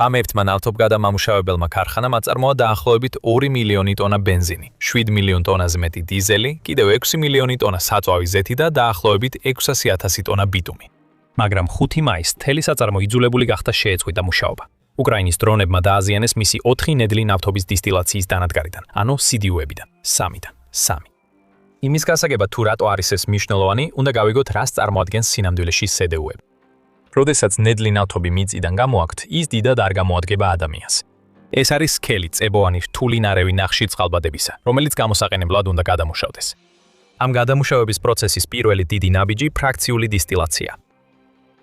ამ ერთმა ნავთობგადამამუშავებელმა ქარხანამ აწარმოა დაახლოებით 2 მილიონი ტონა ბენზინი, 7 მილიონ ტონაზე მეტი დიზელი, კიდევ 6 მილიონი ტონა საწვავი ზეთი და დაახლოებით 600,000 ტონა ბიტუმი. მაგრამ 5 მაისს მთელი საწარმო იძულებული გახდა შეეწყვიტა მუშაობა. უკრაინის დრონებმა დააზიანეს მისი 4 ნედლი ნავთობის დისტილაციის დანადგარიდან, ანუ CDU-ებიდან, 3-დან, 3. იმის გასაგებად თუ რატო არის ეს მნიშვნელოვანი, უნდა გავიგოთ რას წარმოადგენს სინამდვილეში CDU-ები. როდესაც ნედლი ნავთობი მიწიდან გამოაქვთ, ის დიდად არ გამოადგება ადამიანს. ეს არის სქელი წებოვანი რთული ნარევი ნახშირ წყალბადებისა, რომელიც გამოსაყენებლად უნდა გადამუშავდეს. ამ გადამუშავების პროცესის პირველი დიდი ნაბიჯი ფრაქციული დისტილაციაა.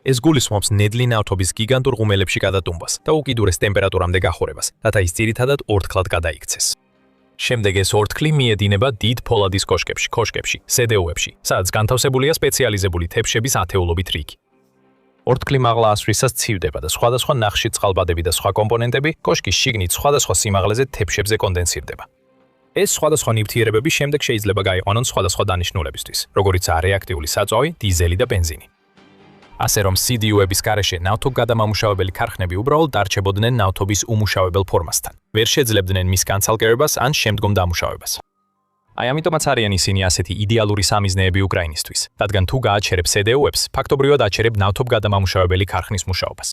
ეს გულისხმობს ნედლი ნავთობის გიგანტურ ღუმელებში გადატუმბას და უკიდურეს ტემპერატურამდე გახურებას, რათა ის ძირითადად ორთქლად გადაიქცეს. შემდეგ ეს ორთქლი მიედინება დიდ ფოლადის კოშკებში, CDU-ებში, სადაც განთავსებულია სპეციალიზებული თეფშების ათეულობით რიგი. ორთქლი მაღლა ასვლისას ცივდება და სხვადასხვა ნახშირ წყალბადები და სხვა კომპონენტები კოშკის შიგნით სხვადასხვა სიმაღლეზე თეფშებზე კონდენსირდება. ეს სხვადასხვა ნივთიერებები შემდეგ შეიძლება გაიყვანონ სხვადასხვა დანიშნულებისთვის, როგორიცაა რეაქტიული საწვავი, დიზელი და ბენზინი. ასე რომ CDU-ების გარეშე ნავთობგადამამუშავებელი ქარხნები უბრალოდ დარჩებოდნენ ნავთობის უმუშავებელ ფორმასთან. ვერ შეძლებდნენ მის განცალკევებას ან შემდგომ დამუშავებას. აი ამიტომაც არიან ისინი ასეთი იდეალური სამიზნეები უკრაინისთვის, რადგან თუ გააჩერებ CDU-ებს, ფაქტობრივად აჩერებ ნავთობგადამამუშავებელი ქარხნის მუშაობას.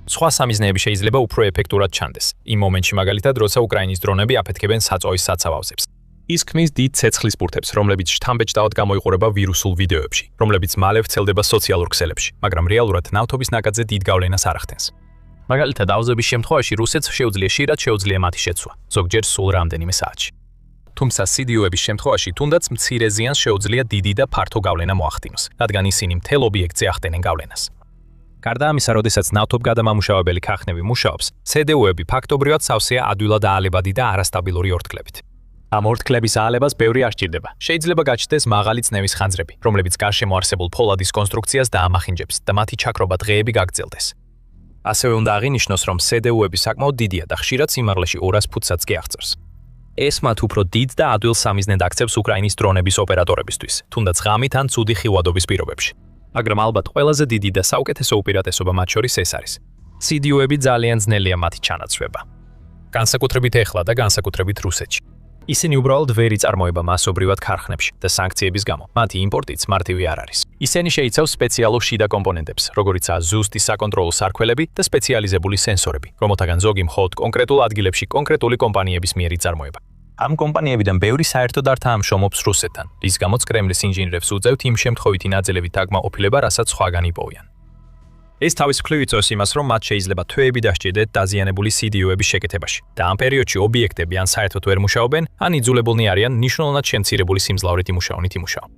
სხვა სამიზნეები შეიძლება უფრო ეფექტურად ჩანდეს. იმ მომენტში მაგალითად, როცა უკრაინის დრონები აფეთქებენ საწვავის საცავავზებს. ის ქმნის დიდ ცეცხლის ბურთებს, რომლებიც შთამბეჭდავად გამოიყურება ვირუსულ ვიდეოებში, რომლებიც მალე ვრცელდება სოციალურ ქსელებში, მაგრამ რეალურად ნავთობის ნაკადზე დიდ გავლენას არ ახდენს. მაგალითად, აუზების შემთხვევაში რუსეთს შეუძლია მათი შეცვლა, ზოგჯერ სულ რამდენიმე საათში. თუმცა CDU-ების შემთხვევაში თუნდაც მცირე ზიანს შეუძლია დიდი და ფართო გავლენა მოახდინოს, რადგან ისინი მთელ ობიექტზე ახდენენ გავლენას. გარდა ამისა, როდესაც ნავთობგადამამუშავებელი ქარხნები მუშაობს, CDU-ები ფაქტობრივად სავსეა ადვილად აალებადი და არასტაბილური ორთქლებით. ამ ორთქლების აალებას ბევრი არ სჭირდება. შეიძლება გაჩნდეს მაღალი წნევის ხანძრები, რომლებიც გარშემო არსებულ ფოლადის კონსტრუქციას დაამახინჯებს და მათი ჩაქრობა დღეები გაგრძელდეს. ასევე უნდა აღინიშნოს, რომ CDU-ები საკმაოდ დიდია და ხშირად სიმაღლეში 200 ფუტსაც კი აღწევს. ეს მათ უფრო დიდ და ადვილ სამიზნედ აქცევს უკრაინის დრონების ოპერატორებისთვის, თუნდაც ღამით ან ცუდი ხილვადობის პირობებში. მაგრამ ალბათ ყველაზე დიდი და საუკეთესო უპირატესობა მათ შორის ეს არის. CDU-ები ძალიან ძნელია მათი ჩანაცვლება. განსაკუთრებით ეხლა და განსაკუთრებით რუსეთში. ისინი უბრალოდ ვერ იწარმოება მასობრივად ქარხნებში და სანქციების გამო. მათი იმპორტიც მარტივი არ არის. ისინი შეიცავს სპეციალურ შიდა კომპონენტებს, როგორიცაა ზუსტი საკონტროლო სარქველები და სპეციალიზებული სენსორები, რომელთაგან ზოგი მხოლოდ კონკრეტულ ადგილებში კონკრეტული კომპანიების მიერ იწარმოება. ამ კომპანიებიდან ბევრი საერთოდ არ თამაშობს რუსეთთან, რის გამოც კრემლის ინჟინრებს უწევთ იმ შემთხვევითი ნაძელებით აკმაყოფილება, რასაც სხვაგან იპოვიან. ეს თავისუფლად იწვევს იმას, რომ მათ შეიძლება თვეები დასჭირდეთ დაზიანებული CDU-ების შეკეთებაში და ამ პერიოდში ობიექტები ან საერთოდ ვერ მუშაობენ, ან იძულებულნი არიან ნიშნულად შემცირებული სიმძლავრით იმუშაონ.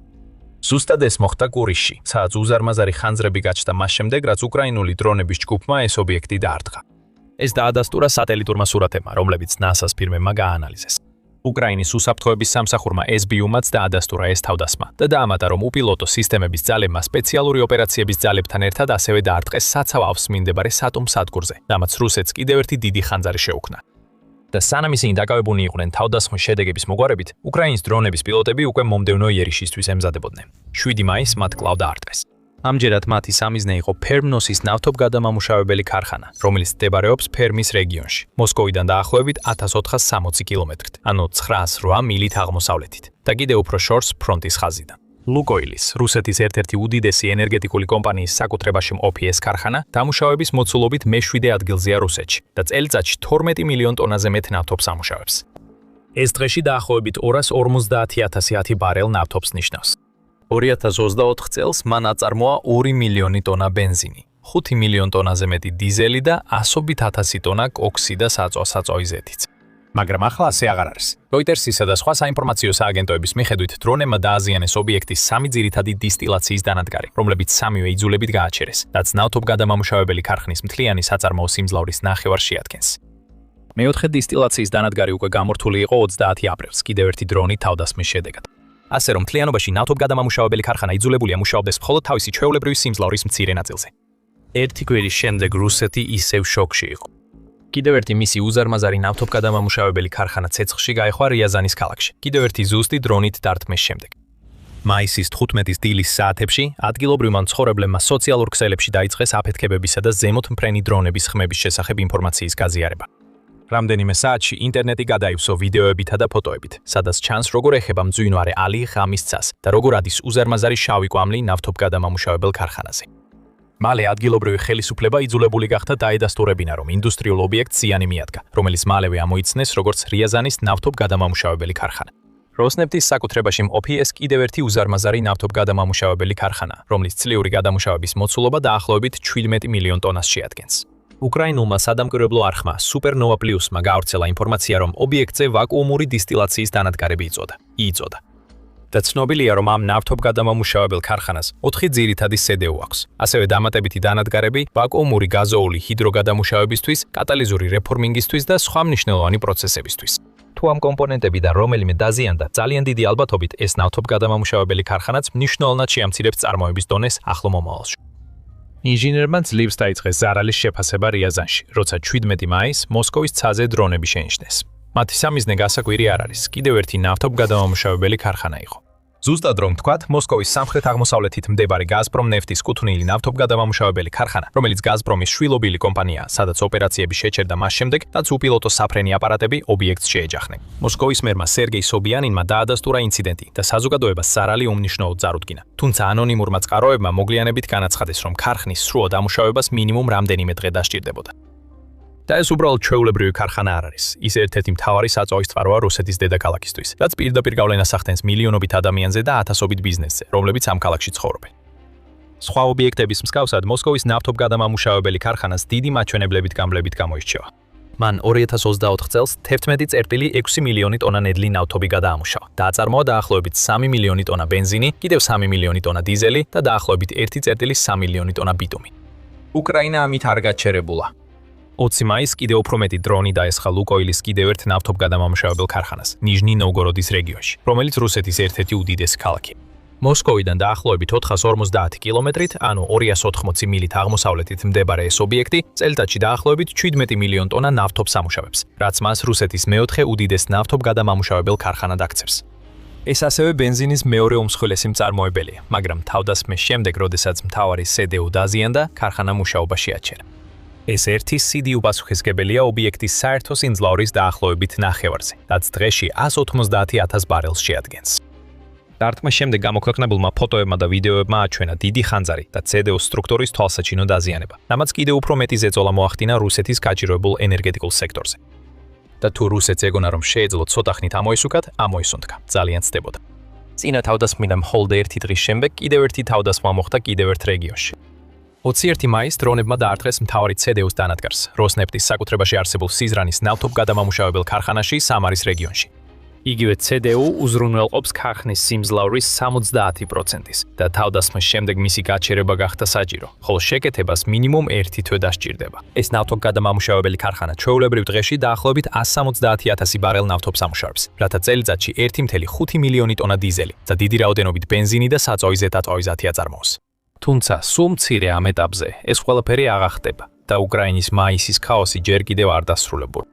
ზუსტად ეს მოხდა გურიში, სადაც უზარმაზარი ხანძრები გაჩნდა მას შემდეგ, რაც უკრაინული დრონების ჯგუფმა ეს ობიექტი დაარტყა. ეს დაადასტურა სატელიტურმა სურათებმა, რომლებიც NASA-ს ფირმებმა გააანალიზეს. უკრაინის უსაფრთხოების სამსახურმა SBU-მაც დაადასტურა ეს თავდასხმა და დაამატა, რომ უპილოტო სისტემების ძალებმა სპეციალური ოპერაციების ძალებთან ერთად ასევე დაარტყეს საცავ მიმდებარე სატომ სადგურზე, რამაც რუსეთს კიდევ ერთი დიდი ხანძარი შეუქმნა. და სანამ ისინი დაკავებულნი იყვნენ თავდასხმის შედეგების მოგვარებით, უკრაინის დრონების პილოტები უკვე მომდევნო იერიშისთვის ემზადებოდნენ. 7 მაისს მათ კვლავ დაარტყეს. ამჯერად მათი სამიზნე იყო ფერმნოსის ნავთობგადამამუშავებელი ქარხანა, რომელიც მდებარეობს ფერმის რეგიონში, მოსკოვიდან დაახლოებით 1460 კილომეტრით, ანუ 908 მილით აღმოსავლეთით და კიდევ უფრო შორს ფრონტის ხაზიდან. ლუკოილის, რუსეთის ერთ-ერთი უდიდესი ენერგეტიკული კომპანიის საკუთრებაში მყოფი ეს ქარხანა დამუშავების მოცულობით მე-7 ადგილზეა რუსეთში და წელიწადში 12 მილიონ ტონაზე მეტ ნავთობს ამუშავებს. ეს დღეში დაახლოებით 250,000 ბარელ ნავთობს ნიშნავს. 2024 წელს მან აწარმოა 2 მილიონი ტონა ბენზინი, 5 მილიონ ტონაზე მეტი დიზელი და 100,000 ტონა კოქსი და საწვავი ზეთიც. მაგრამ ახლა ასე აღარ არის. Reuters-ისა და სხვა საინფორმაციო სააგენტოების მიხედვით, დრონებმა დააზიანეს ობიექტის 3 ძირითადი დისტილაციის დანადგარი, რომლებიც სამივე იძულებით გააჩერეს, რაც ნავთობგადამამუშავებელი ქარხნის მთლიანი საწარმოო სიმძლავრის ნახევარს შეადგენს. მეოთხე დისტილაციის დანადგარი უკვე გამორთული იყო 30 აპრილს, კიდევ ერთი დრონი თავდასხმის შედეგად. ასე რომ მთლიანობაში ნავთობგადამამუშავებელი ქარხანა იძულებულია მუშაობდეს მხოლოდ თავისი ჩვეულებრივი სიმძლავრის მცირე ნაწილზე. ერთი კვირის შემდეგ რუსეთი ისევ შოკში იყო. კიდევ ერთი მისი უზარმაზარი ნავთობგადამამუშავებელი ქარხანა ცეცხლში გაეხვა რიაზანის ქალაქში. კიდევ ერთი ზუსტი დრონით დარტყმის შემდეგ. მაისის 15-ის დილის საათებში ადგილობრივმა მცხოვრებლებმა სოციალურ ქსელებში დაიწყეს აფეთქებებისა და ზემოთ მფრენი დრონების ხმების შესახებ ინფორმაციის გაზიარება. რამდენიმე საათში ინტერნეტი გადაივსო ვიდეოებითა და ფოტოებით, სადაც ჩანს როგორ ეხება მძვინვარე ალი ღამის ცას და როგორ ადის უზარმაზარი შავი კვამლი ნავთობგადამამუშავებელ ქარხანაზე. მალე ადგილობრივი ხელისუფლება იძულებული გახდა დაედასტურებინა, რომ ინდუსტრიულ ობიექტს ზიანი მიადგა, რომელიც მალევე ამოიცნეს როგორც რიაზანის ნავთობგადამამუშავებელი ქარხანა. როსნეფტის საკუთრებაში მყოფი ეს კიდევ ერთი უზარმაზარი ნავთობგადამამუშავებელი ქარხანა, რომლის წლიური გადამუშავების მოცულობა დაახლოებით 17 მილიონ ტონას შეადგენს. უკრაინულმა სადამკვირვებლო არხმა Supernova Plus-მა გაავრცელა ინფორმაცია, რომ ობიექტზე ვაკუუმური დისტილაციის დანადგარები იწოდა. და ცნობილია, რომ ამ ნავთობგადამამუშავებელ ქარხანას 4 ძირითადი SDU აქვს. ასევე დამატებითი დანადგარები ვაკუუმური გაზოული ჰიდროგადამუშავებისთვის, კატალიზური რეფორმინგისთვის და სხვა მნიშვნელოვანი პროცესებისთვის. თუ ამ კომპონენტებიდან რომელიმე დაზიანდა, ძალიან დიდი ალბათობით ეს ნავთობგადამამუშავებელი ქარხანაც მნიშვნელოვნად შეამცირებს წარმოების დონეს ახლო მომავალში. ინჟინერმა ძლივს დაიწყეს ზარალის შეფასება რიაზანში, როცა 17 მაისს მოსკოვის ცაზე დრონები შენიშნეს. მათი სამიზნე გასაკვირი არ არის, კიდევ ერთი ნავთობგადამამუშავებელი ქარხანა იყო. ზუსტად რომ ვთქვათ, მოსკოვის სამხრეთ-აღმოსავლეთით მდებარე გაზპრომ ნეფტის კუთვნილი ნავთობგადამამუშავებელი ქარხანა, რომელიც გაზპრომის შვილობილი კომპანიაა, სადაც ოპერაციები შეჩერდა მას შემდეგ, რაც უპილოტო საფრენი აპარატები ობიექტს შეეჯახნენ. მოსკოვის მერმა სერგეი სობიანინმა დაადასტურა ინციდენტი და საზოგადოებას ზარალი უმნიშვნელოდ წარუდგინა. თუმცა ანონიმურმა წყაროებმა მოგვიანებით განაცხადეს, რომ ქარხნის სრულად დამუშავებას მინიმუმ რამდენიმე დღე დასჭირდებოდა. და ეს უბრალოდ ჩვეულებრივი ქარხანა არ არის. ის ერთ-ერთი მთავარი საწვავის წყაროა რუსეთის დედაქალაქისთვის, რაც პირდაპირ გავლენას ახდენს მილიონობით ადამიანზე და ათასობით ბიზნესზე, რომლებიც ამ ქალაქში ცხოვრობენ. სხვა ობიექტების მსგავსად, მოსკოვის ნავთობგადამამუშავებელი ქარხანას დიდი მაჩვენებლებით გამლებით გამოირჩევა. მან 2024 წელს 11.6 მილიონი ტონა ნედლი ნავთობი გადაამუშავა. დააწარმოა დაახლოებით 3 მილიონი ტონა ბენზინი, კიდევ 3 მილიონი ტონა დიზელი და დაახლოებით 1.3 მილიონი ტონა ბიტუმი. უკრაინა ამით არ გაჩერებულა. 20 მაისს კიდევ უფრო მეტი დრონი დაესხა ლუკოილის კიდევ ერთ ნავთობგადამამუშავებელ ქარხანას, ნიჟნი ნოვგოროდის რეგიონში, რომელიც რუსეთის ერთ-ერთი უდიდესი ქალაქია. მოსკოვიდან დაახლოებით 450 კილომეტრით, ანუ 280 მილით აღმოსავლეთით მდებარე ეს ობიექტი წელიწადში დაახლოებით 17 მილიონ ტონა ნავთობს ამუშავებს, რაც მას რუსეთის მეოთხე უდიდეს ნავთობგადამამუშავებელ ქარხანად აქცევს. ეს ასევე ბენზინის მეორე უმსხვილესი მწარმოებელია, მაგრამ თავდასხმის შემდეგ, როდესაც მთავარი SDU დაზიანდა, ქარხანა მუშაობაში აჩერა. ეს ერთი სიდი უპასუხისმგებელია ობიექტის საერთო სიმძლავრის დაახლოებით ნახევარზე, რაც დღეში 190,000 ბარელს შეადგენს. დარტყმის შემდეგ გამოქვეყნებულმა ფოტოებმა და ვიდეოებმა აჩვენა დიდი ხანძარი და CDU-ს სტრუქტურის თვალსაჩინო დაზიანება, რამაც კიდევ უფრო მეტი ზეწოლა მოახდინა რუსეთის გაჭირვებულ ენერგეტიკულ სექტორზე. და თუ რუსეთს ეგონა რომ შეეძლო ცოტა ხნით ამოისუქათ, ამოისუნთქა, ძალიან ცდებოდა. წინა თავდასხმიდან მხოლოდ ერთი დღის შემდეგ კიდევ ერთი თავდასხმა მოხდა კიდევ ერთ რეგიონში. 21 მაისს დრონებმა დაარტყეს მთავარი CDU-ს დანადგარს, როსნეფტის საკუთრებაში არსებულ სიზრანის ნავთობგადამამუშავებელ ქარხანაში სამარის რეგიონში. იგივე CDU უზრუნველყოფს ქარხნის სიმძლავრის 70%-ის და თავდასხმის შემდეგ მისი გაჩერება გახდა საჭირო, ხოლო შეკეთებას მინიმუმ 1 თვე დასჭირდება. ეს ნავთობგადამამუშავებელი ქარხანა ჩვეულებრივ დღეში დაახლოებით 170,000 ბარელ ნავთობს ამუშავებს, რათა წელიწადში 1.5 მილიონი ტონა დიზელი და დიდი რაოდენობით ბენზინი და საწვავი ზედაწვავის ათი აწარმოოს. თუმცა სულ მცირე ამ ეტაპზე ეს ყველაფერი აღარ ხდება და უკრაინის მაისის ქაოსი ჯერ კიდევ არ დასრულებულა.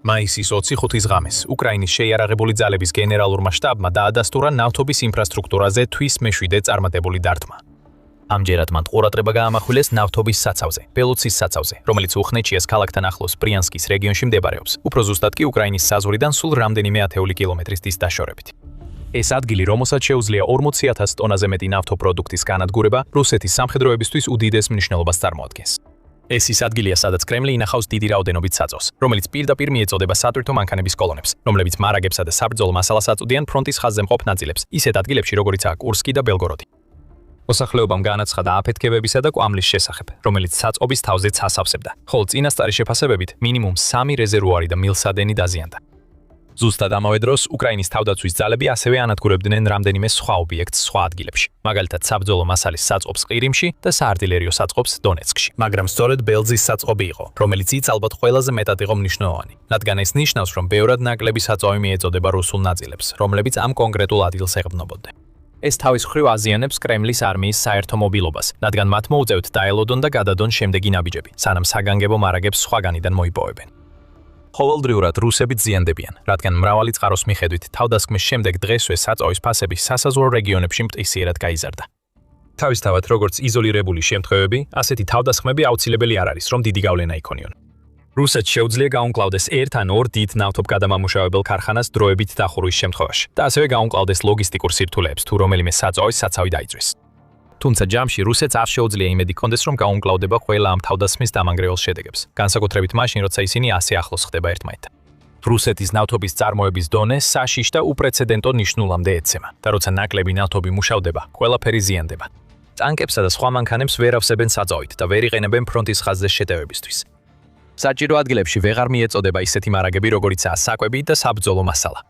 მაისის 25-ის ღამეს უკრაინის შეიარაღებული ძალების გენერალურმა შტაბმა დაადასტურა ნავთობის ინფრასტრუქტურაზე თვის მეშვიდე წარმატებული დარტყმა. ამჯერად მან ყურადღება გაამახვილეს ნავთობის საცავზე, ბელოცის საცავზე, რომელიც უხნეჩიას ქალაქთან ახლოს ბრიანსკის რეგიონში მდებარეობს, უფრო ზუსტად კი უკრაინის საზღვრიდან სულ რამდენიმე ათეული კილომეტრის დის დაშორებით. ეს ადგილი, რომელსაც შეუძლია 40,000 ტონაზე მეტი ნავთობპროდუქტის განადგურება, რუსეთის სამხედროებისთვის უდიდეს მნიშვნელობას წარმოადგენს. ეს ის ადგილია, სადაც კრემლი ინახავს დიდი რაოდენობით საწავს, რომელიც პირდაპირ მიეწოდება სატვირთო მანქანების კოლონებს, რომლებიც მარაგებსა და საბრძოლო მასალას აწვდიან ფრონტის ხაზზე მყოფ ნაწილებს, ისეთ ადგილებში, როგორიცაა კურსკი და ბელგოროდი. მოსახლეობამ განაცხადა აფეთქებებისა და კვამლის შესახებ, რომელიც საწყობის თავზეც ასავსებდა, ხოლო წინასწარი შეფასებებით მინიმუმ 3 რეზერვუარი და მილსადენი დაზიანდა. ზუსტად ამავე დროს უკრაინის თავდაცვის ძალები ასევე ანადგურებდნენ რამდენიმე სხვა ობიექტს სხვა ადგილებში, მაგალითად საბრძოლო მასალის საწყობს ყირიმში და საარტილერიო საწყობს დონეცკში. მაგრამ სწორედ ბელზის საწყობი იყო, რომელიც იც ალბათ ყველაზე მეტად იყო მნიშვნელოვანი, რადგან ეს ნიშნავს, რომ ბევრად ნაკლები საწვავი მიეწოდება რუსულ ნაწილებს, რომლებიც ამ კონკრეტულ ადგილს ეყრდნობოდნენ. ეს თავის მხრივ აზიანებს კრემლის არმიის საერთო მობილობას, რადგან მათ მოუწევთ დაელოდონ და გადადონ შემდეგი ნაბიჯები, სანამ საგანგებო მარაგებს სხვაგანიდან მოიპოვებენ. ყოველდღიურად რუსები ზიანდებიან, რადგან მრავალი წყაროს მიხედვით თავდასხმის შემდეგ დღესვე საწავის ფასები სასაზღვრო რეგიონებში მტკიციერად გაიზარდა. თავისთავად, როგორც იზოლირებული შემთხვევები, ასეთი თავდასხმები აუცილებელი არ არის, რომ დიდი გავლენა იქონიონ. რუსეთს შეუძლია გაუმკლავდეს ერთ ან ორ დიდ ნავთობგადამამუშავებელ ქარხანას დროებით დახურვის შემთხვევაში და ასევე გაუმკლავდეს ლოგისტიკურ სირთულეებს, თუ რომელიმე საწავის საცავი დაიწვის. თუმცა ჯამში რუსეთს არ შეუძლია იმედი ჰქონდეს, რომ გაუმკლავდება ყველა ამ თავდასხმის დამანგრეულ შედეგებს, განსაკუთრებით მაშინ, როცა ისინი ასე ახლოს ხდება ერთმანეთთან. რუსეთის ნავთობის წარმოების დონე საშიშ და უპრეცედენტო ნიშნულამდე ეცემა და როცა ნაკლები ნავთობი მუშავდება, ყველაფერი ზიანდება. ტანკებსა და სხვა მანქანებს ვერ ავსებენ საწავით და ვერ იყენებენ ფრონტის ხაზზე შეტევებისთვის. საჭირო ადგილებში ვეღარ მიეწოდება ისეთი მარაგები, როგორიცაა საკვები და საბრძოლო მასალა.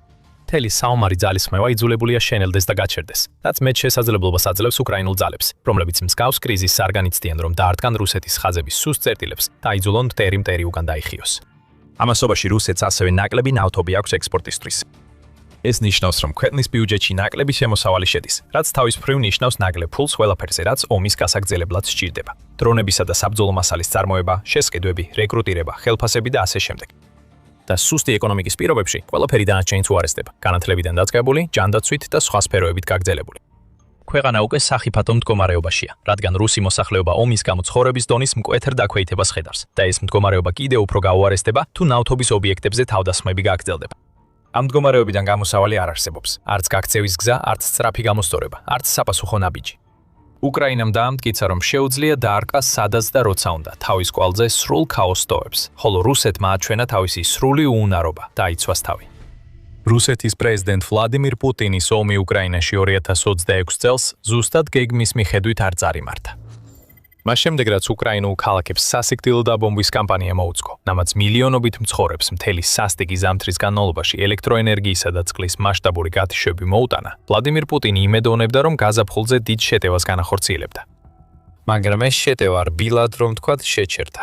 მთელი საომარი ძალისხმევა იძულებულია შენელდეს და გაჩერდეს, რაც მეტ შესაძლებლობას აძლევს უკრაინულ ძალებს, რომლებიც მსგავს კრიზისს არ განიცდიან, რომ დაარტყან რუსეთის ხაზების სუსტ წერტილებს და აიძულონ მტერი უკან დაიხიოს. ამასობაში რუსეთს ასევე ნაკლები ნავთობი აქვს ექსპორტისთვის. ეს ნიშნავს, რომ ქვეყნის ბიუჯეტში ნაკლები შემოსავალი შედის, რაც თავის მხრივ ნიშნავს ნაკლებ ფულს ყველაფერზე, რაც ომის გასაგრძელებლად სჭირდება. დრონებისა და საბრძოლო მასალის წარმოება, შესყიდვები, რეკრუტირება, ხელფასები და ასე შემდეგ. და სუსტი ეკონომიკის პირობებში ყველაფერი დანარჩენიც უარესდება, განათლებიდან დაწყებული, ჯანდაცვით და სხვა სფეროებით გაგრძელებული. ქვეყანა უკვე სახიფათო მდგომარეობაშია, რადგან რუსი მოსახლეობა ომის გამო ცხოვრების დონის მკვეთრ დაქვეითებას ხედავს და ეს მდგომარეობა კიდევ უფრო გაუარესდება, თუ ნავთობის ობიექტებზე თავდასხმები გაგრძელდება. ამ მდგომარეობიდან გამოსავალი არ არსებობს, არც გაქცევის გზა, არც სწრაფი გამოსწორება, არც საპასუხო ნაბიჯი. უკრაინამ დაამტკიცა, რომ შეუძლია დაარყას სადაც და როცა უნდა, თავის კვალზე სრულ ქაოსს ტოვებს, ხოლო რუსეთმა აჩვენა თავისი სრული უუნარობა და აიცვას თავი. რუსეთის პრეზიდენტ ვლადიმირ პუტინის ომი უკრაინაში 2026 წელს ზუსტად გეგმის მიხედვით არ წარიმართა. მას შემდეგ, რაც უკრაინულ ქალაქებს სასიკვდილო დაბომბვის კამპანია მოუწყო, რამაც მილიონობით მცხოვრებს მთელი სასტიკი ზამთრის განმავლობაში ელექტროენერგიისა და წყლის მასშტაბური გათიშები მოუტანა, ვლადიმირ პუტინი იმედოვნებდა, რომ გაზაფხულზე დიდ შეტევას განახორციელებდა. მაგრამ ეს შეტევა რბილად, რომ თქვათ, შეჩერდა.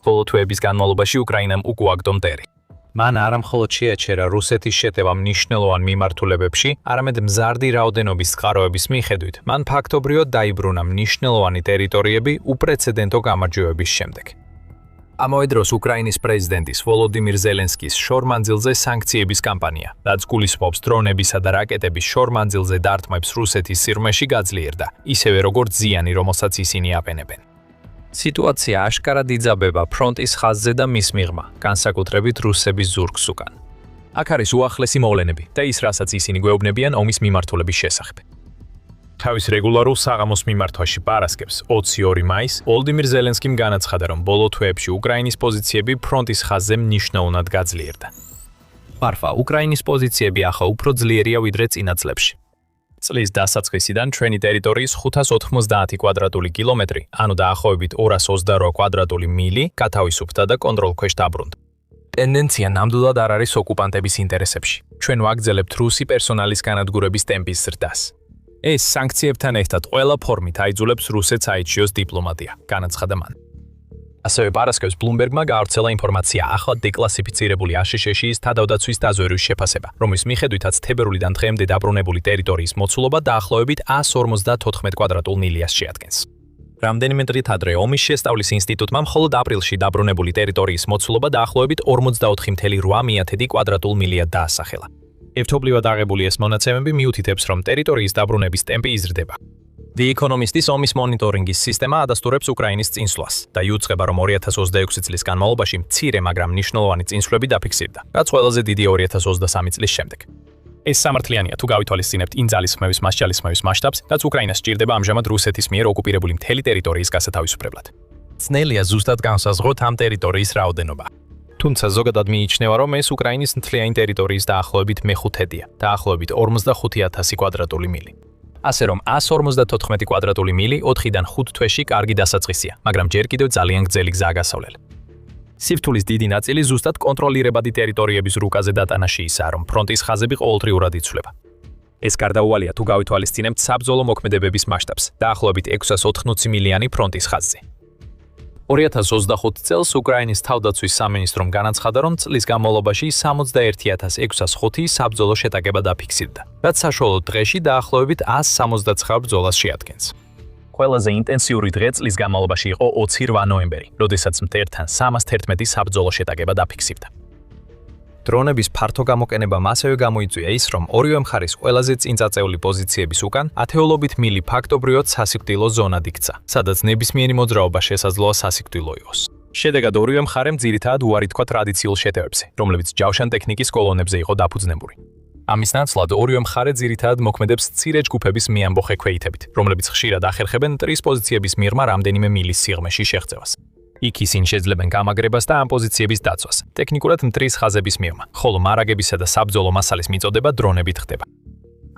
ბოლო თვეების განმავლობაში უკრაინამ უკუაგდო მტერი. მან არა მხოლოდ შეაჩერა რუსეთის შეტევა მნიშვნელოვან მიმართულებებში, არამედ მზარდი რაოდენობის წყაროების მიხედვით, მან ფაქტობრივად დაიბრუნა მნიშვნელოვანი ტერიტორიები უპრეცედენტო გამარჯვებების შემდეგ. ამავე დროს უკრაინის პრეზიდენტის ვოლოდიმირ ზელენსკის შორმანძილზე სანქციების კამპანია, რაც გულისხმობს დრონებისა და რაკეტების შორმანძილზე დარტყმებს რუსეთის სიღრმეში გაძლიერდა, ისევე როგორც ზიანი, რომელსაც ისინი აპენებენ. სიტუაცია აშკარად იძაბება ფრონტის ხაზზე და მის მიღმა, განსაკუთრებით რუსების ზურგს უკან. აქ არის უახლესი მოვლენები და ის, რასაც ისინი გვეუბნებიან ომის მიმართულების შესახებ. თავის რეგულარულ საღამოს მიმართვაში პარასკევს 22 მაისს ვოლოდიმირ ზელენსკიმ განაცხადა, რომ ბოლო თვეებში უკრაინის პოზიციები ფრონტის ხაზზე მნიშვნელოვნად გაძლიერდა. ფარფა, უკრაინის პოზიციები ახლა უფრო ძლიერია ვიდრე წინა წლებში. წლის დასაწყისიდან ჩვენი ტერიტორიის 590 კვადრატული კილომეტრი, ანუ დაახლოებით 228 კვადრატული მილი, გათავისუფლდა და კონტროლქვეშ დაბრუნდა. ტენდენცია ნამდვილად არ არის ოკუპანტების ინტერესებში. ჩვენ ვაგრძელებთ რუსი პერსონალის განადგურების ტემპის ზრდას. ეს სანქციებთან ერთად ყველა ფორმით აიძულებს რუსეთს აიჩიოს დიპლომატია, განაცხადა მან. ასევე პარასკევს ბლუმბერგმა გაავრცელა ინფორმაცია ახლა დეკლასიფიცირებული აშშ-ის თავდაცვის დაზვერვის შეფასება, რომლის მიხედვითაც თებერვლიდან დღემდე დაბრუნებული ტერიტორიის მოცულობა დაახლოებით 154 კვადრატულ მილიას შეადგენს. რამდენიმე დღით ადრე ომის შესწავლის ინსტიტუტმა მხოლოდ აპრილში დაბრუნებული ტერიტორიის მოცულობა დაახლოებით 44,8 კვადრატულ მილიად დაასახელა. ერთობლივად აღებული ეს მონაცემები მიუთითებს, რომ ტერიტორიის დაბრუნების ტემპი იზრდება. The Economist-ის ომის მონიტორინგის სისტემა ადასტურებს უკრაინის წინსვლას და იუწყება, რომ 2026 წლის განმავლობაში მცირე, მაგრამ მნიშვნელოვანი წინსვლები დაფიქსირდა, რაც ყველაზე დიდი 2023 წლის შემდეგ. ეს სამართლიანია, თუ გავითვალისწინებთ იმ ძალისხმევის მასშტაბს, რაც უკრაინას სჭირდება ამჟამად რუსეთის მიერ ოკუპირებული მთელი ტერიტორიის გასათავისუფლებლად. ძნელია ზუსტად განსაზღვროთ ამ ტერიტორიის რაოდენობა. თუმცა ზოგადად მიიჩნევა, რომ ეს უკრაინის მთლიანი ტერიტორიის დაახლოებით მეხუთედია, დაახლოებით 45,000 კვადრატული მილი. ასე რომ 154 კვადრატული მილი 4-დან 5 თვეში კარგი დასაწყისია, მაგრამ ჯერ კიდევ ძალიან გრძელი გზაა გასავლელი. სიფთულის დიდი ნაწილი ზუსტად კონტროლირებადი ტერიტორიების რუკაზე დატანაში ისაა, რომ ფრონტის ხაზები ყოველდღიურად იცვლება. ეს გარდაუვალია თუ გავითვალისწინებთ საბრძოლო მოქმედებების მასშტაბს, დაახლოებით 680 მილიანი ფრონტის ხაზზე. 2025 წელს უკრაინის თავდაცვის სამინისტრომ განაცხადა, რომ წლის განმავლობაში 61605 საბრძოლო შეტაკება დაფიქსირდა, რაც საშუალო დღეში დაახლოებით 179 ბრძოლას შეადგენს. ყველაზე ინტენსიური დღე წლის განმავლობაში იყო 28 ნოემბერი, როდესაც მტერთან 311 საბრძოლო შეტაკება დაფიქსირდა. დრონების ფართო გამოყენებამ ასევე გამოიწვია ის, რომ ორივე მხარის ყველაზე წინწაწეული პოზიციების უკან ათეულობით მილი ფაქტობრივად სასიკვდილო ზონად იქცა, სადაც ნებისმიერი მოძრაობა შესაძლოა სასიკვდილო იყოს. შედეგად ორივე მხარემ ძირითადად უარი თქვა ტრადიციულ შეტევებზე, რომლებიც ჯავშან ტექნიკის კოლონებზე იყო დაფუძნებული. ამის ნაცვლად ორივე მხარე ძირითადად მოქმედებს მცირე ჯგუფების მეამბოხე ქვეითებით, რომლებიც ხშირად ახერხებენ მტრის პოზიციების მიღმა რამდენიმე მილის სიღრმეში შეღწევას. იქ ისინი შეძლებენ გამაგრებას და ამ პოზიციების დაცვას, ტექნიკურად მტრის ხაზების მიღმა, ხოლო მარაგებისა და საბრძოლო მასალის მიწოდება დრონებით ხდება.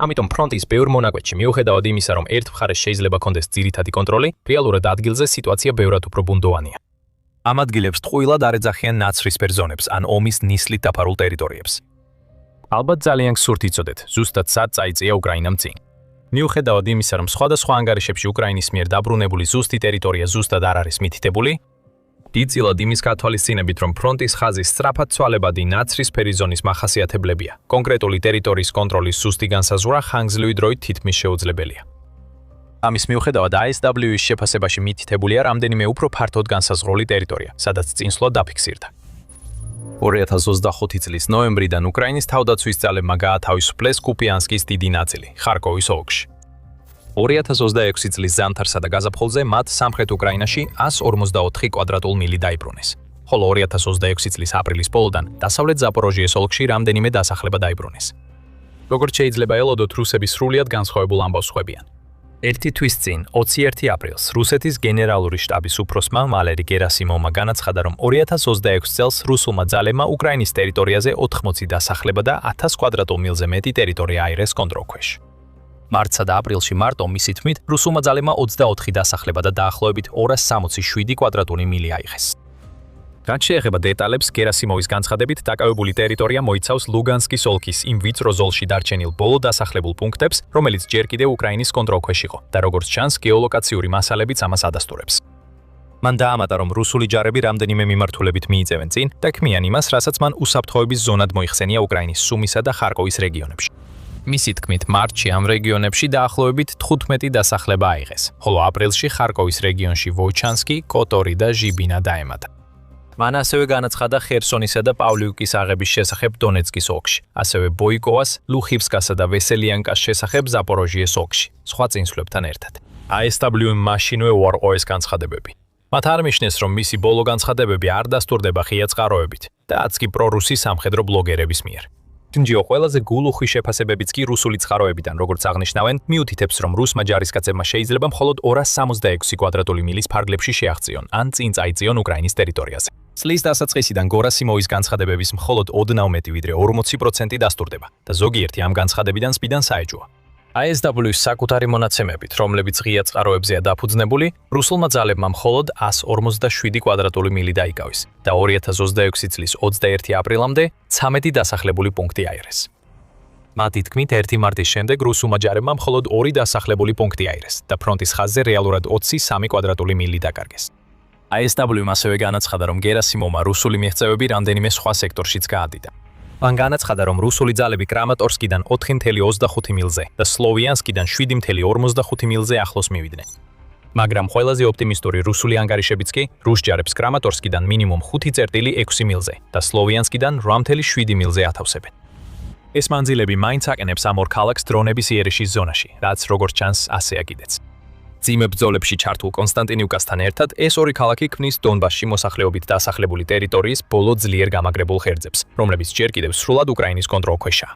ამიტომ ფრონტის ბევრ მონაკვეთში, მიუხედავად იმისა, რომ ერთ მხარეს შეიძლება კონდეს ძირითადი კონტროლი, რეალურად ადგილზე სიტუაცია ბევრად უფრო ბუნდოვანია. ამ ადგილებს ტყუილად არ ეძახიან ნაცრისფერ ზონებს ან ომის ნისლით დაფარულ ტერიტორიებს. ალბათ ძალიან გსურთ იცოდეთ, ზუსტად სად წაიწია უკრაინამ წინ. მიუხედავად იმისა, რომ სხვადასხვა ანგარიშებში უკრაინის მიერ დაბრუნებული ზუსტი ტერიტორია ზუსტად არ არის მითითებული, დიდწილად იმის გათვალისწინებით, რომ ფრონტის ხაზის სწრაფად ცვალებადი ნაცრისფერი ზონის მახასიათებლებია, კონკრეტული ტერიტორიის კონტროლის ზუსტი განსაზღვრა ხანგრძლივი დროით თითქმის შეუძლებელია. ამის მიუხედავად ASW-ის შეფასებაში მითითებულია რამდენიმე უფრო ფართოდ განსაზღვრული ტერიტორია, სადაც წინსვლა დაფიქსირდა. 2025 წლის ნოემბრიდან უკრაინის თავდაცვის ძალებმა გაათავისუფლეს კუპიანსკის დიდი ნაწილი, ხარკოვის ოლქში. 2026 წლის ზამთარსა და გაზაფხულზე მათ სამხრეთ უკრაინაში 144 კვადრატულ მილი დაიბრუნეს, ხოლო 2026 წლის აპრილის ბოლოდან დასავლეთ ზაპოროჟიეს ოლქში რამდენიმე დასახლება დაიბრუნეს. როგორც შეიძლება ელოდოთ, რუსები სრულიად განსხვავებულ ამბავს ხვებიან. ერთი თვის წინ, 21 აპრილს, რუსეთის გენერალური შტაბის უფროსმა ვალერი გერასიმოვმა განაცხადა, რომ 2026 წელს რუსულმა ძალებმა უკრაინის ტერიტორიაზე 80 დასახლება და 1000 კვადრატულ მილზე მეტი ტერიტორია აიღეს კონტროლქვეშ. მარტსა და აპრილში მარტო მისი თქმით, რუსულმა ძალებმა 24 დასახლება და დაახლოებით 267 კვადრატული მილი აიღეს. რაც შეეხება დეტალებს, გერასიმოვის განცხადებით, დაკავებული ტერიტორია მოიცავს ლუგანსკის ოლქის იმ ვიწრო ზოლში დარჩენილ ბოლო დასახლებულ პუნქტებს, რომელიც ჯერ კიდევ უკრაინის კონტროლქვეშ იყო და როგორც ჩანს, გეოლოკაციური მასალებიც ამას ადასტურებს. მან დაამატა, რომ რუსული ჯარები რამდენიმე მიმართულებით მიიწევენ წინ და ქმნიან იმას, რასაც მან უსაფრთხოების ზონად მოიხსენია უკრაინის სუმისა და ხარკოვის რეგიონებში. მისი თქმით, მარტში ამ რეგიონებში დაახლოებით 15 დასახლება აიღეს, ხოლო აპრილში ხარკოვის რეგიონში ვოჩანსკი, კოტორი და ჟიბინა დაემატა. მან ასევე განაცხადა ხერსონისა და პავლიუკის აღების შესახებ დონეცკის ოლქში, ასევე ბოიკოვას, ლუხივსკასა და ვესელიანკას შესახებ ზაპოროჟიეს ოლქში, სხვა წინსვლებთან ერთად. ASW-მ მაშინვე უარყო ეს განცხადებები. მათ არ მიშნეს, რომ მისი ბოლო განცხადებები არ დასტურდება ღია წყაროებით და არც კი პრორუსი სამხედრო ბლოგერების მიერ. თუმცა ყველაზე გულუხვი შეფასებებიც კი რუსული წყაროებიდან, როგორც აღნიშნავენ, მიუთითებს, რომ რუსმა ჯარისკაცებმა შეიძლება მხოლოდ 266 კვადრატული მილის ფარგლებში შეაღწიონ ან წინ წაიწიონ უკრაინის ტერიტორიაზე. წლის დასაწყისიდან გერასიმოვის განცხადებების მხოლოდ ოდნავ მეტი ვიდრე 40% დასტურდება და ზოგიერთი ამ განცხადებიდან სპიდან საეჭვოა. ASW-ის საკუთარი მონაცემებით, რომლებიც ღია წყაროებზეა დაფუძნებული, რუსულმა ძალებმა მხოლოდ 147 კვადრატული მილი დაიკავეს და 2026 წლის 21 აპრილამდე 13 დასახლებული პუნქტი აიღეს. მათი თქმით, 1 მარტის შემდეგ რუსულმა ჯარებმა მხოლოდ 2 დასახლებული პუნქტი აიღეს და ფრონტის ხაზზე რეალურად 23 კვადრატული მილი დაკარგეს. ASW-მ ასევე განაცხადა, რომ გერასიმოვმა რუსული მიღწევები რამდენიმე სხვა სექტორშიც გაადიდა. მან განაცხადა, რომ რუსული ძალები კრამატორსკიდან 4.25 მილზე და სლოვიანსკიდან 7.45 მილზე ახლოს მივიდნენ. მაგრამ ყველაზე ოპტიმისტური რუსული ანგარიშებიც კი რუს ჯარებს კრამატორსკიდან მინიმუმ 5.6 მილზე და სლოვიანსკიდან 8.7 მილზე ათავსებენ. ეს მანძილები მაინც აყენებს ამ ორ ქალაქს დრონების იერიშის ზონაში, რაც როგორც ჩანს ასეა კიდეც. ძიმე ბრძოლებში ჩართულ კონსტანტინივკასთან ერთად ეს ორი ქალაქი ქმნის დონბასში მოსახლეობით დასახლებული ტერიტორიის ბოლო ძლიერ გამაგრებულ ხერძებს, რომლებიც ჯერ კიდევ სრულად უკრაინის კონტროლქვეშაა.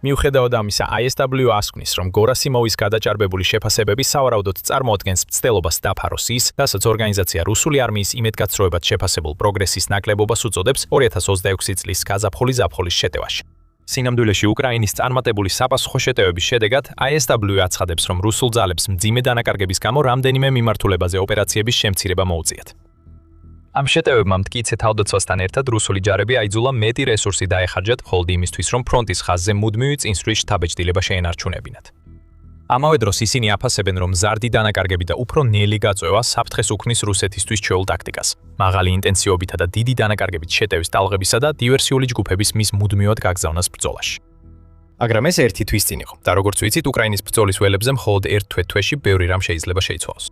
მიუხედავად ამისა, ASW ასკვნის, რომ გერასიმოვის გადაჭარბებული შეფასებები სავარაუდოდ წარმოადგენს მცდელობას დაფაროს ის, რასაც ორგანიზაცია რუსული არმიის იმედგაცრუებად შეფასებულ პროგრესის ნაკლებობას უწოდებს 2026 წლის გაზაფხულის ზაფხულის შეტევაში. სინამდვილეში უკრაინის წარმატებული საპასუხო შეტევების შედეგად ISW აცხადებს, რომ რუსულ ძალებს მძიმე დანაკარგების გამო რამდენიმე მიმართულებაზე ოპერაციების შემცირება მოუწიათ. ამ შეტევებმა მტკიცე თავდაცვასთან ერთად რუსული ჯარები აიძულა მეტი რესურსი დაეხარჯათ მხოლოდ იმისთვის, რომ ფრონტის ხაზზე მუდმივი წინსვლის შთაბეჭდილება შეენარჩუნებინათ. ამავე დროს ისინი აფასებენ, რომ მზარდი დანაკარგები და უფრო ნელი გაწვევა საფრთხეს უქმნის რუსეთისთვის ჩვეულ ტაქტიკას, მაღალი ინტენსივობითა და დიდი დანაკარგებით შეტევის ტალღებისა და დივერსიული ჯგუფების მის მუდმივად გაგზავნას ბრძოლაში. მაგრამ ეს ერთი თვის წინ იყო და როგორც ვიცით, უკრაინის ბრძოლის ველებზე მხოლოდ ერთ თვეში ბევრი რამ შეიძლება შეიცვალოს.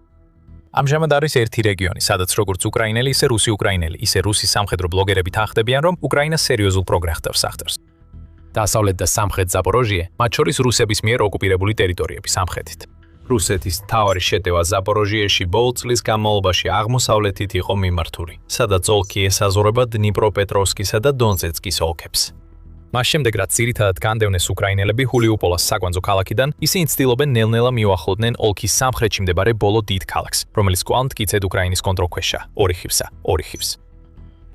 ამჟამად არის ერთი რეგიონი, სადაც როგორც უკრაინელი, ისე რუსი უკრაინელი, ისე რუსი სამხედრო ბლოგერები თანხმდებიან, რომ უკრაინა სერიოზულ პროგრესს ახდენს. დასავლეთ და სამხრეთ ზაპოროჟიე, მათ შორის რუსების მიერ ოკუპირებული ტერიტორიები სამხრეთით. რუსეთის მთავარი შეტევა ზაპოროჟიეში ბოლო წლის განმავლობაში აღმოსავლეთით იყო მიმართული, სადაც ოლქი ესაზღვრება დნიპროპეტროვსკისა და დონეცკის ოლქებს. მას შემდეგ, რაც ძირითადად განდევნეს უკრაინელები ჰულიუპოლას საკვანძო ქალაქიდან, ისინი ცდილობენ ნელ-ნელა მიუახლოვდნენ ოლქის სამხრეთში მდებარე ბოლო დიდ ქალაქს, რომელიც კვლავ მტკიცედ უკრაინის კონტროლქვეშა, ორიხივს.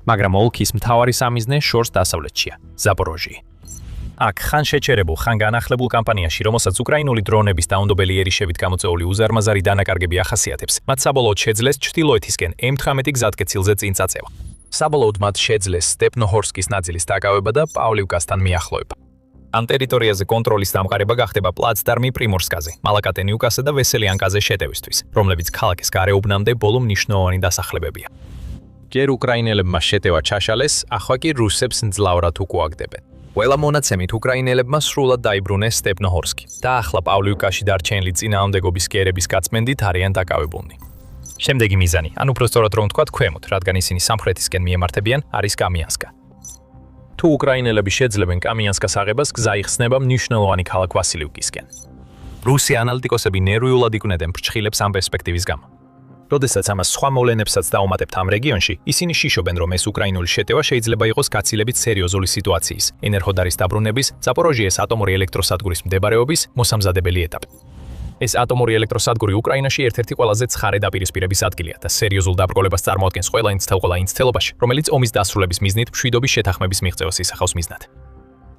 მაგრამ ოლქის მთავარი სამიზნე შორს დასავლეთშია, ზაპოროჟიე. აქ ხან შეჩერებულ, ხან განახლებულ კამპანიაში, რომელსაც უკრაინული დრონების დაუნდობელი ერიშებით გამოწვეული უზარმაზარი დანაკარგები ახასიათებს, მათ საბოლოოდ შეძლეს ჩრდილოეთისკენ M-18 გზატკეცილზე წინ წაწევა. საბოლოოდ მათ შეძლეს სტეპნოჰორსკის ნაწილის დაკავება და პავლივკასთან მიახლოება. ამ ტერიტორიაზე კონტროლის დამყარება გახდება პლაცდარმი პრიმორსკაზე, მალაკატენიუკასა და ვესელიანკაზე შეტევისთვის, რომლებიც ქალაქის გარეუბნამდე ბოლო მნიშვნელოვანი დასახლებებია. ჯერ უკრაინელებმა შეტევა ჩაშალეს, ახლა კი რუსებს მძლავრად უკუაგდებენ. ყველა მონაცემით უკრაინელებმა სრულად დაიბრუნეს სტეპნოჰორსკი და ახლა პავლივკაში დარჩენილი წინააღმდეგობის გერების გაწმენდით არიან დაკავებულნი. შემდეგი მიზანი, ან უფრო სწორად რომ ვთქვათ, ქვემოთ, რადგან ისინი სამხრეთისკენ მიემართებიან, არის კამიანსკა. თუ უკრაინელები შეძლებენ კამიანსკას აღებას, გზა იხსნება მნიშვნელოვანი ქალაქ ვასილივკისკენ. რუსი ანალიტიკოსები ნერვიულად იკვნენ ფრჩხილებს ამ პერსპექტივის გამო. როდესაც ამას სხვა მოვლენებსაც დაუმატებთ ამ რეგიონში, ისინი შიშობენ, რომ ეს უკრაინული შეტევა შეიძლება იყოს გაცილებით სერიოზული სიტუაციის, ენერგოდარის დაბრუნების, ზაპოროჟიეს ატომური ელექტროსადგურის მდებარეობის მოსამზადებელი ეტაპი. ეს ატომური ელექტროსადგური უკრაინაში ერთ-ერთი ყველაზე ცხარე დაპირისპირების ადგილია და სერიოზულ დაბრკოლებას წარმოადგენს ყველა იმ ცდელობაში, რომელიც ომის დასრულების მიზნით მშვიდობის შეთანხმების მიღწევას ისახავს მიზნად.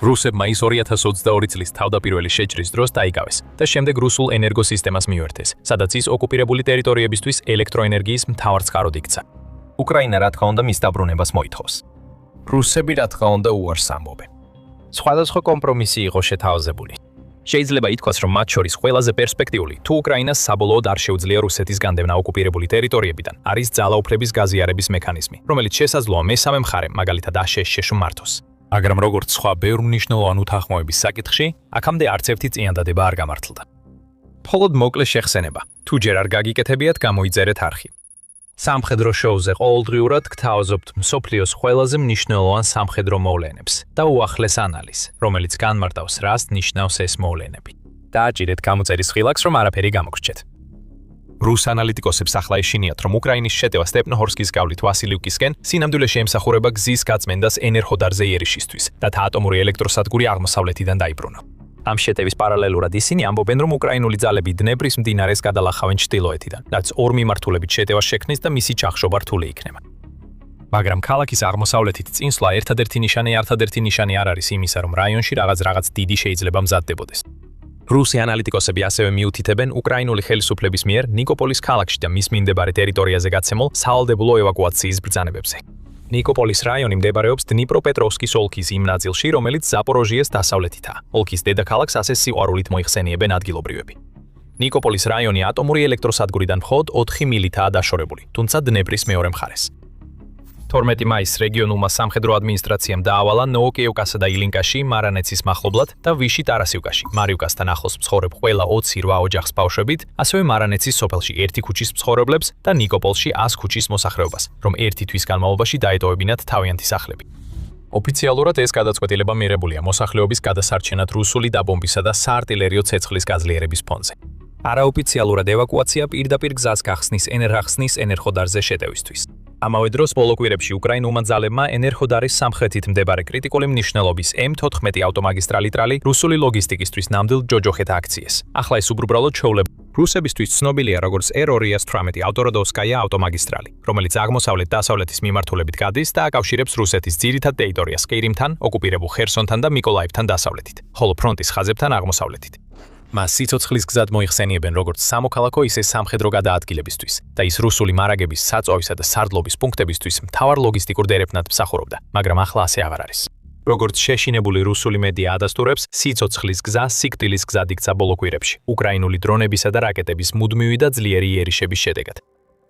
რუსებმა ის 2022 წლის თავდაპირველი შეჭრის დროს დაიკავეს და შემდეგ რუსულ ენერგოსისტემას მიუერთეს, სადაც ის ოკუპირებული ტერიტორიებისთვის ელექტროენერგიის მთავარ წყაროდ იქცა. უკრაინა რა თქმა უნდა მის დაბრუნებას მოითხოვს. რუსები რა თქმა უნდა უარს ამბობენ. სხვადასხვა კომპრომისი იყო შეთავაზებული. შეიძლება ითქვას, რომ მათ შორის ყველაზე პერსპექტიული, თუ უკრაინას საბოლოოდ არ შეუძლია რუსეთის განდევნა ოკუპირებული ტერიტორიებიდან, არის ძალაუფლების გაზიარების მექანიზმი, რომელიც შესაძლოა მესამე მხარემ, მაგალითად აშშ-ს მართოს. მაგრამ როგორც სხვა ბევრ მნიშვნელოვან უთანხმოების საკითხში, აქამდე არც ერთი წინადადება არ გამართლდა. მხოლოდ მოკლე შეხსენება, თუ ჯერ არ გაგიკეთებიათ, გამოიწერეთ არხი. სამხედრო შოუზე ყოველდღიურად გთავაზობთ მსოფლიოს ყველაზე მნიშვნელოვან სამხედრო მოვლენებს და უახლეს ანალიზს, რომელიც განმარტავს, რას ნიშნავს ეს მოვლენები. დააჭირეთ გამოწერის ხილაკს, რომ არაფერი გამოგრჩეთ. რუს ანალიტიკოსებს ახლა ეშინიათ, რომ უკრაინის შეტევა სტეპნოჰორსკის გავლით ვასილივკისკენ სინამდვილეში ემსახურება გზის გაწმენდას ენერგოდარზე ერიშისთვის და ათომური ელექტროსადგური აღმოსავლეთიდან დაიბრუნა. ამ შეტევის პარალელურად ისინი ამბობენ, რომ უკრაინული ძალები დნეპრის მდინარეს გადალახავენ ჩრდილოეთიდან, რაც ორ მიმართულებით შეტევას შექმნის და მისი ჩახშობა რთული იქნება. მაგრამ ქალაქის აღმოსავლეთით წინსვლა ერთადერთი ნიშანი არ არის იმისა, რომ რაიონში რაღაც დიდი შეიძლება მზადდებოდეს. რუსი ანალიტიკოსები ასევე მიუთითებენ უკრაინული ხელისუფლების მიერ ნიკოპოლის ქალაქში და მის მიმდებარე ტერიტორიაზე გაცემულ სავალდებულო ევაკუაციის ბრძანებებზე. ნიკოპოლის რაიონი მდებარეობს დნიპროპეტროვსკის ოლქის იმ ნაწილში, რომელიც ზაპოროჟიეს დასავლეთითაა. ოლქის დედაქალაქს ასე სიყვარულით მოიხსენიებენ ადგილობრივები. ნიკოპოლის რაიონი ატომური ელექტროსადგურიდან მხოლოდ 4 მილითაა დაშორებული, თუმცა დნეპრის მეორე მხარეს. 12 მაისს რეგიონულმა სამხედრო ადმინისტრაციამ დაავალა ნოოკეევკასა და ილინკაში მარანეცის მახლობლად და ვიში ტარასიუკაში, მარიუკასთან ახლოს მცხოვრებ ყველა 28 ოჯახს ბავშვებით, ასევე მარანეცის სოფელში 1 ქუჩის მცხოვრებლებს და ნიკოპოლში 100 ქუჩის მოსახლეობას, რომ 1 თვის განმავლობაში დაეტოვებინათ თავიანთი სახლები. ოფიციალურად ეს გადაწყვეტილება მიღებულია მოსახლეობის გადასარჩენად რუსული დაბომბისა და საარტილერიო ცეცხლის გაძლიერების ფონზე. არაოფიციალურად ევაკუაცია პირდაპირ გზას გახსნის ენერგახსნის ენერგოდარზე შეტევისთვის. ამავე დროს ბოლო კვირებში უკრაინულმა ძალებმა ენერგოდარის სამხრეთით მდებარე კრიტიკული მნიშვნელობის M14 ავტომაგისტრალი ტრალი რუსული ლოგისტიკისთვის ნამდვილ ჯოჯოხეთ აქციეს. ახლა ეს უბრალოდ ჩვეულებრივი რუსებისთვის ცნობილია როგორც R218 ავტოროდოვსკაია ავტომაგისტრალი, რომელიც აღმოსავლეთ-დასავლეთის მიმართულებით გადის და აკავშირებს რუსეთის ძირითად ტერიტორიას ყირიმთან, ოკუპირებულ ხერსონთან და მიკოლაევთან დასავლეთით, ხოლო ფრონტის ხაზებთან აღმოსავლეთით. მას სიცოცხლის გზად მოიხსენიებენ როგორც სამოქალაქო, ისე სამხედრო გადაადგილებისთვის და ის რუსული მარაგების საწვავისა და სარდლობის პუნქტებისთვის მთავარ ლოგისტიკურ დერეფნად მსახურობდა, მაგრამ ახლა ასე აღარ არის. როგორც შეშინებული რუსული მედია ადასტურებს, სიცოცხლის გზა სიკვდილის გზად იქცა ბოლო კვირებში, უკრაინული დრონებისა და რაკეტების მუდმივი და ძლიერი იერიშების შედეგად.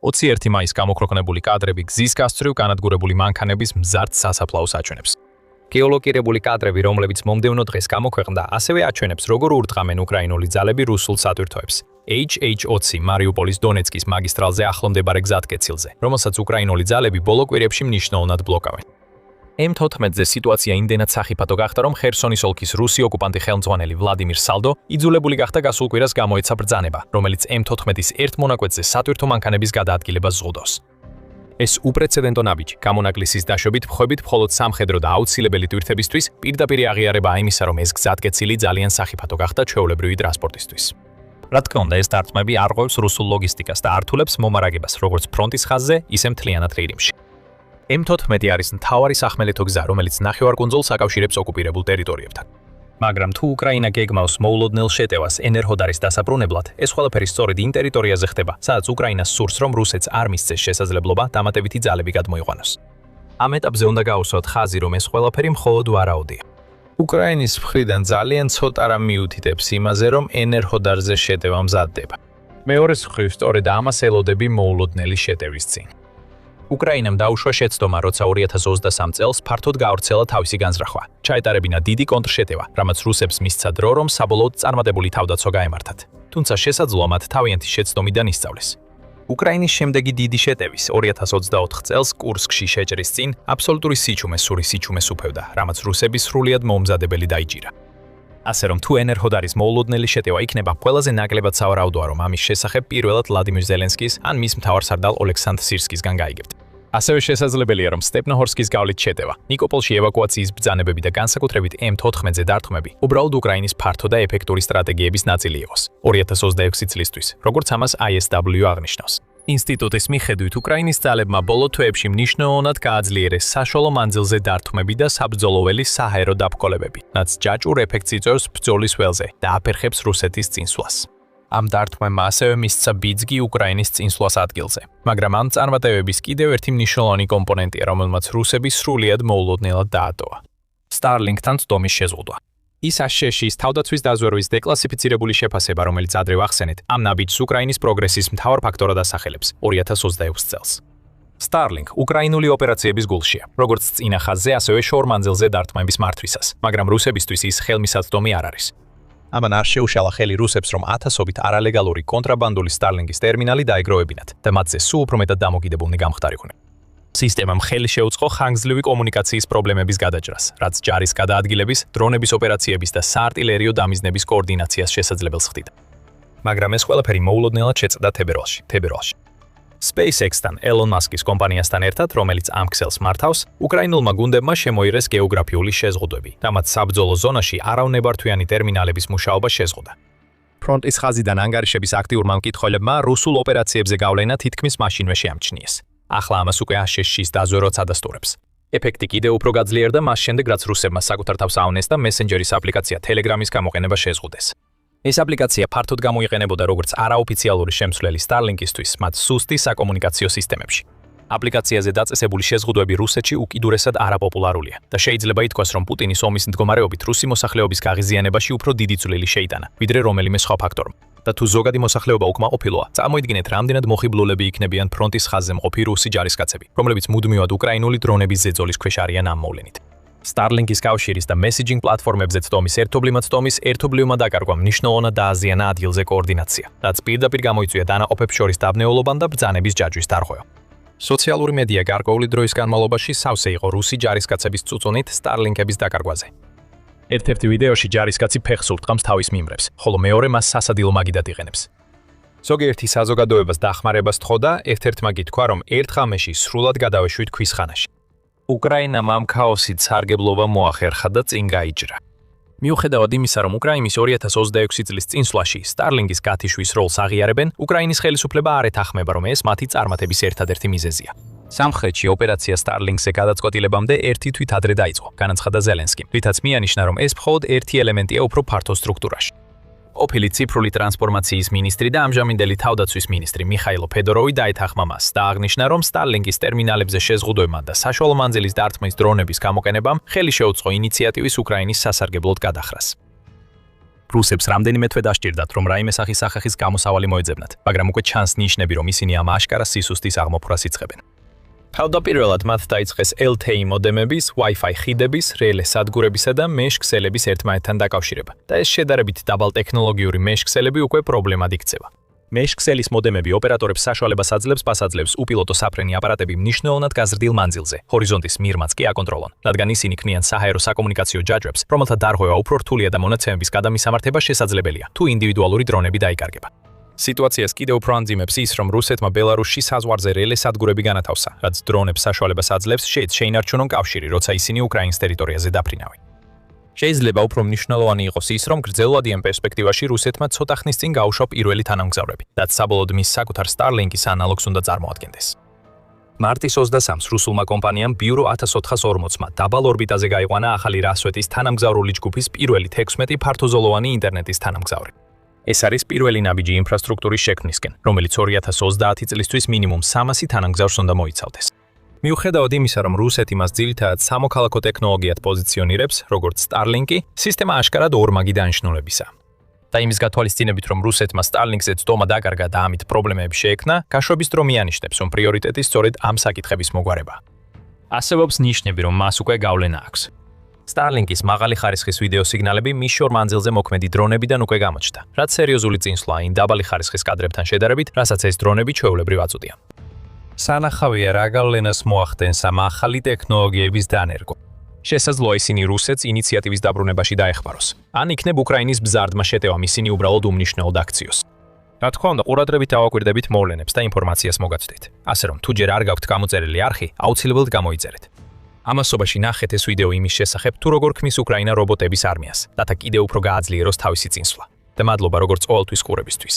21 მაისს გამოქვეყნებული კადრები გზის გასწვრივ განადგურებული მანქანების მზარდ სასაფლაოს აჩვენებს. გეოლოკირებული კადრები, რომლებიც მომდევნო დღეს გამოქვეყნდა, ასევე აჩვენებს, როგორ ურტყამენ უკრაინული ძალები რუსულ სატვირთოებს. HH-20 მარიუპოლის დონეცკის მაგისტრალზე ახლო მდებარე გზატკეცილზე, რომელსაც უკრაინული ძალები ბოლო კვირებში მნიშვნელოვნად ბლოკავენ. M14-ზე სიტუაცია იმდენად სახიფათო გახდა, რომ ხერსონის ოლქის რუსი ოკუპანტი ხელმძღვანელი ვლადიმირ სალდო იძულებული გახდა გასულ კვირას გამოეცა ბრძანება, რომელიც M14-ის ერთ მონაკვეთზე სატვირთო მანქანების გადაადგილებას ზღუდავს. ეს უპრეცედენტო ნაბიჯი გამონაკლისის დაშვებით მხოლოდ სამხედრო და აუცილებელი თვირთებისთვის პირდაპირ აღიარებაა იმისა, რომ ეს გზატკეცილი ძალიან სახიფათო გახდა ჩვეულებრივი ტრანსპორტისთვის. რა თქმა უნდა, ეს დარტყმები არღვევს რუსულ ლოგისტიკას და ართულებს მომარაგებას, როგორც ფრონტის ხაზზე, ისე მთლიანად ყირიმში. M14 არის მთავარი სახმელეთო გზა, რომელიც ნახევარკუნძულს აკავშირებს ოკუპირებულ ტერიტორიებთან. მაგრამ თუ უკრაინა გეგმავს მოულოდნელ შეტევას ენერგოდარის დასაბრუნებლად, ეს ყველაფერი სწორედ იმ ტერიტორიაზე ხდება, სადაც უკრაინას სურს, რომ რუსეთს არ მისცეს შესაძლებლობა დამატებითი ძალები გადმოიყვანოს. ამ ეტაპზე უნდა გაუსვათ ხაზი, რომ ეს ყველაფერი მხოლოდ ვარაუდია. უკრაინის მხრიდან ძალიან ცოტა რამ მიუთითებს იმაზე, რომ ენერგოდარზე შეტევა მზადდება. მეორე მხრივ, სწორედ ამას ელოდები მოულოდნელი შეტევის წინ. უკრაინამ დაუშვა შეცდომა, როცა 2023 წელს ფართოდ გაავრცელა თავისი განზრახვა. ჩაეტარებინა დიდი კონტრშეტევა, რამაც რუსებს მისცა დრო, რომ საბოლოოდ წარმატებული თავდაცვა გაემართათ. თუმცა შესაძლოა მათ თავიანთი შეცდომიდან ისწავლეს. უკრაინის შემდეგი დიდი შეტევის 2024 წელს კურსკში შეჭრის წინ აბსოლუტური სური სიჩუმეს უფევდა, რამაც რუსები სრულიად მოუმზადებელი დაიჭირა. ასე რომ თუ ენერგოდარის მოულოდნელი შეტევა იქნება, ყველაზე ნაკლებად სავარაუდოა, რომ ამის შესახებ პირველად ვლადიმირ ზელენსკის ან მის მთავარსარდალ ოლექსანდრ სირსკისგან გაიგებთ. ასევე შესაძლებელია, რომ სტეპნოჰორსკის გავლით შეტევა, ნიკოპოლში ევაკუაციის ბრძანებები და განსაკუთრებით M14-ზე დარტყმები უბრალოდ უკრაინის ფართო და ეფექტური სტრატეგიების ნაწილი იყოს 2026 წლისთვის, როგორც ამას ISW აღნიშნავს. ინსტიტუტის მიხედვით, უკრაინის ძალებმა ბოლო თვეებში მნიშვნელოვნად გააძლიერეს საშუალო მანძილზე დარტყმები და საბრძოლოველი საჰაერო დაბრძოლებები, რაც ჯაჭვურ ეფექტს იწვევს ბრძოლის ველზე და აფერხებს რუსეთის წინსვლას. ამ დარტყმებმა ასევე მისცა ბიძგი უკრაინის წინსვლას ადგილზე, მაგრამ ამ წარმატებების კიდევ ერთი მნიშვნელოვანი კომპონენტია, რომელმაც რუსები სრულიად მოულოდნელად დაატოვა. Starlink-თან ცდომის შეზღუდვა. ის ASHES-ის თავდაცვის დაზვერვის დეკლასიფიცირებული შეფასება, რომელიც ადრე ვახსენეთ, ამ ნაბიჯს უკრაინის პროგრესის მთავარ ფაქტორად ასახელებს 2026 წელს. Starlink უკრაინული ოპერაციების გულშია, როგორც წინა ხაზზე, ასევე შორ მანძილზე დარტყმების მართვისას, მაგრამ რუსებისთვის ის ხელმისაწვდომი არ არის. ამან არ შეუშალა ხელი რუსებს, რომ ათასობით არალეგალური კონტრაბანდული Starlink-ის ტერმინალი დაეგროვებინათ და მათზე სულ უფრო მეტად დამოკიდებულნი გამხდარიყვნენ. სისტემამ ხელი შეუწყო ხანგრძლივი კომუნიკაციის პრობლემების გადაჭრას, რაც ჯარის გადაადგილების, დრონების ოპერაციების და საარტილერიო დამიზნების კოორდინაციას შესაძლებელს ხდიდა. მაგრამ ეს ყველაფერი მოულოდნელად შეწყდა თებერვალში. SpaceX-თან, Elon Musk-ის კომპანიასთან ერთად, რომელიც ამ ქსელს მართავს, უკრაინულმა გუნდებმა შემოიღეს გეოგრაფიული შეზღუდვები, რამაც საბრძოლო ზონაში არავნებართვიანი ტერმინალების მუშაობა შეზღუდა. ფრონტის ხაზიდან ანგარიშების აქტიურმა მკითხველებმა რუსულ ოპერაციებზე გავლენა თითქმის მაშინვე შეამჩნიეს. ახლა ამას უკვე ASHES-ის დაზვერვაც ადასტურებს. ეფექტი კიდევ უფრო გაძლიერდა მას შემდეგ, რაც რუსებმა საკუთარ თავს ავნეს და მესენჯერის აპლიკაცია Telegram-ის გამოყენება შეზღუდეს. ეს აპლიკაცია ფართოდ გამოიყენებოდა როგორც არაოფიციალური შემცვლელი Starlink-ისთვის მათ სუსტი საკომუნიკაციო სისტემებში. აპლიკაციაზე დაწესებული შეზღუდვები რუსეთში უკიდურესად არაპოპულარულია და შეიძლება ითქვას, რომ პუტინის ომის მდგომარეობით რუსი მოსახლეობის გაღიზიანებაში უფრო დიდი წვლილი შეიტანა, ვიდრე რომელიმე სხვა ფაქტორმა. და თუ ზოგადი მოსახლეობა უკმაყოფილოა, წარმოიდგინეთ, რამდენად მოხიბლულები იქნებიან ფრონტის ხაზზე მყოფი რუსი ჯარისკაცები, რომლებიც მუდმივად უკრაინული დრონების ზეწოლის ქვეშ არიან ამ მოვლენით. Starlink-ის კავშირის და messaging პლატფორმებზე ცდომის ერთობლივმა დაკარგვამ მნიშვნელოვნად დააზიანა ადგილზე კოორდინაცია, რაც პირდაპირ გამოიწვია დანაყოფებს შორის დაბნეულობამ და ბრძანების ჯაჭვის დარღვევამ. სოციალური მედია გარკვეული დროის განმავლობაში სავსე იყო რუსი ჯარისკაცების წუწუნით Starlink-ების დაკარგვაზე. ერთ-ერთი ვიდეოში ჯარისკაცი ფეხს ურტყამს თავის მიმრებს, ხოლო მეორე მას სასადილო მაგიდად იყენებს. ზოგიერთი საზოგადოებას დახმარებას თხოვდა, ერთ-ერთმა გითქვა, რომ ერთ ღამეში სრულად გადავეშვით ქვის ხანაში. უკრაინამ ამ ქაოსით სარგებლობა მოახერხა და წინ გაიჯრა. მიუხედავად იმისა, რომ უკრაინის 2026 წლის წინსვლაში Starlink-ის გათიშვის როლს აღიარებენ, უკრაინის ხელისუფლება არ ეთანხმება, რომ ეს მათი წარმატების ერთადერთი მიზეზია. სამხრეთში ოპერაცია Starlink-ზე გადაწყვეტილებამდე ერთი თვით ადრე დაიწყო, განაცხადა ზელენსკიმ, რითაც მიანიშნა, რომ ეს მხოლოდ ერთი ელემენტია უფრო ფართო სტრუქტურაში. ყოფილი ციფრული ტრანსფორმაციის მინისტრი და ამჟამინდელი თავდაცვის მინისტრი მიხაილო ფედოროვი დაეთანხმა მას და აღნიშნა, რომ Starlink-ის ტერმინალებზე შეზღუდვებმა და საშუალო მანძილის დარტყმის დრონების გამოყენებამ ხელი შეუწყო ინიციატივის უკრაინის სასარგებლოდ გადახრას. რუსებს რამდენიმე თვე დასჭირდათ, რომ რაიმე სახის სახეხის გამოსავალი მოეძებნათ, მაგრამ უკვე ჩანს ნიშნები, რომ ისინი ამ აშკარა სისუსტის აღმოფხვრას იწყებენ. თავდაპირველად მათ დაიწყეს LTE მოდემების, Wi-Fi ხიდების, რელე სადგურებისა და მეშ-ქსელების ერთმანეთთან დაკავშირება და ეს შედარებით დაბალ ტექნოლოგიური მეშ-ქსელები უკვე პრობლემად იქცევა. მეშ-ქსელის მოდემები ოპერატორებს საშუალებას აძლევს პასაძლებს უპილოტო საფრენი აპარატები მნიშვნელოვნად გაზრდილ მანძილზე, ჰორიზონტის მიღმაც კი აკონტროლონ, რადგან ისინი ქმნიან საჰაერო საკომუნიკაციო ჯაჭვებს, რომელთა დარღვევა უფრო რთულია და მონაცემების გადამისამართება შესაძლებელია, თუ ინდივიდუალური დრონები დაიკარგება. სიტუაციას კიდევ უფრო ანძიმებს ის, რომ რუსეთმა ბელარუსში საზღვარზე რელე სადგურები განათავსა, რაც დრონებს საშუალებას აძლევს შეინარჩუნონ კავშირი, როცა ისინი უკრაინის ტერიტორიაზე დაფრინავენ. შეიძლება უფრო მნიშვნელოვანი იყოს ის, რომ გრძელვადიან პერსპექტივაში რუსეთმა ცოტა ხნის წინ გაუშვა პირველი თანამგზავრები, რაც საბოლოოდ მის საკუთარ Starlink-ის ანალოგს უნდა წარმოადგენდეს. მარტის 23-ს რუსულმა კომპანიამ ბიურო 1440-მა დაბალ ორბიტაზე გაიყვანა ახალი რასვეტის თანამგზავრული ჯგუფის პირველი 16 ფართოზოლოვანი ინტერნეტის თანამგზავრი. ეს არის პირველი ნაბიჯი ინფრასტრუქტურის შექმნისკენ, რომელიც 2030 წლისთვის მინიმუმ 300 თანამგზავრს უნდა მოიცავდეს. მიუხედავად იმისა, რომ რუსეთი მას ძირითადად სამოქალაქო ტექნოლოგიად პოზიციონირებს, როგორც Starlink-ი, სისტემა აშკარად ორმაგი დანიშნულებისა. და იმის გათვალისწინებით, რომ რუსეთმა Starlink-ზე ცდომა დაკარგა და ამით პრობლემები შეექმნა, გაშვების დრო მიანიშნებს, რომ პრიორიტეტი სწორედ ამ საკითხების მოგვარება. არსებობს ნიშნები, რომ მას უკვე გავლენა აქვს. Starlink-ის მაღალი ხარისხის ვიდეო სიგნალები მის შორ მანძილზე მოქმედი დრონებიდან უკვე გამოჩნდა, რაც სერიოზული წინსვლა იმ დაბალი ხარისხის კადრებთან შედარებით, რასაც ეს დრონები ჩვეულებრივ აწვდიან. სანახავია რა გავლენას მოახდენს ამ ახალი ტექნოლოგიების დანერგვა. შესაძლოა ისინი რუსეთს ინიციატივის დაბრუნებაში დაეხმაროს. ან იქნებ უკრაინის ბზარდმა შეტევამ ისინი უბრალოდ უმნიშვნელოდ აქციოს. რა თქმა უნდა, ყურადღებით ავაკვირდებით მოვლენებს და ინფორმაციას მოგაცდით. ასე რომ, თუ ჯერ არ გაქვთ გამოწერილი არხი, აუცილებლად გამოიწერეთ. ამასობაში ნახეთ ეს ვიდეო იმის შესახებ, თუ როგორ ქმნის უკრაინა რობოტების არმიას, რათა კიდევ უფრო გააძლიეროს თავისი წინსვლა. და მადლობა როგორც ყოველთვის ყურებისთვის.